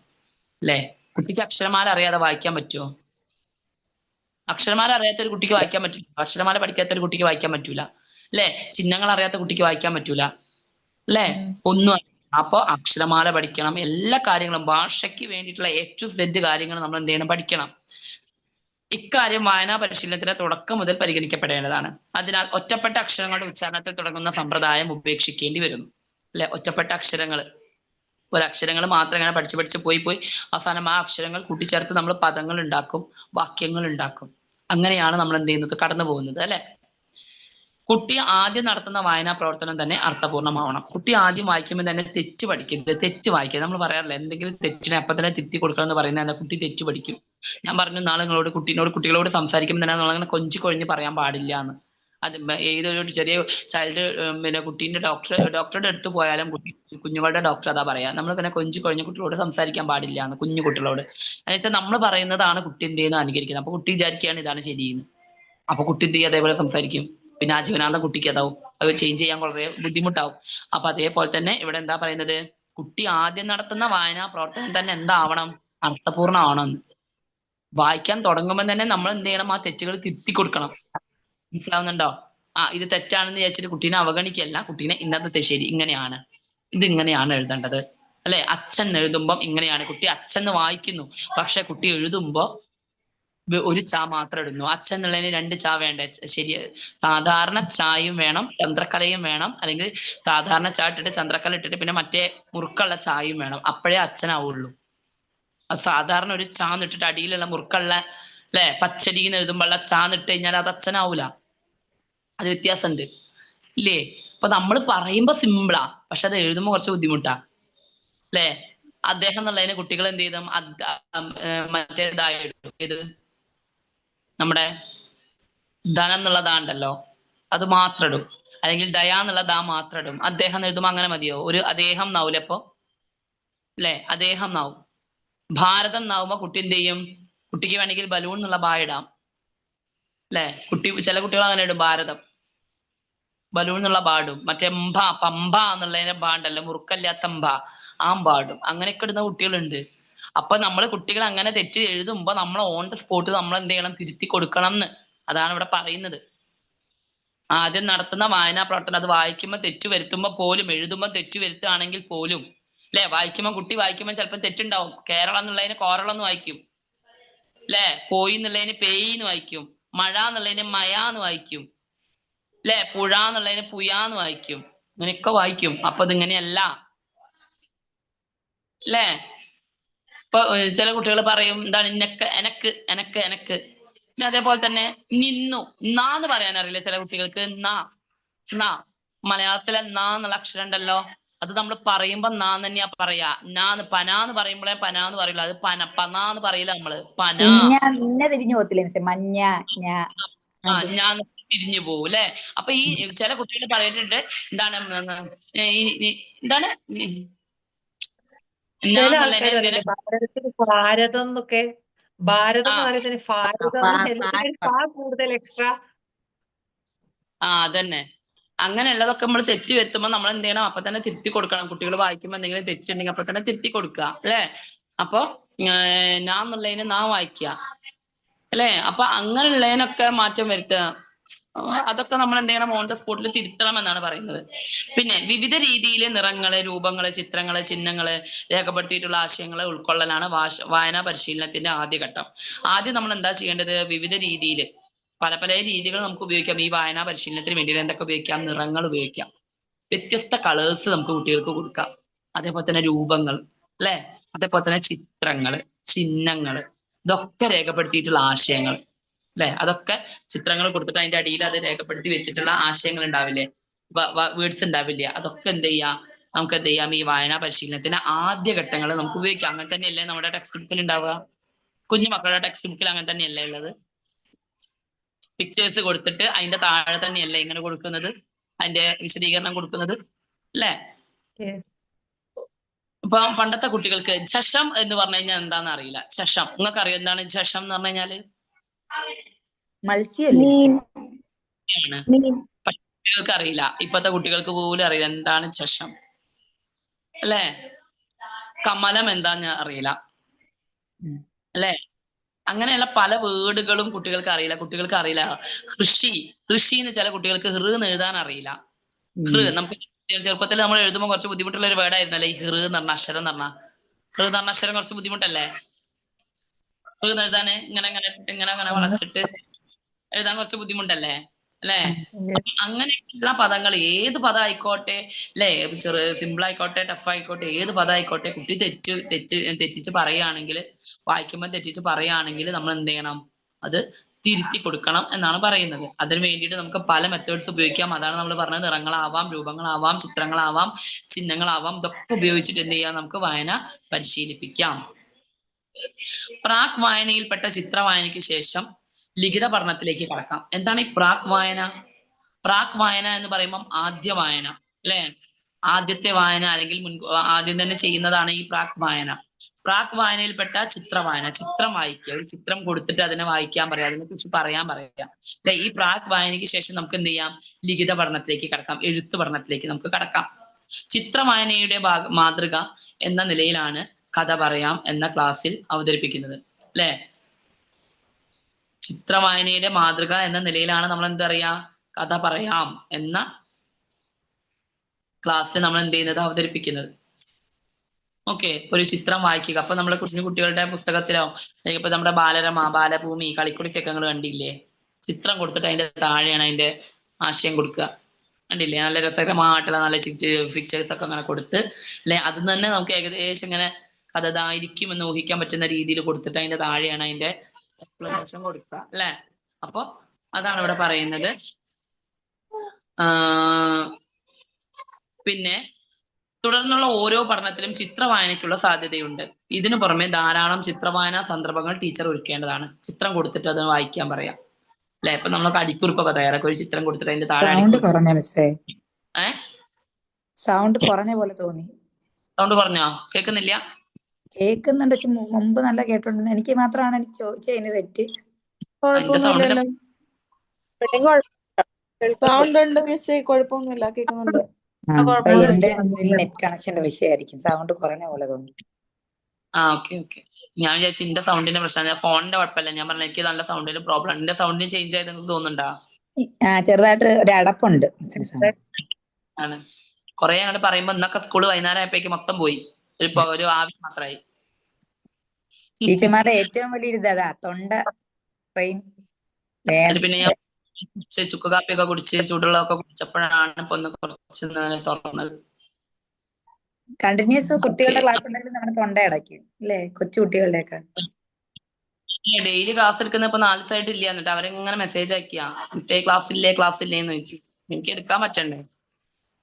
അല്ലെ? കുട്ടിക്ക് അക്ഷരമാല അറിയാതെ വായിക്കാൻ പറ്റുമോ? അക്ഷരമാല അറിയാത്ത ഒരു കുട്ടിക്ക് വായിക്കാൻ പറ്റില്ല. അക്ഷരമാല പഠിക്കാത്ത ഒരു കുട്ടിക്ക് വായിക്കാൻ പറ്റൂല, അല്ലെ? ചിഹ്നങ്ങൾ അറിയാത്ത കുട്ടിക്ക് വായിക്കാൻ പറ്റൂല, അല്ലെ? ഒന്നും. അപ്പൊ അക്ഷരമാല പഠിക്കണം. എല്ലാ കാര്യങ്ങളും ഭാഷയ്ക്ക് വേണ്ടിയിട്ടുള്ള ഏറ്റവും സെറ്റ് കാര്യങ്ങൾ നമ്മൾ എന്ത് ചെയ്യണം? പഠിക്കണം. ഇക്കാര്യം വായനാ പരിശീലനത്തിന്റെ തുടക്കം മുതൽ പരിഗണിക്കപ്പെടേണ്ടതാണ്. അതിനാൽ ഒറ്റപ്പെട്ട അക്ഷരങ്ങളുടെ ഉച്ചാരണത്തിൽ തുടങ്ങുന്ന സമ്പ്രദായം ഉപേക്ഷിക്കേണ്ടി വരുന്നു, അല്ലെ? ഒറ്റപ്പെട്ട അക്ഷരങ്ങൾ, ഒരക്ഷരങ്ങൾ മാത്രം ഇങ്ങനെ പഠിച്ച് പോയി അവസാനം ആ അക്ഷരങ്ങൾ കൂട്ടിച്ചേർത്ത് നമ്മൾ പദങ്ങൾ ഉണ്ടാക്കും, വാക്യങ്ങൾ ഉണ്ടാക്കും. അങ്ങനെയാണ് നമ്മൾ എന്ത് ചെയ്യുന്നത്? കടന്നു പോകുന്നത്, അല്ലെ? കുട്ടി ആദ്യം നടത്തുന്ന വായനാ പ്രവർത്തനം തന്നെ അർത്ഥപൂർണ്ണമാവണം. കുട്ടി ആദ്യം വായിക്കുമ്പോൾ തന്നെ തെറ്റ് പഠിക്കരുത്, തെറ്റ് വായിക്കരുത്. നമ്മൾ പറയാറില്ല, എന്തെങ്കിലും തെറ്റിനെ അപ്പം തന്നെ തിരുത്തി കൊടുക്കണം എന്ന് പറയുന്നത് കുട്ടി തെറ്റ് പഠിക്കും. ഞാൻ പറഞ്ഞു നാളെ കുട്ടികളോട് സംസാരിക്കുമ്പോൾ തന്നെ നമ്മളങ്ങനെ കൊഞ്ചി കൊഴിഞ്ഞ് പറയാൻ പാടില്ല എന്ന്. അത് ഏതൊരു ചെറിയ ചൈൽഡ് കുട്ടീന്റെ ഡോക്ടറുടെ അടുത്ത് പോയാലും കുഞ്ഞുങ്ങളുടെ ഡോക്ടർ അതാ പറയാ, നമ്മളിങ്ങനെ കൊഞ്ചി കൊഴിഞ്ഞ കുട്ടികളോട് സംസാരിക്കാൻ പാടില്ല എന്ന്, കുഞ്ഞു കുട്ടികളോട്. എന്നുവെച്ചാൽ നമ്മൾ പറയുന്നതാണ് കുട്ടി എന്ത് ചെയ്യുന്നത്? അനുകരിക്കുന്നത്. അപ്പൊ കുട്ടി വിചാരിക്കുകയാണ് ഇതാണ് ശരിയെന്ന്. അപ്പൊ കുട്ടി എന്ത് ചെയ്യും? അതേപോലെ സംസാരിക്കും. പിന്നെ ആ ജീവനാന്തം കുട്ടിക്ക് അതാവും, അത് ചേഞ്ച് ചെയ്യാൻ വളരെ ബുദ്ധിമുട്ടാവും. അപ്പൊ അതേപോലെ തന്നെ ഇവിടെ എന്താ പറയുന്നത്? കുട്ടി ആദ്യം നടത്തുന്ന വായനാ പ്രവർത്തനം തന്നെ എന്താവണം? അർത്ഥപൂർണ്ണമാവണം. വായിക്കാൻ തുടങ്ങുമ്പോൾ തന്നെ നമ്മൾ എന്ത് ചെയ്യണം? ആ തെറ്റുകൾ തിരുത്തി കൊടുക്കണം. മനസ്സിലാവുന്നുണ്ടോ? ഇത് തെറ്റാണെന്ന് വിചാരിച്ചിട്ട് കുട്ടീനെ അവഗണിക്കല്ല, കുട്ടീനെ ഇന്നത്തെ ശരി ഇങ്ങനെയാണ്, ഇതിങ്ങനെയാണ് എഴുതേണ്ടത് അല്ലെ. അച്ഛൻ എഴുതുമ്പം ഇങ്ങനെയാണ്, കുട്ടി അച്ഛൻ വായിക്കുന്നു, പക്ഷെ കുട്ടി എഴുതുമ്പോ ഒരു ചാ മാത്രം ഇടുന്നു. അച്ഛൻ എന്നുള്ളതിന് 2 ചാ വേണ്ട. ശരി, സാധാരണ ചായയും വേണം, ചന്ദ്രക്കലയും വേണം, അല്ലെങ്കിൽ സാധാരണ ചാ ഇട്ടിട്ട് ചന്ദ്രക്കല ഇട്ടിട്ട് പിന്നെ മറ്റേ മുറുക്കുള്ള ചായയും വേണം, അപ്പോഴേ അച്ഛനാവുള്ളൂ. അത് സാധാരണ ഒരു ചാന്നിട്ടിട്ട് അടിയിലുള്ള മുറുക്കുള്ള അല്ലെ പച്ചരിന്ന് എഴുതുമ്പോഴുള്ള ചാന്നിട്ട് കഴിഞ്ഞാൽ അത് അച്ഛനാവൂല. അത് വ്യത്യാസമുണ്ട് ഇല്ലേ. അപ്പൊ നമ്മൾ പറയുമ്പോ സിമ്പിളാ, പക്ഷെ അത് എഴുതുമ്പോ കുറച്ച് ബുദ്ധിമുട്ടാ അല്ലെ. അദ്ദേഹം എന്നുള്ളതിന് കുട്ടികൾ എന്ത് ചെയ്തും മറ്റേതായിട്ടു ഇത് നമ്മുടെ ധനം എന്നുള്ളതാണ്ടല്ലോ അത് മാത്രം ഇടും, അല്ലെങ്കിൽ ദയ എന്നുള്ള ദാ മാത്രം ഇടും. അദ്ദേഹം എഴുതുമ്പോ അങ്ങനെ മതിയോ? ഒരു അദ്ദേഹം എന്നാവൂലപ്പോ അല്ലെ, അദ്ദേഹം എന്നാവും. ഭാരതം എന്നാവുമ്പോ കുട്ടി എന്ത് ചെയ്യും? കുട്ടിക്ക് വേണമെങ്കിൽ ബലൂൺ എന്നുള്ള ബാ ഇടാം അല്ലെ. ചില കുട്ടികൾ അങ്ങനെ ഇടും, ഭാരതം ബലൂൺ എന്നുള്ള ബാടും. മറ്റേ പമ്പ എന്നുള്ളതിന്റെ ബാണ്ടല്ലോ, മുറുക്കല്ലാത്ത പാടും. അങ്ങനെയൊക്കെ ഇടുന്ന കുട്ടികളുണ്ട്. അപ്പൊ നമ്മൾ കുട്ടികൾ അങ്ങനെ തെറ്റ് എഴുതുമ്പോ നമ്മൾ ഓൺ ദ സ്പോട്ട് നമ്മൾ എന്ത് ചെയ്യണം? തിരുത്തി കൊടുക്കണം എന്ന്. അതാണ് ഇവിടെ പറയുന്നത്. ആദ്യം നടത്തുന്ന വായനാ പ്രവർത്തനം, അത് വായിക്കുമ്പോൾ തെറ്റ് വരുത്തുമ്പോ പോലും, എഴുതുമ്പോൾ തെറ്റ് വരുത്തുകയാണെങ്കിൽ പോലും അല്ലെ, വായിക്കുമ്പോൾ കുട്ടി വായിക്കുമ്പോൾ ചിലപ്പോൾ തെറ്റുണ്ടാവും. കേരളം എന്നുള്ളതിന് കോരളം എന്ന് വായിക്കും അല്ലെ, പോയി എന്നുള്ളതിന് പേയിന്ന് വായിക്കും, മഴ എന്നുള്ളതിന് മയാന്ന് വായിക്കും അല്ലെ, പുഴ എന്നുള്ളതിന് പുയാന്ന് വായിക്കും. ഇങ്ങനെയൊക്കെ വായിക്കും. അപ്പൊ ഇതിങ്ങനെയല്ല അല്ലേ. ഇപ്പൊ ചില കുട്ടികൾ പറയും എന്താണ് എനക്ക് എനക്ക് എനക്ക് എനക്ക്. പിന്നെ അതേപോലെ തന്നെ നിന്നു, നാന്ന് പറയാൻ അറിയില്ല ചില കുട്ടികൾക്ക്. നാ മലയാളത്തിലെ നാ എന്നുള്ള അക്ഷരം ഉണ്ടല്ലോ, അത് നമ്മൾ പറയുമ്പോ നാന്ന് തന്നെയാ പറയാ. പനാന്ന് പറയുമ്പോഴേ പനാന്ന് പറയില്ല, അത് പനാന്ന് പറയില്ല നമ്മള്. തിരിഞ്ഞു പോകത്തില്ലേ മഞ്ഞ ഞാൻ പിരിഞ്ഞു പോകും അല്ലെ. അപ്പൊ ഈ ചില കുട്ടികൾ പറഞ്ഞിട്ടുണ്ട് എന്താണ് ഭാരതത്തിന് ഭാരതം എന്നൊക്കെ, ഭാരതം എന്ന് പറയുന്നതിന് ഭാരതം കൂടുതൽ എക്സ്ട്രാ. അതന്നെ. അങ്ങനെയുള്ളതൊക്കെ നമ്മൾ തെറ്റ് വരുത്തുമ്പോൾ നമ്മൾ എന്ത് ചെയ്യണം? അപ്പൊ തന്നെ തിരുത്തി കൊടുക്കണം. കുട്ടികൾ വായിക്കുമ്പോൾ എന്തെങ്കിലും തെറ്റുണ്ടെങ്കിൽ അപ്പൊ തന്നെ തിരുത്തി കൊടുക്കുക അല്ലെ. അപ്പൊ ഞാൻ എന്നുള്ളതിന് നാ വായിക്കുക അല്ലെ. അപ്പൊ അങ്ങനെയുള്ളതിനൊക്കെ മാറ്റം വരുത്തുക. അതൊക്കെ നമ്മൾ എന്ത് ചെയ്യണം? ഓൺ ദ സ്പോട്ടിൽ തിരുത്തണം എന്നാണ് പറയുന്നത്. പിന്നെ വിവിധ രീതിയിൽ നിറങ്ങള്, രൂപങ്ങള്, ചിത്രങ്ങള്, ചിഹ്നങ്ങള് രേഖപ്പെടുത്തിയിട്ടുള്ള ആശയങ്ങളെ ഉൾക്കൊള്ളലാണ് വായനാ പരിശീലനത്തിന്റെ ആദ്യഘട്ടം. ആദ്യം നമ്മൾ എന്താ ചെയ്യേണ്ടത്? വിവിധ രീതിയിൽ പല രീതികൾ നമുക്ക് ഉപയോഗിക്കാം. ഈ വായനാ പരിശീലനത്തിന് വേണ്ടിയിട്ട് എന്തൊക്കെ ഉപയോഗിക്കാം? നിറങ്ങൾ ഉപയോഗിക്കാം, വ്യത്യസ്ത കളേഴ്സ് നമുക്ക് കുട്ടികൾക്ക് കൊടുക്കാം. അതേപോലെ തന്നെ രൂപങ്ങൾ അല്ലെ, അതേപോലെ തന്നെ ചിത്രങ്ങള്, ചിഹ്നങ്ങള്, ഇതൊക്കെ രേഖപ്പെടുത്തിയിട്ടുള്ള ആശയങ്ങൾ അല്ലെ. അതൊക്കെ ചിത്രങ്ങൾ കൊടുത്തിട്ട് അതിന്റെ അടിയിൽ അത് രേഖപ്പെടുത്തി വെച്ചിട്ടുള്ള ആശയങ്ങൾ ഉണ്ടാവില്ലേ, വേർഡ്സ് ഉണ്ടാവില്ല. അതൊക്കെ എന്ത് ചെയ്യാം? നമുക്ക് എന്ത് ചെയ്യാം? ഈ വായനാ പരിശീലനത്തിന് ആദ്യ ഘട്ടങ്ങൾ നമുക്ക് ഉപയോഗിക്കാം. അങ്ങനെ തന്നെയല്ലേ നമ്മുടെ ടെക്സ്റ്റ് ബുക്കിൽ ഉണ്ടാവുക? കുഞ്ഞു മക്കളുടെ ടെക്സ്റ്റ് ബുക്കിൽ അങ്ങനെ തന്നെയല്ലേ ഉള്ളത്? പിക്ചേഴ്സ് കൊടുത്തിട്ട് അതിന്റെ താഴെ തന്നെയല്ലേ ഇങ്ങനെ കൊടുക്കുന്നത്, അതിന്റെ വിശദീകരണം കൊടുക്കുന്നത് അല്ലേ. ഇപ്പൊ പണ്ടത്തെ കുട്ടികൾക്ക് ശശം എന്ന് പറഞ്ഞു കഴിഞ്ഞാൽ എന്താന്ന് അറിയില്ല. ശശം നിങ്ങൾക്ക് അറിയോ എന്താണ് ശശം എന്ന് പറഞ്ഞു കഴിഞ്ഞാല്? കുട്ടികൾക്ക് അറിയില്ല, ഇപ്പത്തെ കുട്ടികൾക്ക് പോലും അറിയില്ല എന്താണ് ശശം അല്ലേ. കമലം എന്താന്ന് അറിയില്ല അല്ലേ. അങ്ങനെയുള്ള പല വേർഡുകളും കുട്ടികൾക്ക് അറിയില്ല. ഋഷി എന്ന് ചില കുട്ടികൾക്ക് ഹൃ എന്ന് എഴുതാൻ അറിയില്ല. നമുക്ക് ചെറുപ്പത്തിൽ നമ്മൾ എഴുതുമ്പോൾ കുറച്ച് ബുദ്ധിമുട്ടുള്ള ഒരു വേർഡായിരുന്നല്ലേ ഈ ഹൃ എന്ന് പറഞ്ഞ അക്ഷരം എന്ന് പറഞ്ഞാൽ. ഹൃ എന്ന് പറഞ്ഞ അക്ഷരം കുറച്ച് ബുദ്ധിമുട്ടല്ലേ ഹൃ എന്ന് എഴുതാന്? ഇങ്ങനെ വളച്ചിട്ട് എഴുതാൻ കുറച്ച് ബുദ്ധിമുട്ടല്ലേ അല്ലേ. അങ്ങനെയുള്ള പദങ്ങൾ, ഏത് പദം ആയിക്കോട്ടെ അല്ലെ, സിമ്പിൾ ആയിക്കോട്ടെ ടഫ് ആയിക്കോട്ടെ, ഏത് പദം ആയിക്കോട്ടെ, കുട്ടി തെറ്റിച്ച് പറയുകയാണെങ്കിൽ, വായിക്കുമ്പോൾ തെറ്റിച്ച് പറയുകയാണെങ്കിൽ നമ്മൾ എന്ത് ചെയ്യണം? അത് തിരുത്തി കൊടുക്കണം എന്നാണ് പറയുന്നത്. അതിന് വേണ്ടിയിട്ട് നമുക്ക് പല മെത്തേഡ്സ് ഉപയോഗിക്കാം. അതാണ് നമ്മൾ പറഞ്ഞത്. നിറങ്ങളാവാം, രൂപങ്ങളാവാം, ചിത്രങ്ങളാവാം, ചിഹ്നങ്ങളാവാം. ഇതൊക്കെ ഉപയോഗിച്ചിട്ട് എന്ത് ചെയ്യാം? നമുക്ക് വായന പരിശീലിപ്പിക്കാം. പ്രാക് വായനയിൽപ്പെട്ട ചിത്രവായനയ്ക്ക് ശേഷം ലിഖിത പഠനത്തിലേക്ക് കടക്കാം. എന്താണ് ഈ പ്രാക് വായന? പ്രാക് വായന എന്ന് പറയുമ്പം ആദ്യ വായന അല്ലെ, ആദ്യത്തെ വായന, അല്ലെങ്കിൽ ആദ്യം തന്നെ ചെയ്യുന്നതാണ് ഈ പ്രാക് വായന. പ്രാക് വായനയിൽപ്പെട്ട ചിത്രവായന, ചിത്രം വായിക്കുക, ഒരു ചിത്രം കൊടുത്തിട്ട് അതിനെ വായിക്കാൻ പറയാം, അതിനെ കുറിച്ച് പറയാൻ പറയാം അല്ലെ. ഈ പ്രാക് വായനയ്ക്ക് ശേഷം നമുക്ക് എന്ത് ചെയ്യാം? ലിഖിത പഠനത്തിലേക്ക് കടക്കാം, എഴുത്ത് പഠനത്തിലേക്ക് നമുക്ക് കടക്കാം. ചിത്രവായനയുടെ മാതൃക എന്ന നിലയിലാണ് കഥ പറയാം എന്ന ക്ലാസ്സിൽ അവതരിപ്പിക്കുന്നത് അല്ലെ. ചിത്രവായനയുടെ മാതൃക എന്ന നിലയിലാണ് നമ്മൾ എന്താ പറയാ? കഥ പറയാം എന്ന ക്ലാസ്സിൽ നമ്മൾ എന്ത് ചെയ്യുന്നത്, അവതരിപ്പിക്കുന്നത്. ഓക്കെ, ഒരു ചിത്രം വായിക്കുക. അപ്പൊ നമ്മളെ കുഞ്ഞു കുട്ടികളുടെ പുസ്തകത്തിലോ അല്ലെങ്കിൽ ഇപ്പൊ നമ്മുടെ ബാലരമ, ബാലഭൂമി, കളിക്കുടിക്കൊക്കെ നിങ്ങൾ കണ്ടില്ലേ, ചിത്രം കൊടുത്തിട്ട് അതിന്റെ താഴെയാണ് അതിന്റെ ആശയം കൊടുക്കുക. കണ്ടില്ലേ, നല്ല രസകരമായിട്ടുള്ള നല്ല പിക്ചേഴ്സ് ഒക്കെ അങ്ങനെ കൊടുത്ത് അല്ലെ, അത് തന്നെ നമുക്ക് ഏകദേശം ഇങ്ങനെ കഥ ഇതായിരിക്കും എന്ന് ഊഹിക്കാൻ പറ്റുന്ന രീതിയിൽ കൊടുത്തിട്ട് അതിന്റെ താഴെയാണ് അതിന്റെ എക്സ്പ്ലനേഷൻ കൊടുക്കുക അല്ലെ. അപ്പൊ അതാണ് ഇവിടെ പറയുന്നത്. പിന്നെ തുടർന്നുള്ള ഓരോ പഠനത്തിലും ചിത്രവായനയ്ക്കുള്ള സാധ്യതയുണ്ട്. ഇതിനു പുറമെ ധാരാളം ചിത്രവായനാ സന്ദർഭങ്ങൾ ടീച്ചർ ഒരുക്കേണ്ടതാണ്. ചിത്രം കൊടുത്തിട്ട് അത് വായിക്കാൻ പറയാം അല്ലെ. ഇപ്പൊ നമ്മളൊക്കെ അടിക്കുറിപ്പൊക്കെ തയ്യാറാക്കും, ഒരു ചിത്രം കൊടുത്തിട്ട് അതിന്റെ താഴെ സൗണ്ട് കുറഞ്ഞ പോലെ തോന്നി. സൗണ്ട് കുറഞ്ഞോ? കേൾക്കുന്നില്ല? കേൾക്കുന്നുണ്ട്, പക്ഷെ മുമ്പ് നല്ല കേട്ടോണ്ടിരുന്നു. എനിക്ക് മാത്രമാണ് എനിക്ക് ചോദിച്ചതിന് തെറ്റ്. സൗണ്ട് ഉണ്ട് മിസ്സേ, കുഴപ്പമൊന്നുമില്ല, കേൾക്കുന്നുണ്ട്. എന്റെ നെറ്റ് കണക്ഷന്റെ വിഷയമായിരിക്കും, സൗണ്ട് കുറഞ്ഞ പോലെ തോന്നി. ഓക്കെ. ഞാൻ വിചാരിച്ചു എന്റെ സൗണ്ടിന്റെ പ്രശ്നം, ഫോണിന്റെ കുഴപ്പമില്ല. ഞാൻ പറഞ്ഞ എനിക്ക് നല്ല സൗണ്ടിന് പ്രോബ്ലം. എന്റെ സൗണ്ടിന് ചേഞ്ച് ആയത് നിങ്ങൾക്ക് തോന്നുന്നുണ്ടോ? ചെറുതായിട്ട് ഒരു അടപ്പുണ്ട്. ആണ് കൊറേ അങ്ങോട്ട് പറയുമ്പോ ഇന്നൊക്കെ സ്കൂള് വൈകുന്നേരം ആയപ്പോഴേക്ക് മൊത്തം പോയി, ഒരു ആവശ്യം മാത്രമായി. ടീച്ചർമാരുടെ ഏറ്റവും വലിയ ഇതാ തൊണ്ട പിന്നെ ഞാൻ ചുക്ക് കാപ്പിയൊക്കെ കുടിച്ച് ചൂടുള്ളതൊക്കെ കുടിച്ചപ്പോഴാണ് ഇപ്പൊ ഒന്ന് കുറച്ച് തുറന്നത്. കണ്ടിന്യൂസ് കുട്ടികളുടെ ക്ലാസ് ഉണ്ടെങ്കിൽ നമ്മുടെ തൊണ്ട അടയ്ക്കും അല്ലേ, കൊച്ചു കുട്ടികളുടെ ഒക്കെ. ഡെയിലി ക്ലാസ് എടുക്കുന്ന ഇപ്പൊ 4 ദിവസമായിട്ട് ഇല്ല, എന്നിട്ട് അവരെങ്ങനെ മെസ്സേജ് അയക്കുക, ഇത്രേ ക്ലാസ് ഇല്ലേന്ന് ചോദിച്ചു. എനിക്ക് എടുക്കാൻ പറ്റണ്ടേ.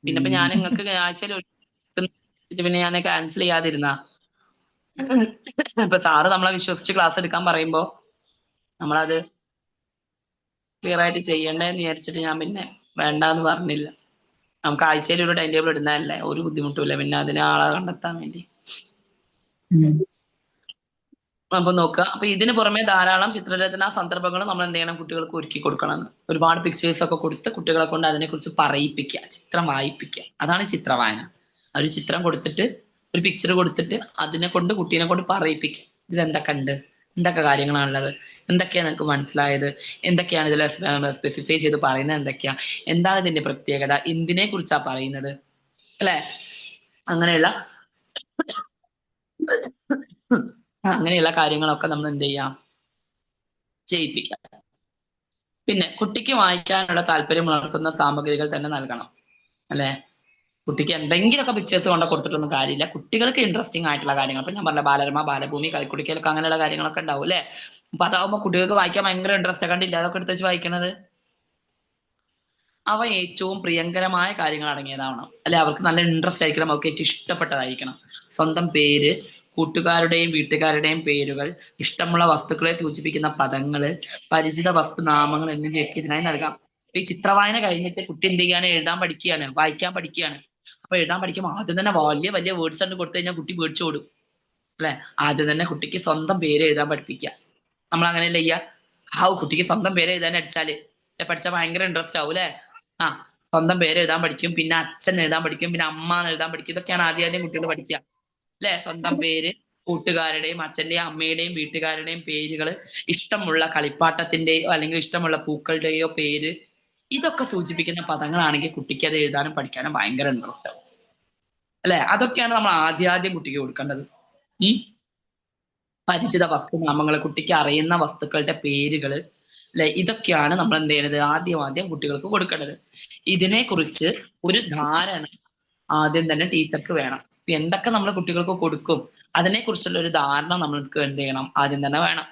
പിന്നെ ഇപ്പൊ ഞാൻ നിങ്ങൾക്ക് ആഴ്ചയിൽ പിന്നെ ഞാൻ ക്യാൻസൽ ചെയ്യാതിരുന്ന ഇപ്പൊ സാറ് നമ്മളെ വിശ്വസിച്ച് ക്ലാസ് എടുക്കാൻ പറയുമ്പോ നമ്മളത് ക്ലിയർ ആയിട്ട് ചെയ്യണ്ടേന്ന് വിചാരിച്ചിട്ട് ഞാൻ പിന്നെ വേണ്ടാന്ന് പറഞ്ഞില്ല. നമുക്ക് ആഴ്ചയിൽ ഒരു ടൈം ടേബിൾ ഇടുന്നതല്ലേ, ഒരു ബുദ്ധിമുട്ടുമില്ല പിന്നെ അതിന് ആളെ കണ്ടെത്താൻ വേണ്ടി. അപ്പൊ നോക്കുക. അപ്പൊ ഇതിന് പുറമെ ധാരാളം ചിത്രരചനാ സന്ദർഭങ്ങൾ നമ്മൾ എന്ത് ചെയ്യണം, കുട്ടികൾക്ക് ഒരുക്കി കൊടുക്കണം. ഒരുപാട് പിക്ചേഴ്സ് ഒക്കെ കൊടുത്ത് കുട്ടികളെ കൊണ്ട് അതിനെ കുറിച്ച് പറയിപ്പിക്കുക, ചിത്രം വായിപ്പിക്കുക. അതാണ് ചിത്രവായന. ഒരു ചിത്രം കൊടുത്തിട്ട് ഒരു പിക്ചർ കൊടുത്തിട്ട് അതിനെ കൊണ്ട് കുട്ടീനെ കൊണ്ട് പറയിപ്പിക്കുക. ഇതിലെന്തൊക്കെ ഉണ്ട്, എന്തൊക്കെ കാര്യങ്ങളാണുള്ളത്, എന്തൊക്കെയാണ് നിനക്ക് മനസ്സിലായത്, എന്തൊക്കെയാണ് ഇതിൽ സ്പെസിഫൈ ചെയ്ത് പറയുന്നത്, എന്താണ് ഇതിന്റെ പ്രത്യേകത, എന്തിനെ കുറിച്ചാ പറയുന്നത് അല്ലെ, അങ്ങനെയുള്ള കാര്യങ്ങളൊക്കെ നമ്മൾ എന്ത് ചെയ്യാം, ചെയ്യിപ്പിക്കാം. പിന്നെ കുട്ടിക്ക് വായിക്കാനുള്ള താല്പര്യം വളർത്തുന്ന സാമഗ്രികൾ തന്നെ നൽകണം അല്ലെ. കുട്ടിക്ക് എന്തെങ്കിലുമൊക്കെ പിക്ചേഴ്സ് കൊണ്ട് കൊടുത്തിട്ടൊന്നും കാര്യമില്ല, കുട്ടികൾക്ക് ഇൻട്രസ്റ്റിംഗ് ആയിട്ടുള്ള കാര്യങ്ങൾ. അപ്പൊ ഞാൻ പറഞ്ഞ ബാലരമ, ബാലഭൂമി, കളിക്കുടിക്കലൊക്കെ അങ്ങനെയുള്ള കാര്യങ്ങളൊക്കെ ഉണ്ടാവും അല്ലെ. അപ്പൊ അതാവുമ്പോ കുട്ടികൾക്ക് വായിക്കാൻ ഭയങ്കര ഇൻട്രസ്റ്റ് കണ്ടില്ല അതൊക്കെ എടുത്ത് വെച്ച് വായിക്കണത്. അവ ഏറ്റവും പ്രിയങ്കരമായ കാര്യങ്ങൾ അടങ്ങിയതാവണം അല്ലെ. അവർക്ക് നല്ല ഇൻട്രസ്റ്റ് ആയിരിക്കണം, അവർക്ക് ഏറ്റവും ഇഷ്ടപ്പെട്ടതായിരിക്കണം. സ്വന്തം പേര്, കൂട്ടുകാരുടെയും വീട്ടുകാരുടെയും പേരുകൾ, ഇഷ്ടമുള്ള വസ്തുക്കളെ സൂചിപ്പിക്കുന്ന പദങ്ങള്, പരിചിത വസ്തുനാമങ്ങൾ എന്നിവയൊക്കെ ഇതിനായി നൽകാം. ഈ ചിത്രവായന കഴിഞ്ഞിട്ട് കുട്ടി എന്ത് ചെയ്യാണ്, എഴുതാൻ പഠിക്കുകയാണ്, വായിക്കാൻ പഠിക്കുകയാണ്. അപ്പൊ എഴുതാൻ പഠിക്കുമ്പോൾ ആദ്യം തന്നെ വലിയ വലിയ വേർഡ്സ് കണ്ട് കൊടുത്തു കഴിഞ്ഞാൽ കുട്ടി പേടിച്ചോടും അല്ലെ. ആദ്യം തന്നെ കുട്ടിക്ക് സ്വന്തം പേര് എഴുതാൻ പഠിപ്പിക്കുക. നമ്മൾ അങ്ങനെയല്ല ചെയ്യുക. കുട്ടിക്ക് സ്വന്തം പേര് എഴുതാൻ അടിച്ചാല് പഠിച്ചാൽ ഭയങ്കര ഇൻട്രസ്റ്റ് ആവും അല്ലെ. സ്വന്തം പേര് എഴുതാൻ പഠിക്കും, പിന്നെ അച്ഛൻ എഴുതാൻ പഠിക്കും, പിന്നെ അമ്മ എന്ന് എഴുതാൻ പഠിക്കും. ഇതൊക്കെയാണ് ആദ്യം കുട്ടികൾ പഠിക്കുക അല്ലെ. സ്വന്തം പേര്, കൂട്ടുകാരുടെയും അച്ഛന്റെയും അമ്മയുടെയും വീട്ടുകാരുടെയും പേരുകൾ, ഇഷ്ടമുള്ള കളിപ്പാട്ടത്തിന്റെയോ അല്ലെങ്കിൽ ഇഷ്ടമുള്ള പൂക്കളുടെയോ പേര്, ഇതൊക്കെ സൂചിപ്പിക്കുന്ന പദങ്ങളാണെങ്കിൽ കുട്ടിക്ക് അത് എഴുതാനും പഠിക്കാനും ഭയങ്കര ഇൻട്രസ്റ്റ് ആവും അല്ലെ. അതൊക്കെയാണ് നമ്മൾ ആദ്യം കുട്ടിക്ക് കൊടുക്കേണ്ടത്. പരിചിത വസ്തുനാമങ്ങൾ, കുട്ടിക്ക് അറിയുന്ന വസ്തുക്കളുടെ പേരുകള് അല്ലെ, ഇതൊക്കെയാണ് നമ്മൾ എന്ത് ചെയ്യണത്, ആദ്യം കുട്ടികൾക്ക് കൊടുക്കേണ്ടത്. ഇതിനെ കുറിച്ച് ഒരു ധാരണ ആദ്യം തന്നെ ടീച്ചർക്ക് വേണം. എന്തൊക്കെ നമ്മൾ കുട്ടികൾക്ക് കൊടുക്കും അതിനെ കുറിച്ചുള്ള ഒരു ധാരണ നമ്മൾക്ക് എന്ത് ചെയ്യണം, ആദ്യം തന്നെ വേണം.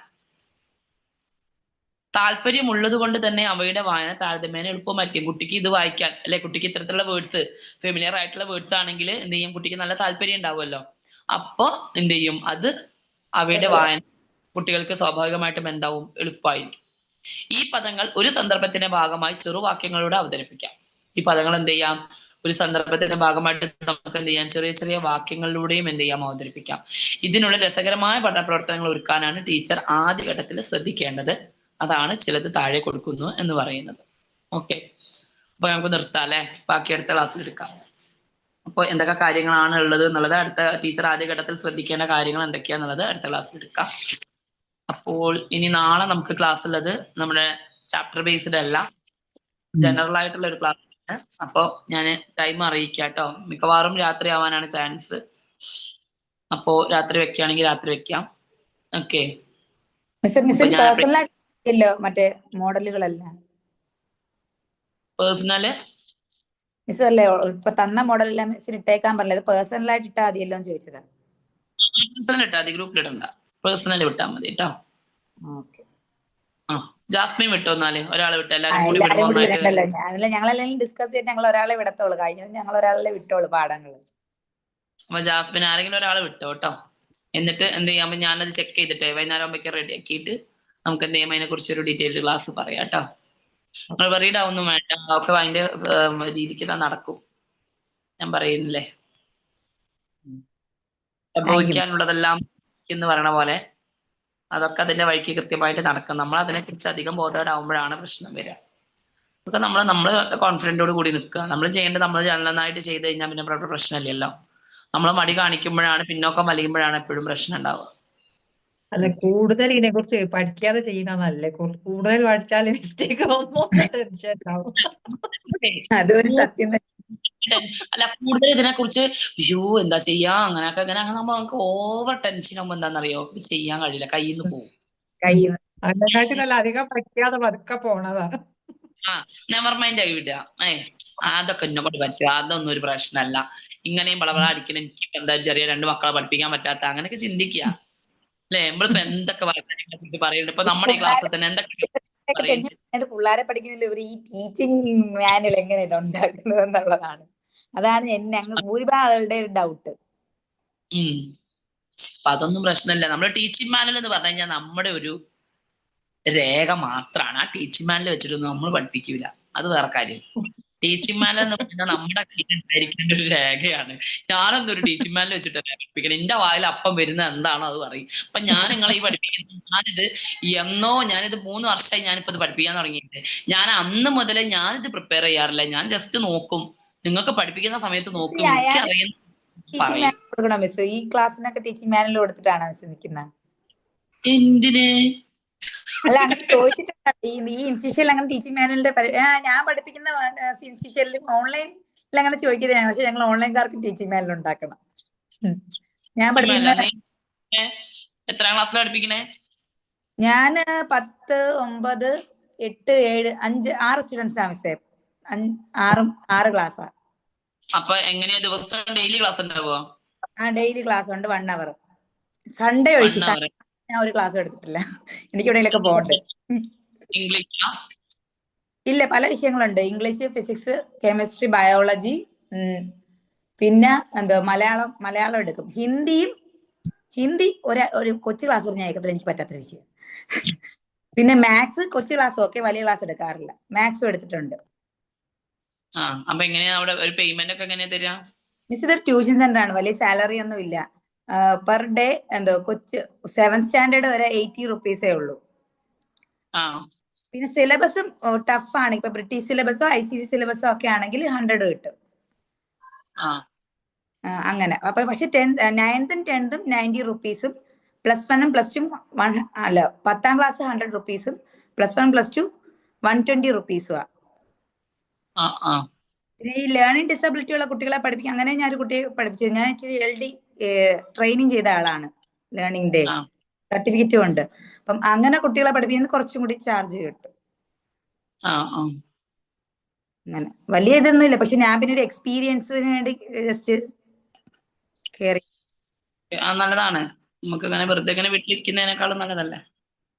താല്പര്യമുള്ളത് കൊണ്ട് തന്നെ അവയുടെ വായന താരതമ്യേന എളുപ്പമായിരിക്കും. കുട്ടിക്ക് ഇത് വായിക്കാൻ അല്ലെ, കുട്ടിക്ക് ഇത്തരത്തിലുള്ള വേർഡ്സ്, ഫെമിലിയർ ആയിട്ടുള്ള വേർഡ്സ് ആണെങ്കിൽ എന്ത് ചെയ്യും, കുട്ടിക്ക് നല്ല താല്പര്യം ഉണ്ടാവുമല്ലോ. അപ്പൊ എന്ത് ചെയ്യും, അത് അവയുടെ വായന കുട്ടികൾക്ക് സ്വാഭാവികമായിട്ടും എന്താവും, എളുപ്പമായിരിക്കും. ഈ പദങ്ങൾ ഒരു സന്ദർഭത്തിന്റെ ഭാഗമായി ചെറുവാക്യങ്ങളിലൂടെ അവതരിപ്പിക്കാം. ഈ പദങ്ങൾ എന്ത് ചെയ്യാം, ഒരു സന്ദർഭത്തിന്റെ ഭാഗമായിട്ട് നമുക്ക് എന്ത് ചെയ്യാം, ചെറിയ ചെറിയ വാക്യങ്ങളിലൂടെയും എന്ത് ചെയ്യാം, അവതരിപ്പിക്കാം. ഇതിനുള്ള രസകരമായ പഠന പ്രവർത്തനങ്ങൾ ഒരുക്കാനാണ് ടീച്ചർ ആദ്യഘട്ടത്തിൽ ശ്രദ്ധിക്കേണ്ടത്. അതാണ് ചിലത് താഴെ കൊടുക്കുന്നു എന്ന് പറയുന്നത്. ഓക്കെ, അപ്പൊ നമുക്ക് നിർത്താം അല്ലെ, ബാക്കി അടുത്ത ക്ലാസ്സിൽ എടുക്കാം. അപ്പൊ എന്തൊക്കെ കാര്യങ്ങളാണ് ഉള്ളത് എന്നുള്ളത് അടുത്ത ടീച്ചർ ആദ്യഘട്ടത്തിൽ ശ്രദ്ധിക്കേണ്ട കാര്യങ്ങൾ എന്തൊക്കെയാന്നുള്ളത് അടുത്ത ക്ലാസ്സിൽ എടുക്കാം. അപ്പോൾ ഇനി നാളെ നമുക്ക് ക്ലാസ് ഉള്ളത് നമ്മുടെ ചാപ്റ്റർ ബേസ്ഡ് അല്ല, ജനറൽ ആയിട്ടുള്ള ഒരു ക്ലാസ് ആണ്. അപ്പൊ ഞാൻ ടൈം അറിയിക്കാം കേട്ടോ. മിക്കവാറും രാത്രി ആവാനാണ് ചാൻസ്. അപ്പോ രാത്രി വെക്കുകയാണെങ്കിൽ രാത്രി വെക്കാം. ഓക്കെ. മിസ്സിന് പേഴ്സണലായിട്ടോ മറ്റേ മോഡലുകളെല്ലാം പേഴ്സണല് മിസ് അല്ലേ ഇപ്പൊ തന്ന മോഡലെല്ലാം മിസ്സിന് ഇട്ടേക്കാൻ പറഞ്ഞത് പേഴ്സണലായിട്ട് ഇട്ടാ മതിയല്ലോ എന്ന് ചോദിച്ചതാ. പേഴ്സണൽ ഇട്ടാ മതി, ഗ്രൂപ്പിൽ ഇടണ്ട. പേഴ്സണൽ വിട്ടാൽ മതി കേട്ടോ. ഓക്കെ. ആ ജാസ്മിൻ വിട്ടോ, എന്നാല് ഒരാളെ വിട്ടോ. എല്ലാരും കൂടി വിടുമ്പോ ഞങ്ങളെല്ലാം ഡിസ്കസ് ചെയ്തിട്ട് ഞങ്ങൾ ഒരാളെ വിടത്തോളൂ. കഴിഞ്ഞത് ഞങ്ങൾ ഒരാളെ വിട്ടോളൂ പാഠങ്ങൾ. അപ്പൊ ജാസ്മിൻ ആരെങ്കിലും ഒരാളെ വിട്ടോ കേട്ടോ. എന്നിട്ട് എന്ത് ചെയ്യാം, ഞാനത് ചെക്ക് ചെയ്തിട്ട് വൈകുന്നേരം ആകുമ്പോഴേക്കും റെഡി ആക്കിയിട്ട് നമുക്ക് എന്ത് ചെയ്യാം, അതിനെ കുറിച്ച് ഒരു ഡീറ്റെയിൽഡ് ക്ലാസ് പറയാം കേട്ടോ. നിങ്ങൾ വെറീഡ് ആവൊന്നും വേണ്ട, ഒക്കെ അതിന്റെ രീതിക്ക് തന്നെ നടക്കും. ഞാൻ പറയുന്നില്ലേ, സംഭവിക്കാനുള്ളതെല്ലാം എന്ന് പറയണ പോലെ അതൊക്കെ അതിന്റെ വഴിക്ക് കൃത്യമായിട്ട് നടക്കും. നമ്മൾ അതിനെ കുറിച്ച് അധികം ബോധേഡാവുമ്പോഴാണ് പ്രശ്നം വരിക. അതൊക്കെ നമ്മൾ കോൺഫിഡന്റോട് കൂടി നിൽക്കുക. നമ്മൾ ചെയ്യേണ്ടത് നമ്മൾ നന്നായിട്ട് ചെയ്ത് കഴിഞ്ഞാൽ പിന്നെ പ്രശ്നമില്ലല്ലോ. നമ്മൾ മടി കാണിക്കുമ്പോഴാണ്, പിന്നോക്കം വലിയുമ്പോഴാണ് എപ്പോഴും പ്രശ്നം ഉണ്ടാവുക. അല്ല, കൂടുതൽ ഇതിനെ കുറിച്ച് പഠിക്കാതെ ചെയ്യുന്നതല്ലേ. കൂടുതൽ പഠിച്ചാൽ മിസ്റ്റേക്ക് ടെൻഷൻ ഉണ്ടാവും. അതൊരു സത്യം. അല്ല, കൂടുതൽ ഇതിനെ കുറിച്ച് അയ്യോ എന്താ ചെയ്യാ അങ്ങനെയൊക്കെ അങ്ങനെ നമുക്ക് ഓവർ ടെൻഷൻ ആകുമ്പോ എന്താണെന്നറിയോ, ചെയ്യാൻ കഴിയില്ല, കയ്യിൽ നിന്ന് പോകും. അതിനെക്കാട്ടിലല്ല അധികം പഠിക്കാതെ പതുക്കെ പോണതാ. നെവർ മൈൻഡ് ആയി വിടുക. അതൊക്കെ എന്നെ കൊണ്ട് പറ്റുക, അതൊന്നും ഒരു പ്രശ്നമല്ല. ഇങ്ങനെയും വളവള അടിക്കണം, എനിക്ക് എന്താ ചെറിയ 2 മക്കളെ പഠിപ്പിക്കാൻ പറ്റാത്ത, അങ്ങനെയൊക്കെ ചിന്തിക്കുക അല്ലെ. നമ്മളിപ്പോ എന്തൊക്കെ പറയുന്നുണ്ട്. ഇപ്പൊ നമ്മുടെ ഈ ക്ലാസ്സിൽ തന്നെ എന്തൊക്കെ പിള്ളേരെ പഠിക്കുന്നില്ല, ഇവർ ഈ ടീച്ചിങ് മാനുവൽ എങ്ങനെ ഇത് ഉണ്ടാക്കുന്നത് എന്നുള്ളതാണ്. അതാണ് ഞങ്ങൾ ഭൂരിഭാഗങ്ങളുടെ ഒരു ഡൗട്ട്. അപ്പൊ അതൊന്നും പ്രശ്നമില്ല. നമ്മൾ ടീച്ചിങ് മാനുവൽ എന്ന് പറഞ്ഞു കഴിഞ്ഞാൽ നമ്മുടെ ഒരു രേഖ മാത്രമാണ്. ആ ടീച്ചിങ് മാനുവൽ വെച്ചിട്ടൊന്നും നമ്മൾ പഠിപ്പിക്കൂല, അത് വേറെ കാര്യം. ടീച്ചിങ് മാനുവൽ എന്ന് പറഞ്ഞാൽ നമ്മുടെ കയ്യിൽ ഉണ്ടായിരിക്കേണ്ട ഒരു രേഖയാണ്. ഞാനൊന്നും ഒരു ടീച്ചിങ് മാനുവൽ വെച്ചിട്ടല്ല പഠിപ്പിക്കണം. എന്റെ വായിൽ അപ്പം വരുന്ന എന്താണോ അത് പറയും. അപ്പൊ ഞാൻ നിങ്ങളെ ഈ പഠിപ്പിക്കുന്നത്, ഞാനിത് 3 വർഷമായി ഞാനിപ്പോ ഇത് പഠിപ്പിക്കാൻ തുടങ്ങിയിട്ട്. ഞാൻ അന്ന് മുതലേ ഞാനിത് പ്രിപ്പയർ ചെയ്യാറില്ല. ഞാൻ ജസ്റ്റ് നോക്കും, നിങ്ങൾക്ക് പഠിപ്പിക്കുന്ന സമയത്ത് നോക്കും, എനിക്കറിയുന്ന പറയും. മിസ് ഈ ക്ലാസ്സിനൊക്കെ ടീച്ചിങ് മാനുവൽ കൊടുത്തിട്ടാണ് മിസ് നിൽക്കുന്നത്. എന്തിന്? അല്ല, അങ്ങനെ ചോദിച്ചിട്ടുണ്ട്. ഈ ഇൻസ്റ്റിറ്റ്യൂഷനിൽ അങ്ങനെ ടീച്ചിങ് മാനുവലിന്റെ ഞാൻ പഠിപ്പിക്കുന്ന ഇൻസ്റ്റിറ്റ്യൂഷനിൽ ഓൺലൈനിൽ അങ്ങനെ ചോദിക്കുന്നത്. പക്ഷെ ഞങ്ങൾ ഓൺലൈൻകാർക്ക് ടീച്ചിങ് മാനുവൽ ഉണ്ടാക്കണം. ഞാൻ പഠിപ്പിക്കുന്ന എത്രാം ക്ലാസ്സിലാണ് പഠിപ്പിക്കണേ? ഞാൻ 10, 9, 8, 7, 5, 6 സ്റ്റുഡൻസ് ആ മിസ്സേ. 6 ക്ലാസ്സാ. അപ്പൊ എങ്ങനെയാ ദിവസം ഡെയിലി ക്ലാസ് ഉണ്ടാവുക? ഡെയിലി ക്ലാസ് ഉണ്ട് 1 hour. സൺഡേ ഒഴിച്ച് ഞാൻ ഒരു ക്ലാസ് എടുത്തിട്ടില്ല. എനിക്ക് എവിടെയെങ്കിലൊക്കെ പോകണ്ടേ. ഇംഗ്ലീഷ് ഇല്ല, പല വിഷയങ്ങളുണ്ട്. ഇംഗ്ലീഷ്, ഫിസിക്സ്, കെമിസ്ട്രി, ബയോളജി, പിന്നെ എന്തോ മലയാളം എടുക്കും. ഹിന്ദി ഒരു കൊച്ചു ക്ലാസ് പറഞ്ഞ ഏകദേശം എനിക്ക് പറ്റാത്ത വിഷയം. പിന്നെ മാത്സ് കൊച്ചു ക്ലാസ് ഒക്കെ, വലിയ ക്ലാസ് എടുക്കാറില്ല. മാത്സും എടുത്തിട്ടുണ്ട്. അപ്പൊ എങ്ങനെയാ അവിടെ ഒരു പേയ്മെന്റ് ഒക്കെ എങ്ങനെയാ തരിക? മിസ് ഇതൊരു ട്യൂഷൻ സെന്റർ ആണ്, വലിയ സാലറി ഒന്നും ഇല്ല. പെർ ഡേ കൊച്ചു 7th സ്റ്റാൻഡേർഡ് വരെ 80 rupees ഉള്ളൂ. പിന്നെ സിലബസും ടഫ് ആണ്. ഇപ്പൊ ബ്രിട്ടീഷ് സിലബസോ ICSE സിലബസോ ഒക്കെ ആണെങ്കിൽ 100 കിട്ടും. അങ്ങനെ. അപ്പൊ പക്ഷെ 9th ഉം 10th ഉം 90 rupees, +1 ഉം +2 അല്ല 10th ക്ലാസ് 100 rupees, +1 +2 120 rupees. പിന്നെ ഈ ലേണിംഗ് ഡിസബിലിറ്റി ഉള്ള കുട്ടികളെ പഠിപ്പിക്കും. അങ്ങനെ ഞാൻ ഒരു കുട്ടിയെ പഠിപ്പിച്ചത്. ഞാൻ ഇച്ചിരി LD ട്രെയിനിങ് ചെയ്ത ആളാണ്. ലേണിംഗ് സർട്ടിഫിക്കറ്റും ഉണ്ട്. അപ്പം അങ്ങനെ കുട്ടികളെ പഠിപ്പിക്കുന്ന കുറച്ചും കൂടി ചാർജ് കിട്ടും. അങ്ങനെ വലിയ ഇതൊന്നും ഇല്ല. പക്ഷെ ഞാൻ പിന്നെ ഒരു എക്സ്പീരിയൻസിന് വേണ്ടി ജസ്റ്റ് കേറി. നല്ലതാണ്. നമുക്ക് ഇങ്ങനെ വെറുതെ ഇങ്ങനെ വീട്ടിലിരിക്കുന്നതിനേക്കാളും നല്ലതല്ലേ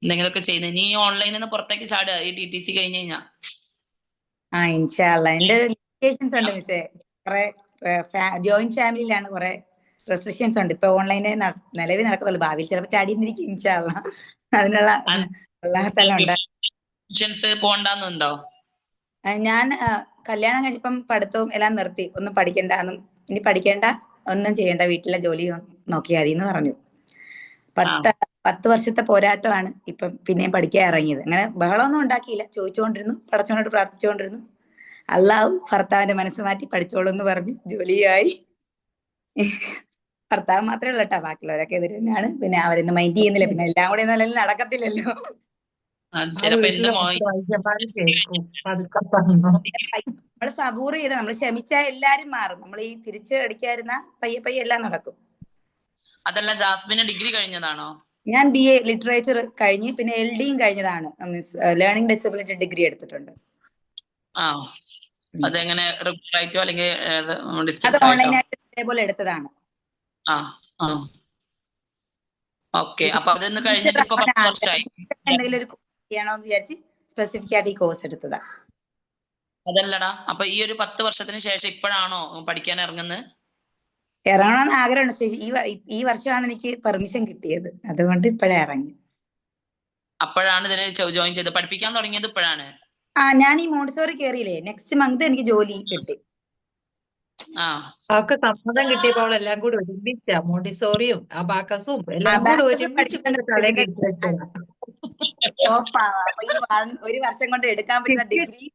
എന്തെങ്കിലുമൊക്കെ ചെയ്യുന്നത്. നീ ഓൺലൈനിൽ നിന്ന് പുറത്തേക്ക് ചാടുക ഈ TTC കഴിഞ്ഞ് കഴിഞ്ഞാ. ഇൻഷാ അല്ലാഹ്. എന്റെ ലിമിറ്റേഷൻസ് ഉണ്ട് മിസ്സേ. കുറെ ജോയിന്റ് ഫാമിലിയിലാണ്, കുറെ റെസ്ട്രിക്ഷൻസ് ഉണ്ട്. ഇപ്പൊ ഓൺലൈനെ നിലവിൽ നടക്കുന്നുള്ളൂ. ഭാവിയിൽ ചിലപ്പോൾ ചാടിയിരിക്കും ഇൻഷാ അല്ലാഹ്. അതിനുള്ള പോകണ്ടെന്നുണ്ടോ? ഞാൻ കല്യാണം കഴിഞ്ഞപ്പം പഠിത്തവും എല്ലാം നിർത്തി. ഒന്നും ഇനി പഠിക്കേണ്ട, ഒന്നും ചെയ്യേണ്ട, വീട്ടിലെ ജോലി നോക്കിയാൽ മതി എന്ന് പറഞ്ഞു. 10 വർഷത്തെ പോരാട്ടമാണ് ഇപ്പം പിന്നെയും പഠിക്കാൻ ഇറങ്ങിയത്. അങ്ങനെ ബഹളമൊന്നും ഉണ്ടാക്കിയില്ല. ചോദിച്ചുകൊണ്ടിരുന്നു, പടച്ചവനോട് പ്രാർത്ഥിച്ചുകൊണ്ടിരുന്നു. അല്ലാഹു ഭർത്താവിന്റെ മനസ്സ് മാറ്റി പഠിച്ചോളൂ എന്ന് പറഞ്ഞു. ജോലിയായി. ഭർത്താവ് മാത്രമേ ഉള്ളൂ കേട്ടോ, ബാക്കിയുള്ളവരൊക്കെ എതിര് തന്നെയാണ്. പിന്നെ അവരൊന്നും മൈൻഡ് ചെയ്യുന്നില്ല. പിന്നെ എല്ലാം കൂടെ ഒന്നും നടക്കത്തില്ലല്ലോ. ചിലപ്പോ എന്റെ വീട്ടിലെ മോൻ വൈദ്യന്മാരും കേൾക്കും പതുക്കെ പറഞ്ഞു. നമ്മൾ സബൂർ ചെയ്ത നമ്മൾ ക്ഷമിച്ചാൽ എല്ലാരും മാറും. നമ്മൾ ഈ തിരിച്ചു അടിക്കാതിരുന്ന പയ്യെ പയ്യെ എല്ലാം നടക്കും. അതല്ല, ജാസ്മിന് ഡിഗ്രി കഴിഞ്ഞതാണോ? ഞാൻ BA ലിറ്ററേച്ചർ കഴിഞ്ഞ് പിന്നെ LDയും കഴിഞ്ഞതാണ്. മീൻസ് ലേണിംഗ് ഡിസബിലിറ്റി ഡിഗ്രി എടുത്തിട്ടുണ്ട്. ആ, അതെങ്ങനെ റെഗുലർ ആയിട്ടോ അല്ലെങ്കിൽ അത് ഡിസ്റ്റൻസ് ആയിട്ടോ? ഓൺലൈനായിട്ട് ഇതേപോലെ എടുത്തതാണ്. ആ ആ ഓക്കെ. അപ്പൊ അതൊന്ന് കഴിഞ്ഞിട്ട് ഇപ്പൊ 10 വർഷമായി. എന്തെങ്കിലും ഒരു ചെയ്യണോന്ന് വിചാരിച്ച് സ്പെസിഫിക് ആയിട്ട് ഈ കോഴ്സ് എടുത്തതാ. അതല്ലടാ, അപ്പൊ ഈ ഒരു 10 വർഷത്തിന് ശേഷം ഇപ്പോഴാണോ പഠിക്കാൻ ഇറങ്ങുന്നത്? ഇറങ്ങണമെന്ന് ആഗ്രഹമുണ്ട്. ഈ വർഷമാണ് എനിക്ക് പെർമിഷൻ കിട്ടിയത്, അതുകൊണ്ട് ഇപ്പോഴേ ഇറങ്ങി. അപ്പോഴാണ് ഇതിന് ജോയിൻ ചെയ്ത് പഠിപ്പിക്കാൻ തുടങ്ങിയത് ഇപ്പോഴാണ്? ഞാൻ ഈ മോണ്ടിസോറി കയറിയില്ലേ, നെക്സ്റ്റ് മന്ത് എനിക്ക് ജോലി കിട്ടി. അവർക്ക് സമ്മതം കിട്ടിയപ്പോ അവൾ എല്ലാം കൂടി ഒരുമിച്ച മോണ്ടിസോറിയും അബാക്കസും എല്ലാം കൂടി ഒരുമിച്ച് തലയിൽ കെട്ടി വെച്ചതാ. ഒരു വർഷം കൊണ്ട് എടുക്കാൻ പറ്റുന്ന ഡിഗ്രി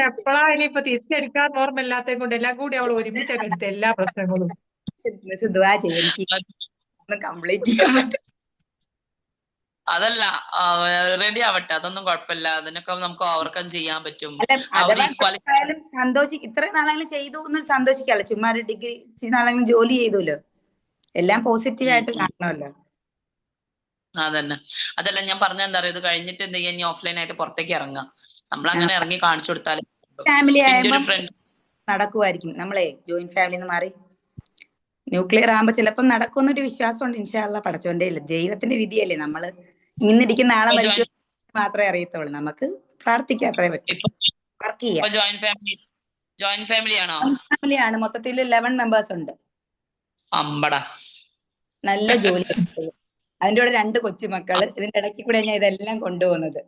എപ്പോഴാ ഇനിയിപ്പൊ തിരിച്ചെടുക്കാൻ ഓർമ്മയില്ലാത്തത് കൊണ്ട് എല്ലാം കൂടി അവൾ ഒരുമിച്ചൊക്കെ എടുത്ത എല്ലാ പ്രശ്നങ്ങളും. കംപ്ലീറ്റ് ചെയ്യാൻ പറ്റും. അതല്ല, റെഡി ആവട്ടെ, അതൊന്നും കുഴപ്പമില്ല. അതിനൊക്കെ നമുക്ക് ഓവർകം ചെയ്യാൻ പറ്റും. ഇത്രയും നാളെങ്കിലും ചെയ്തു എന്നൊരു സന്തോഷിക്കാമല്ലോ. ചുമ്മാ ഒരു ഡിഗ്രി നാളെങ്കിലും ജോലി ചെയ്തല്ലോ, എല്ലാം പോസിറ്റീവ് ആയിട്ട് കാണണമല്ലോ. അതന്നെ. അതല്ല ഞാൻ പറഞ്ഞ എന്താ പറയുക, ഇത് കഴിഞ്ഞിട്ട് എന്ത് ചെയ്യാൻ, ഓഫ്ലൈൻ ആയിട്ട് പുറത്തേക്ക് ഇറങ്ങാം. നമ്മളങ്ങനെ ഇറങ്ങി കാണിച്ചു കൊടുത്താൽ ഫാമിലി നടക്കുമായിരിക്കും. നമ്മളെ ജോയിന്റ് ഫാമിലി മാറി ന്യൂക്ലിയർ ആകുമ്പോ ചിലപ്പോൾ നടക്കുമെന്നൊരു വിശ്വാസമുണ്ട്. ഇൻഷാ അള്ളാ, പടച്ചോന്റെ ഇല്ല, ദൈവത്തിന്റെ വിധിയല്ലേ. നമ്മള് ഇന്നിരിക്കുന്ന ആളെ മരിക്കും മാത്രമേ അറിയത്തുള്ളൂ. നമുക്ക് പ്രാർത്ഥിക്കാത്രേ പറ്റും. വർക്ക് ചെയ്യാം. ജോയിന്റ് ഫാമിലിയാണ്. മൊത്തത്തിൽ 11 മെമ്പേഴ്സ് ഉണ്ട്. നല്ല ജോലി. അതിന്റെ കൂടെ 2 കൊച്ചുമക്കള്. ഇതിന്റെ ഇടയ്ക്ക് കൂടെ ഞാൻ ഇതെല്ലാം കൊണ്ടുപോകുന്നത്.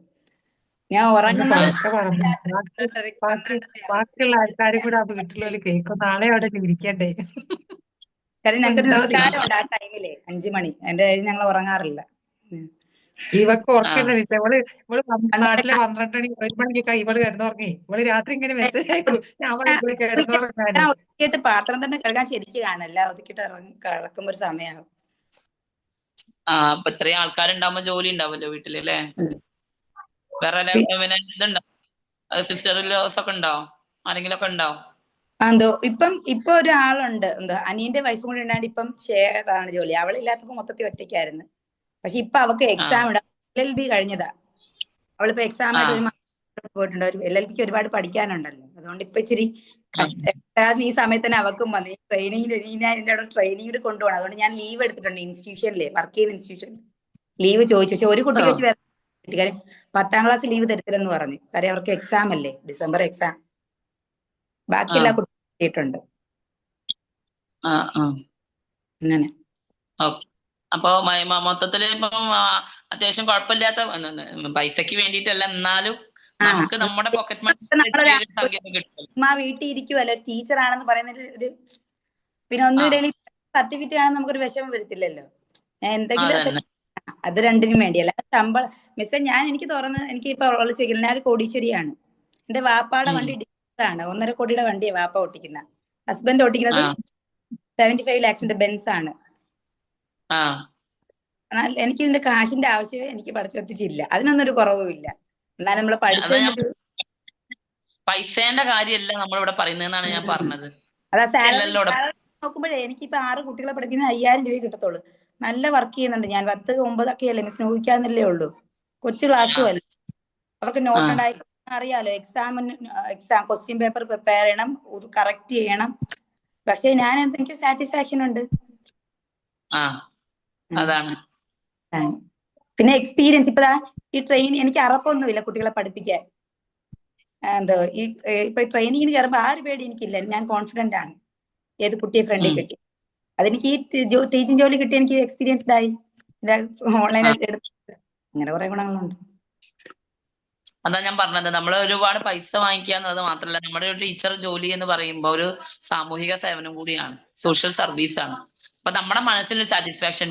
ഞാൻ ഉറങ്ങുന്നത് ബാക്കിയുള്ള ആൾക്കാരും കൂടെ ആ വീട്ടിലൊരു കേൾക്കും. നാളെ അവിടെ ചിരിക്കണ്ടേ. കാര്യം ഞങ്ങൾക്ക് നിസ്കാരമുണ്ട് ആ ടൈമില് 5 മണി. അതിന്റെ കഴിഞ്ഞ് ഞങ്ങൾ ഉറങ്ങാറില്ല. ഇവക്ക് ഉറക്കില്ല. ഇവള് നാട്ടിലെ 12 മണി 1 മണിക്കൊക്കെ ഇവള് കിടന്നുറങ്ങി. ഇവള് രാത്രി ഇങ്ങനെ മെസ്സേജ് അയക്കും, ഞാൻ ഒതുക്കിയിട്ട് പാത്രം തന്നെ കഴുകാൻ ശരിക്ക് കാണില്ല. ഒതുക്കിയിട്ട് കിടക്കുമ്പോ ഒരു സമയമാകും. അപ്പൊ ഇത്രയും ആൾക്കാരുണ്ടാവുമ്പോ ജോലി ഉണ്ടാവല്ലോ വീട്ടില് അല്ലേ? വേറെ ഇതുണ്ടോ, സിസ്റ്റർലോസ് ഒക്കെ ഉണ്ടോ? ആരെങ്കിലും ഒക്കെ ഉണ്ടോ? എന്തോ ഇപ്പൊ ഒരാളുണ്ട്, എന്തോ അനിയന്റെ വൈഫും കൂടി ഉണ്ടായിട്ട് ഇപ്പം ഷെയർ ആണ് ജോലി. അവളില്ലാത്തപ്പോ മൊത്തത്തിൽ ഒറ്റയ്ക്കായിരുന്നു. പക്ഷെ ഇപ്പൊ അവക്ക് എക്സാം ഉണ്ട്. LLB കഴിഞ്ഞതാ. അവളിപ്പോ എക്സാം ആയിട്ട് ഒരു മാസം പോയിട്ടുണ്ട്. LLBക്ക് ഒരുപാട് പഠിക്കാനുണ്ടല്ലോ. അതുകൊണ്ട് ഇപ്പൊ ഇച്ചിരി ഈ സമയത്ത് തന്നെ അവക്കും വന്നു ട്രെയിനിങ്ങിൽ കൊണ്ടുപോകണം. അതുകൊണ്ട് ഞാൻ ലീവ് എടുത്തിട്ടുണ്ട്. ഇൻസ്റ്റിറ്റ്യൂഷനിലെ വർക്ക് ചെയ്യുന്ന ഇൻസ്റ്റിറ്റ്യൂഷനിൽ ലീവ് ചോദിച്ചു. പക്ഷെ ഒരു കുട്ടിക്ക് വെച്ച് വേറെ കാര്യം 10ാം ക്ലാസ് ലീവ് തരത്തില്ലെന്ന് പറഞ്ഞു. കാര്യം അവർക്ക് എക്സാം അല്ലേ, ഡിസംബർ എക്സാം. ബാക്കി എല്ലാ കുട്ടികളും കിട്ടിയിട്ടുണ്ട്. അങ്ങനെ അപ്പൊ മൊത്തത്തില് ഇപ്പം അത്യാവശ്യം കുഴപ്പമില്ലാത്ത പൈസക്ക് വേണ്ടിയിട്ടല്ല, എന്നാലും നമുക്ക് നമ്മുടെ പോക്കറ്റ് മണി വീട്ടിൽ ഇരിക്കുവല്ലോ. ടീച്ചർ ആണെന്ന് പറയുന്നത് പിന്നെ ഒന്നും സർട്ടിഫിക്കറ്റ് ആണെന്ന് നമുക്കൊരു വിഷമം വരത്തില്ലല്ലോ. ഞാൻ എന്തെങ്കിലും അത് രണ്ടിനും വേണ്ടിയല്ല. ശമ്പളം മിസ്സേ എനിക്ക് ഇപ്പൊ ചോദിക്കില്ല. ഞാൻ ഒരു കോടീശ്വരിയാണ്. എന്റെ വാപ്പാടെ വണ്ടി ആണ് 1.5 കോടിയുടെ വണ്ടിയാണ് വാപ്പ ഓട്ടിക്കുന്ന. ഹസ്ബൻഡ് ഓട്ടിക്കുന്നത് 75 lakhs ബെൻസ് ആണ്. എനിക്ക് ഇതിന്റെ കാശിന്റെ ആവശ്യമേ എനിക്ക് പഠിച്ചെത്തിച്ചില്ല. അതിനൊന്നും ഒരു കുറവുമില്ല. എന്നാലും നമ്മള് പഠിച്ചത് പൈസേന്റെ കാര്യമല്ല നമ്മളിവിടെ പറയുന്നതെന്നാണ് ഞാൻ പറഞ്ഞത്. അതാ സാലറി നോക്കുമ്പോഴേ എനിക്കിപ്പോ 6 കുട്ടികളെ പഠിപ്പിക്കുന്ന 5000 രൂപ കിട്ടത്തുള്ളൂ. നല്ല വർക്ക് ചെയ്യുന്നുണ്ട് ഞാൻ. 10, 9 ഒക്കെ അല്ലേ മിസ് നോക്കിക്കാന്നല്ലേ ഉള്ളൂ. കൊച്ചു ക്ലാസ്സും അല്ല. അവർക്ക് നോട്ട് ഉണ്ടായി അറിയാലോ. എക്സാം ക്വസ്റ്റ്യൻ പേപ്പർ പ്രിപ്പയർ ചെയ്യണം, കറക്റ്റ് ചെയ്യണം. പക്ഷെ ഞാൻ എനിക്ക് സാറ്റിസ്ഫാക്ഷൻ ഉണ്ട്. അതാണ്. പിന്നെ എക്സ്പീരിയൻസ് ഇപ്പൊ ഈ എനിക്ക് അറപ്പൊന്നുമില്ല കുട്ടികളെ പഠിപ്പിക്കാൻ. ഇപ്പൊ ട്രെയിനിങ്ങിന് കയറുമ്പോ ആ ഒരു പേടി എനിക്കില്ല. ഞാൻ കോൺഫിഡന്റ് ആണ് ഏത് കുട്ടിയെ ഫ്രണ്ടിൽ കിട്ടി. അതെനിക്ക് ഈ ടീച്ചിങ് ജോലി കിട്ടി എനിക്ക് എക്സ്പീരിയൻസ്ഡ് ആയി. ഓൺലൈനായിട്ട് അങ്ങനെ കുറെ ഗുണങ്ങളുണ്ട്. അതാ ഞാൻ പറഞ്ഞത്, നമ്മൾ ഒരുപാട് പൈസ വാങ്ങിക്കുക എന്നത് മാത്രമല്ല, നമ്മുടെ ഒരു ടീച്ചർ ജോലി എന്ന് പറയുമ്പോൾ ഒരു സാമൂഹിക സേവനം കൂടിയാണ്, സോഷ്യൽ സർവീസ് ആണ്. അപ്പൊ നമ്മുടെ മനസ്സിനൊരു സാറ്റിസ്ഫാക്ഷൻ.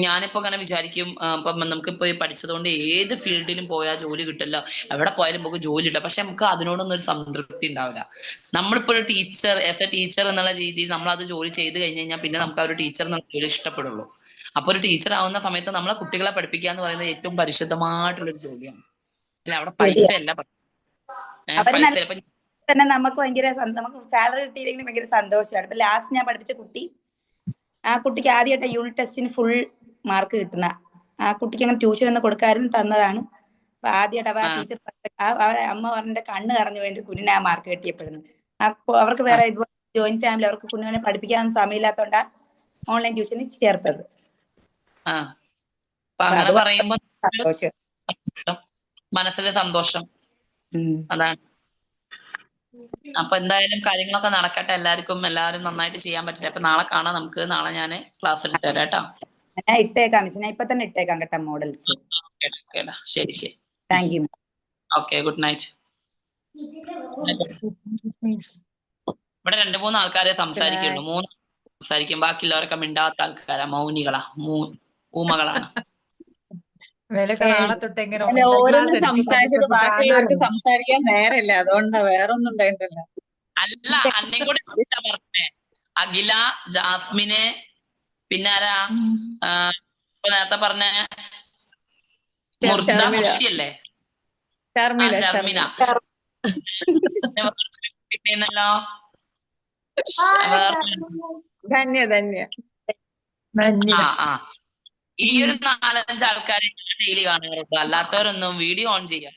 ഞാനിപ്പോ ഇങ്ങനെ വിചാരിക്കും, ഇപ്പം നമുക്കിപ്പോ പഠിച്ചതുകൊണ്ട് ഏത് ഫീൽഡിലും പോയാൽ ജോലി കിട്ടില്ല, എവിടെ പോയാലും നമുക്ക് ജോലി കിട്ടില്ല. പക്ഷെ നമുക്ക് അതിനോടൊന്നും ഒരു സംതൃപ്തി ഉണ്ടാവില്ല. നമ്മളിപ്പോ ഒരു ടീച്ചർ എന്നുള്ള രീതിയിൽ നമ്മൾ അത് ജോലി ചെയ്ത് കഴിഞ്ഞ് കഴിഞ്ഞാൽ പിന്നെ നമുക്ക് ആ ഒരു ടീച്ചർ എന്നുള്ള ജോലി ഇഷ്ടപ്പെടുള്ളൂ. അപ്പൊ ഒരു ടീച്ചർ ആവുന്ന സമയത്ത് നമ്മളെ കുട്ടികളെ പഠിപ്പിക്കുക എന്ന് പറയുന്നത് ഏറ്റവും പരിശുദ്ധമായിട്ടുള്ളൊരു ജോലിയാണ്. അല്ല അവിടെ പൈസ അല്ല, പൈസ തന്നെ നമുക്ക് ഭയങ്കര നമുക്ക് സാലറി കിട്ടിയില്ലെങ്കിലും ഭയങ്കര സന്തോഷമാണ്. ഇപ്പൊ ലാസ്റ്റ് ഞാൻ പഠിപ്പിച്ച കുട്ടി, ആ കുട്ടിക്ക് ആദ്യമായിട്ട് യൂണിറ്റ് ടെസ്റ്റിന് ഫുൾ മാർക്ക് കിട്ടുന്ന, ആ കുട്ടിക്ക് അങ്ങനെ ട്യൂഷൻ ഒന്നും കൊടുക്കാനും തന്നതാണ്. അപ്പൊ ആദ്യമായിട്ട് അവ ടീച്ചർ അമ്മ പറഞ്ഞ കണ്ണ് കറഞ്ഞു എന്റെ കുഞ്ഞിനെ ആ മാർക്ക് കിട്ടിയപ്പെടുന്നു. അപ്പൊ അവർക്ക് വേറെ ഇതുപോലെ ജോയിന്റ് ഫാമിലി, അവർക്ക് കുഞ്ഞിനെ പഠിപ്പിക്കാൻ സമയമില്ലാത്തോണ്ടാ ഓൺലൈൻ ട്യൂഷന് ചേർത്തത്. സന്തോഷം, മനസ്സിലെ സന്തോഷം അതാണ്. അപ്പൊ എന്തായാലും കാര്യങ്ങളൊക്കെ നടക്കട്ടെ, എല്ലാവരും നന്നായിട്ട് ചെയ്യാൻ പറ്റട്ടെ. അപ്പൊ നാളെ കാണാം നമുക്ക്. നാളെ ഞാൻ ക്ലാസ് എടുത്തരാം കേട്ടോ. ഞാൻ ഇട്ടേക്കാം മിസ്, ഞാൻ ഇപ്പൊ തന്നെ ഇട്ടേക്കാം കേട്ടോ മോഡൽസ്. ശരി ശരി, thank you. Okay, good night. ഇവിടെ 2-3 ആൾക്കാരെ സംസാരിക്കുള്ളൂ, 3 സംസാരിക്കും, ബാക്കിയുള്ളവരൊക്കെ മിണ്ടാത്ത ആൾക്കാരാ, മൗനികളാ, ഊമകളാണ്. ഓരോന്ന് സംസാരിച്ചത് ബാക്കിയുള്ളവർക്ക് സംസാരിക്കാൻ നേരമില്ല, അതുകൊണ്ടാ, വേറെ ഒന്നും ഉണ്ടായിട്ടില്ല. അല്ല, അന്നെ കൂടെ പറഞ്ഞേ, അഖില, ജാസ്മിന്, പിന്നെ ആരാ നേരത്തെ പറഞ്ഞ മുർഷിയല്ലേ, ഷർമിന, പിന്നെല്ലോ ധന്യ. ഈ ഒരു 4-5 ആൾക്കാരെ ഡെയിലി കാണാറുണ്ട്, അല്ലാത്തവരൊന്നും വീഡിയോ ഓൺ ചെയ്യാം.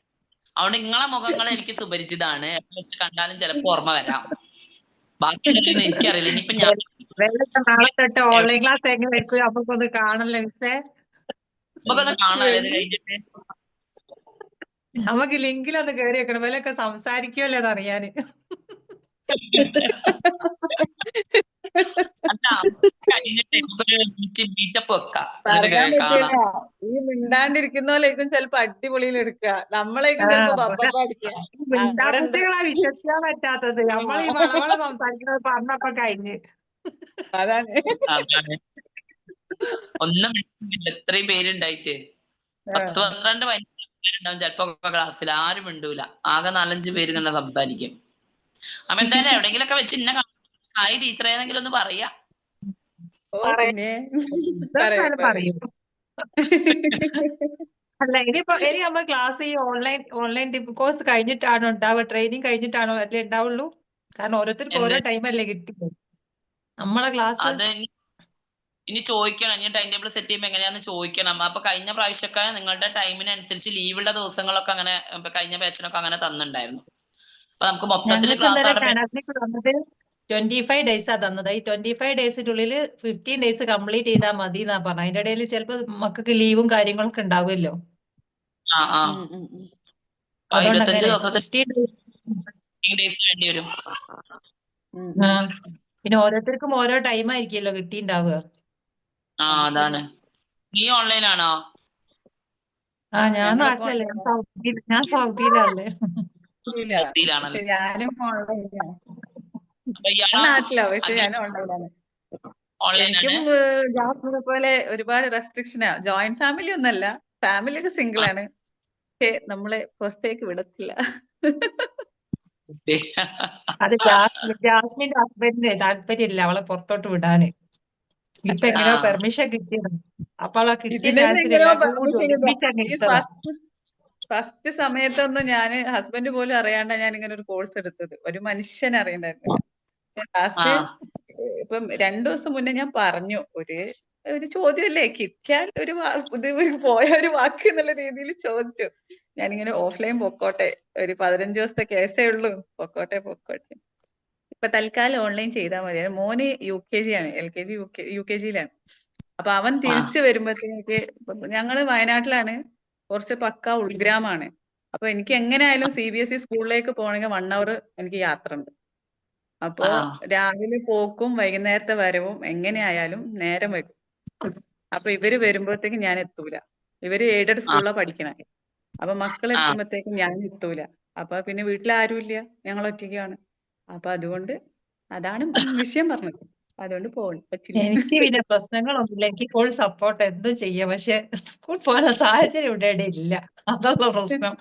അതുകൊണ്ട് നിങ്ങളെ മുഖങ്ങൾ എനിക്ക് സുപരിചിതാണ്, വെച്ച് കണ്ടാലും ചിലപ്പോ ഓർമ്മ വരാം. ബാക്കിയുള്ളവരൊന്നും എനിക്കറിയില്ല. ഇനിയിപ്പോ ഞാൻ നാളെ തൊട്ട് ഓൺലൈൻ ക്ലാസ് എങ്ങനെ വെക്കും, നമുക്കൊന്ന് കാണല്ലേ മിസ്സേ? നമുക്കൊന്ന് കാണാല്ലേ കഴിഞ്ഞിട്ട്? നമുക്ക് ലിങ്കിലൊന്ന് കയറി വെക്കണം, വിലൊക്കെ സംസാരിക്കുമല്ലോ എന്നറിയാന്. ഈ മിണ്ടാണ്ടിരിക്കുന്നോലേക്കും ചിലപ്പോ അടിപൊളിയിൽ എടുക്കുക, നമ്മളേക്കും ചിലപ്പോ ബബ്ബ അടിക്കുക. മിണ്ടാപ്പുറ്റികളാ വിശ്വസിക്കാൻ പറ്റാത്തത്. നമ്മൾ ഈ വളവള സംസാരിക്കുന്നത് പറഞ്ഞപ്പോ കഴിഞ്ഞ്. അതാണ് ഒന്നും എത്രയും പേരുണ്ടായിട്ട് 10-12 പേരുണ്ടാവും ചിലപ്പോ ക്ലാസ്സിൽ, ആരും മിണ്ടൂല. ആകെ 4-5 പേര് തന്നെ സംസാരിക്കും. അപ്പൊ എന്തായാലും എവിടെയെങ്കിലൊക്കെ വെച്ച് ഇന്ന ഹായ് ടീച്ചർ ഏതെങ്കിലും ഒന്ന് പറയാ. പറയും. അല്ല, ഇനി നമ്മൾ ക്ലാസ് ഈ ഓൺലൈൻ കോഴ്സ് കഴിഞ്ഞിട്ടാണോ ഉണ്ടാവുക, ട്രെയിനിങ് കഴിഞ്ഞിട്ടാണോ അല്ലേ ഉണ്ടാവുള്ളൂ? കാരണം ഓരോരുത്തർക്ക് ഓരോ ടൈമല്ലേ കിട്ടിയത് നമ്മളെ ക്ലാസ്. അത് ഇനി ചോദിക്കണം, ഇനി ടൈം ടേബിൾ സെറ്റ് ചെയ്യുമ്പോൾ എങ്ങനെയാന്ന് ചോദിക്കണം. അപ്പൊ കഴിഞ്ഞ പ്രാവശ്യമൊക്കെ നിങ്ങളുടെ ടൈമിനനുസരിച്ച് ലീവുള്ള ദിവസങ്ങളൊക്കെ അങ്ങനെ കഴിഞ്ഞ ബാച്ചിനൊക്കെ അങ്ങനെ തന്നിട്ടുണ്ടായിരുന്നു. അപ്പൊ നമുക്ക് മൊത്തത്തിൽ ക്ലാസ് 25 ഡേയ്സാ തന്നത്. ഈ 25 ഡേയ്സിനുള്ളിൽ 15 ഡേയ്സ് കംപ്ലീറ്റ് ചെയ്താൽ മതി എന്നാ പറഞ്ഞത്. അതിന്റെ ഇടയിൽ ചിലപ്പോ മക്കൾക്ക് ലീവും കാര്യങ്ങളൊക്കെ ഉണ്ടാവുമല്ലോ. 25 ദിവസത്തിൽ വേണ്ടി വരും. പിന്നെ ഓരോരുത്തർക്കും ഓരോ ടൈം ആയിരിക്കുമല്ലോ കിട്ടിണ്ടാവുക. അതാണ്. നീ ഓൺലൈൻ ആണോ? ഞാൻ നാട്ടിലല്ലേ, ഞാൻ സൗദിയിലല്ലേ. ഞാനും ഓൺലൈനാണ്. നാട്ടിലാ, പക്ഷെ ഞാൻ ഓൺലൈനാണ്. എനിക്കും ജാസ്മിനെ പോലെ ഒരുപാട് റെസ്ട്രിക്ഷനാ. ജോയിന്റ് ഫാമിലി ഒന്നല്ല, ഫാമിലി ഒക്കെ സിംഗിൾ ആണ്, പക്ഷെ നമ്മളെ പുറത്തേക്ക് വിടത്തില്ല. അത് ജാസ്മിന്റെ ഹസ്ബൻഡിന് താല്പര്യമില്ല അവളെ പുറത്തോട്ട് വിടാന്. ഇപ്പൊ എങ്ങനെയോ പെർമിഷൻ കിട്ടിയത്. അപ്പൊ അവളെ കിട്ടിയ ഫസ്റ്റ് സമയത്തൊന്നും ഞാന് ഹസ്ബൻഡ് പോലും അറിയാണ്ട ഞാൻ ഇങ്ങനെ ഒരു കോഴ്സ് എടുത്തത്, ഒരു മനുഷ്യനെ അറിയണ്ടായിരുന്നു. ലാസ്റ്റ് ഇപ്പം 2 ദിവസം മുന്നേ ഞാൻ പറഞ്ഞു, ഒരു ചോദ്യമല്ലേ, കിട്ടിയാൽ പോയ ഒരു വാക്ക് എന്നുള്ള രീതിയിൽ ചോദിച്ചു. ഞാനിങ്ങനെ ഓഫ്ലൈൻ പൊക്കോട്ടെ, ഒരു 15 ദിവസത്തെ കേസേ ഉള്ളൂ, പൊക്കോട്ടെ. ഇപ്പൊ തൽക്കാലം ഓൺലൈൻ ചെയ്താൽ മതി. മോന് UKG ആണ്, LKG UKGയിലാണ്. അപ്പൊ അവൻ തിരിച്ചു വരുമ്പോഴത്തേക്ക്, ഞങ്ങള് വയനാട്ടിലാണ്, കുറച്ച് പക്ക ഉൾഗ്രാമാണ്. അപ്പൊ എനിക്ക് എങ്ങനെയായാലും CBSE സ്കൂളിലേക്ക് പോകണമെങ്കിൽ 1 hour എനിക്ക് യാത്ര ഉണ്ട്. അപ്പോ രാവിലെ പോക്കും വൈകുന്നേരത്തെ വരവും എങ്ങനെയായാലും നേരം വൈകും. അപ്പൊ ഇവര് വരുമ്പോഴത്തേക്കും ഞാൻ എത്തൂല. ഇവര് എയ്ഡഡ് സ്കൂളിലാ പഠിക്കണേ. അപ്പൊ മക്കൾ എത്തുമ്പോഴത്തേക്കും ഞാൻ എത്തൂല. അപ്പൊ പിന്നെ വീട്ടിൽ ആരും ഇല്ല, ഞങ്ങൾ ഒറ്റയ്ക്കാണ്. അപ്പൊ അതുകൊണ്ട് അതാണ് വിഷയം പറഞ്ഞത്. അതുകൊണ്ട് പറ്റില്ല. എനിക്ക് പിന്നെ പ്രശ്നങ്ങളൊന്നുമില്ല, എനിക്ക് ഫുൾ സപ്പോർട്ട്, എന്തും ചെയ്യാം. പക്ഷെ സ്കൂൾ പോകാനുള്ള സാഹചര്യം ഇവിടെ ഇല്ല, അതൊക്കെ പ്രശ്നം.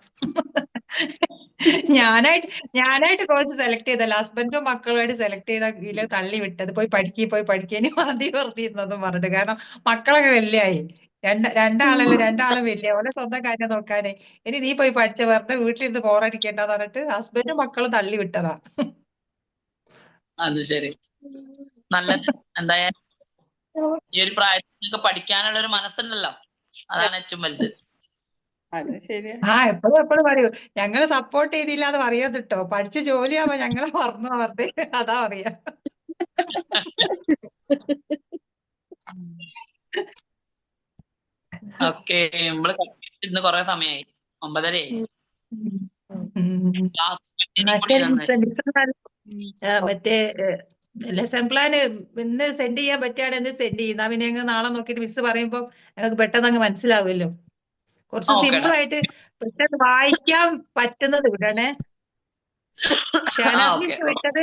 ഞാനായിട്ട് കോഴ്സ് സെലക്ട് ചെയ്തല്ല, ഹസ്ബൻഡും മക്കളുമായിട്ട് സെലക്ട് ചെയ്ത ഇതില് തള്ളി വിട്ടത്. പോയി പഠിക്കുക ഇനി മതി വെറുതെ ഇരുന്നതും പറഞ്ഞിട്ട്. കാരണം മക്കളൊക്കെ വലിയായി, രണ്ടാളും വലിയ, ഓലെ സ്വന്തം കാര്യം നോക്കാനേ. ഇനി നീ പോയി പഠിച്ച, വെറുതെ വീട്ടിലിരുന്ന് ബോറടിക്കേണ്ടെന്ന് പറഞ്ഞിട്ട് ഹസ്ബൻഡും മക്കളും തള്ളി വിട്ടതാ. അത് ശരി. നല്ലത്. എന്തായാലും ഈ ഒരു പ്രായത്തിൽ നിങ്ങൾക്ക് പഠിക്കാനുള്ള ഒരു മനസ്സുണ്ടല്ലോ, അതാണ് ഏറ്റവും വലുത്. അത് ശരിയാ. എപ്പോഴും പറയൂ, ഞങ്ങള് സപ്പോർട്ട് ചെയ്തില്ല എന്ന് പറയത് കേട്ടോ. പഠിച്ച് ജോലിയാവുമ്പോ ഞങ്ങളെ മറന്നു വെറുതെ, അതാ പറയാ. ഓക്കെ, നമ്മള് ഇന്ന് കൊറേ സമയമായി, 9:30 മറ്റേ ലെസൺ പ്ലാൻ ഇന്ന് സെൻഡ് ചെയ്യാൻ പറ്റുകയാണെങ്കിൽ സെൻഡ് ചെയ്യുന്ന, പിന്നെ ഞങ്ങൾ നാളെ നോക്കിയിട്ട് മിസ് പറയുമ്പോ ഞങ്ങൾക്ക് പെട്ടെന്ന് അങ്ങ് മനസ്സിലാവുമല്ലോ. കുറച്ച് സിമ്പിൾ ആയിട്ട് പെട്ടെന്ന് വായിക്കാൻ പറ്റുന്നത് വിടണേ. ഷഹനാസ് മിസ് വിട്ടത്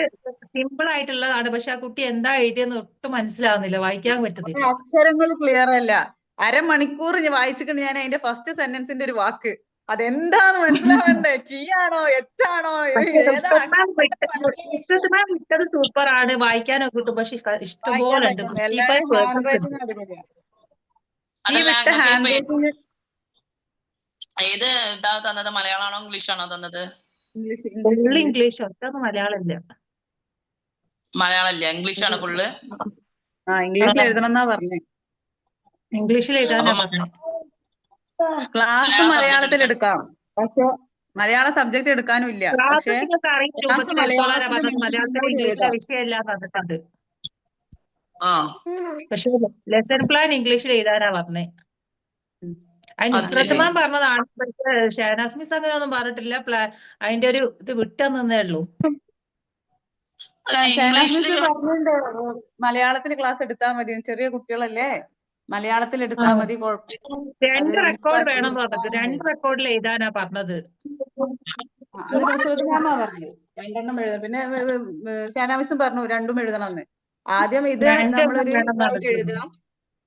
സിമ്പിൾ ആയിട്ടുള്ളതാണ്, പക്ഷെ ആ കുട്ടി എന്താ എഴുതിയെന്ന് ഒട്ടും മനസ്സിലാവുന്നില്ല, വായിക്കാൻ പറ്റുന്നില്ല. അക്ഷരങ്ങൾ ക്ലിയർ അല്ല. അരമണിക്കൂർ വായിച്ചിട്ടുണ്ട് ഞാൻ അതിന്റെ ഫസ്റ്റ് സെന്റൻസിന്റെ ഒരു വാക്ക്. അതെന്താന്ന് മനസ്സിലാവണ്ടേ? ചിയാണോ എച്ചാണോ വിട്ടത് സൂപ്പർ ആണ്, വായിക്കാനൊക്കെ കിട്ടും, പക്ഷെ ഇഷ്ടംപോലെ ഉണ്ട്. ഏത് ഇതാ തന്നത്? മലയാളമാണോ ഇംഗ്ലീഷാണോ തന്നത്? ഇംഗ്ലീഷ്, ഒറ്റ മലയാളമില്ല. മലയാളമില്ല, ഇംഗ്ലീഷാണ് ഫുള്ള്. ഇംഗ്ലീഷിൽ എഴുതണം എന്നാ പറഞ്ഞേ. ഇംഗ്ലീഷിൽ എഴുതാനാ പറഞ്ഞേ. ക്ലാസ് മലയാളത്തിൽ എടുക്കാം, പക്ഷെ മലയാള സബ്ജക്ട് എടുക്കാനും ഇല്ല. പക്ഷെ വിഷയമില്ല പറഞ്ഞിട്ടുണ്ട്. പക്ഷെ ലെസൺ പ്ലാൻ ഇംഗ്ലീഷിൽ എഴുതാനാ പറഞ്ഞേ. അതിന് നുസ്രത്തുമാൻ പറഞ്ഞതാണ്, പക്ഷെ ഷഹനാസ് മിസ് അങ്ങനെ ഒന്നും പറഞ്ഞിട്ടില്ല. അതിന്റെ ഒരു ഇത് വിട്ടെന്നേ ഉള്ളൂ. മലയാളത്തിൽ ക്ലാസ് എടുത്താൽ മതി, ചെറിയ കുട്ടികളല്ലേ, മലയാളത്തിൽ എടുത്താൽ മതി, കുഴപ്പമില്ല. 2 റെക്കോർഡ് വേണം പറഞ്ഞത്, 2 റെക്കോർഡിൽ എഴുതാനാ പറഞ്ഞത്. അത് നുസ്രത്തുമാമാ പറഞ്ഞു 2 എണ്ണം എഴുതണം. പിന്നെ ഷഹനാമിസും പറഞ്ഞു 2 എഴുതണമെന്ന്. ആദ്യം ഇത് നമ്മളൊരു എഴുതാം,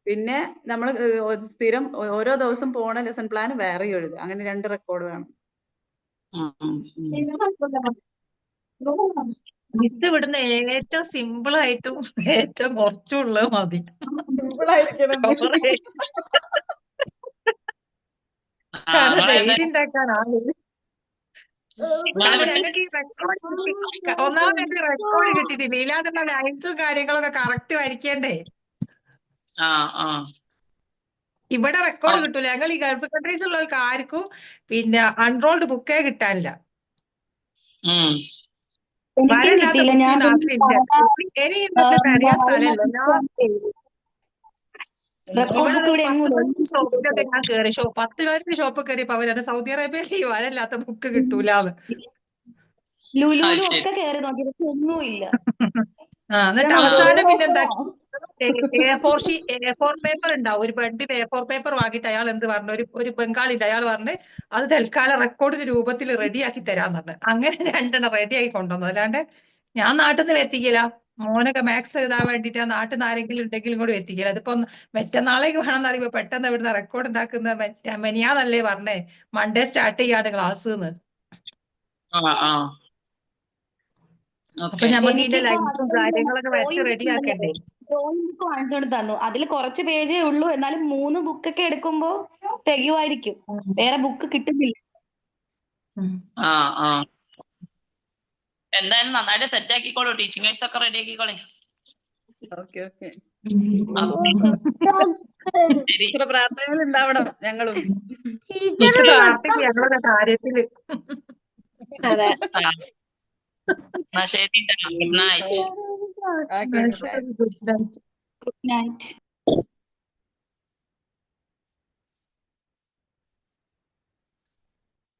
പിന്നെ നമ്മൾ സ്ഥിരം ഓരോ ദിവസം പോണ ലെസൺ പ്ലാൻ വേറെ എഴുതുക. അങ്ങനെ 2 റെക്കോർഡ് വേണം. മിസ് ഇവിടുന്ന് ഏറ്റവും സിമ്പിൾ ആയിട്ടും ഏറ്റവും കുറച്ചുള്ളത് മതി. എഴുതി ഉണ്ടാക്കാനാണ്. ഞങ്ങൾക്ക് ഈ റെക്കോർഡ്, ഒന്നാമത് റെക്കോർഡ് കിട്ടിയിട്ടില്ല. ഇല്ലാതുള്ള ലൈൻസും കാര്യങ്ങളൊക്കെ കറക്റ്റ് വരയ്ക്കണ്ടേ. ഇവിടെ റെക്കോർഡ് കിട്ടൂല. ഞങ്ങൾ ഈ ഗൾഫ് കൺട്രീസ് ഉള്ളവർക്ക് ആർക്കും പിന്നെ അൺറോൾഡ് ബുക്കേ കിട്ടാനില്ല. വരല്ലാത്ത ബുക്ക് ഈ നാട്ടിലില്ല. ഇനി ഇന്നത്തെ തടയാൻ സ്ഥലമല്ല. ഷോപ്പിലൊക്കെ ഞാൻ കയറി, 10-15 ഷോപ്പ് കയറിയപ്പോ അവരത് സൗദി അറേബ്യയിൽ ഈ വരല്ലാത്ത ബുക്ക് കിട്ടൂലെന്ന്. എന്നിട്ട് അവസാനം പിന്നെ എന്താക്കി, A4 പേപ്പർ ഉണ്ടാവും, ഒരു ബണ്ടിൽ A4 പേപ്പർ വാങ്ങിയിട്ട് അയാൾ എന്ത് പറഞ്ഞു, ഒരു ബംഗാളിന്റെ അയാൾ പറഞ്ഞ് അത് തൽക്കാലം റെക്കോർഡിന്റെ രൂപത്തിൽ റെഡിയാക്കി തരാന്ന് പറഞ്ഞു. അങ്ങനെ 2 എണ്ണം റെഡിയാക്കി കൊണ്ടുവന്നു. അല്ലാണ്ട് ഞാൻ നാട്ടിൽ നിന്ന് എത്തിക്കില്ല. മോനൊക്കെ മാത്സ് എഴുതാൻ വേണ്ടിട്ട് നാട്ടിൽ നിന്ന് ആരെങ്കിലും ഉണ്ടെങ്കിലും കൂടി എത്തിക്കില്ല. അതിപ്പോ മറ്റന്നാളേക്ക് വേണമെന്ന് അറിയുമ്പോ പെട്ടെന്ന് ഇവിടുന്ന് റെക്കോർഡ് ഉണ്ടാക്കുന്ന മെനിയാന്നല്ലേ പറഞ്ഞേ, മൺഡേ സ്റ്റാർട്ട് ചെയ്യാണ് ക്ലാസ് എന്ന്. അപ്പൊ നമുക്ക് ഇതിന്റെ ലൈൻസും കാര്യങ്ങളൊക്കെ വരച്ച് റെഡിയാക്കണ്ടേ. വാങ്ങിച്ചോണ്ട് തന്നു. അതിൽ കുറച്ച് പേജേ ഉള്ളൂ, എന്നാലും 3 ബുക്കൊക്കെ എടുക്കുമ്പോ തികയുമായിരിക്കും. വേറെ ബുക്ക് കിട്ടുന്നില്ല. എന്തായാലും നന്നായിട്ട് സെറ്റ് ആക്കിക്കോളൂ, ടീച്ചിങ് എയ്ഡ്സ് ഒക്കെ റെഡി ആക്കിക്കോളേ. പ്രാർത്ഥനകൾ ഉണ്ടാവണം ഞങ്ങളും. ഞങ്ങളുടെ കാര്യത്തില്. ശരി, ഗുഡ് നൈറ്റ്. Good night.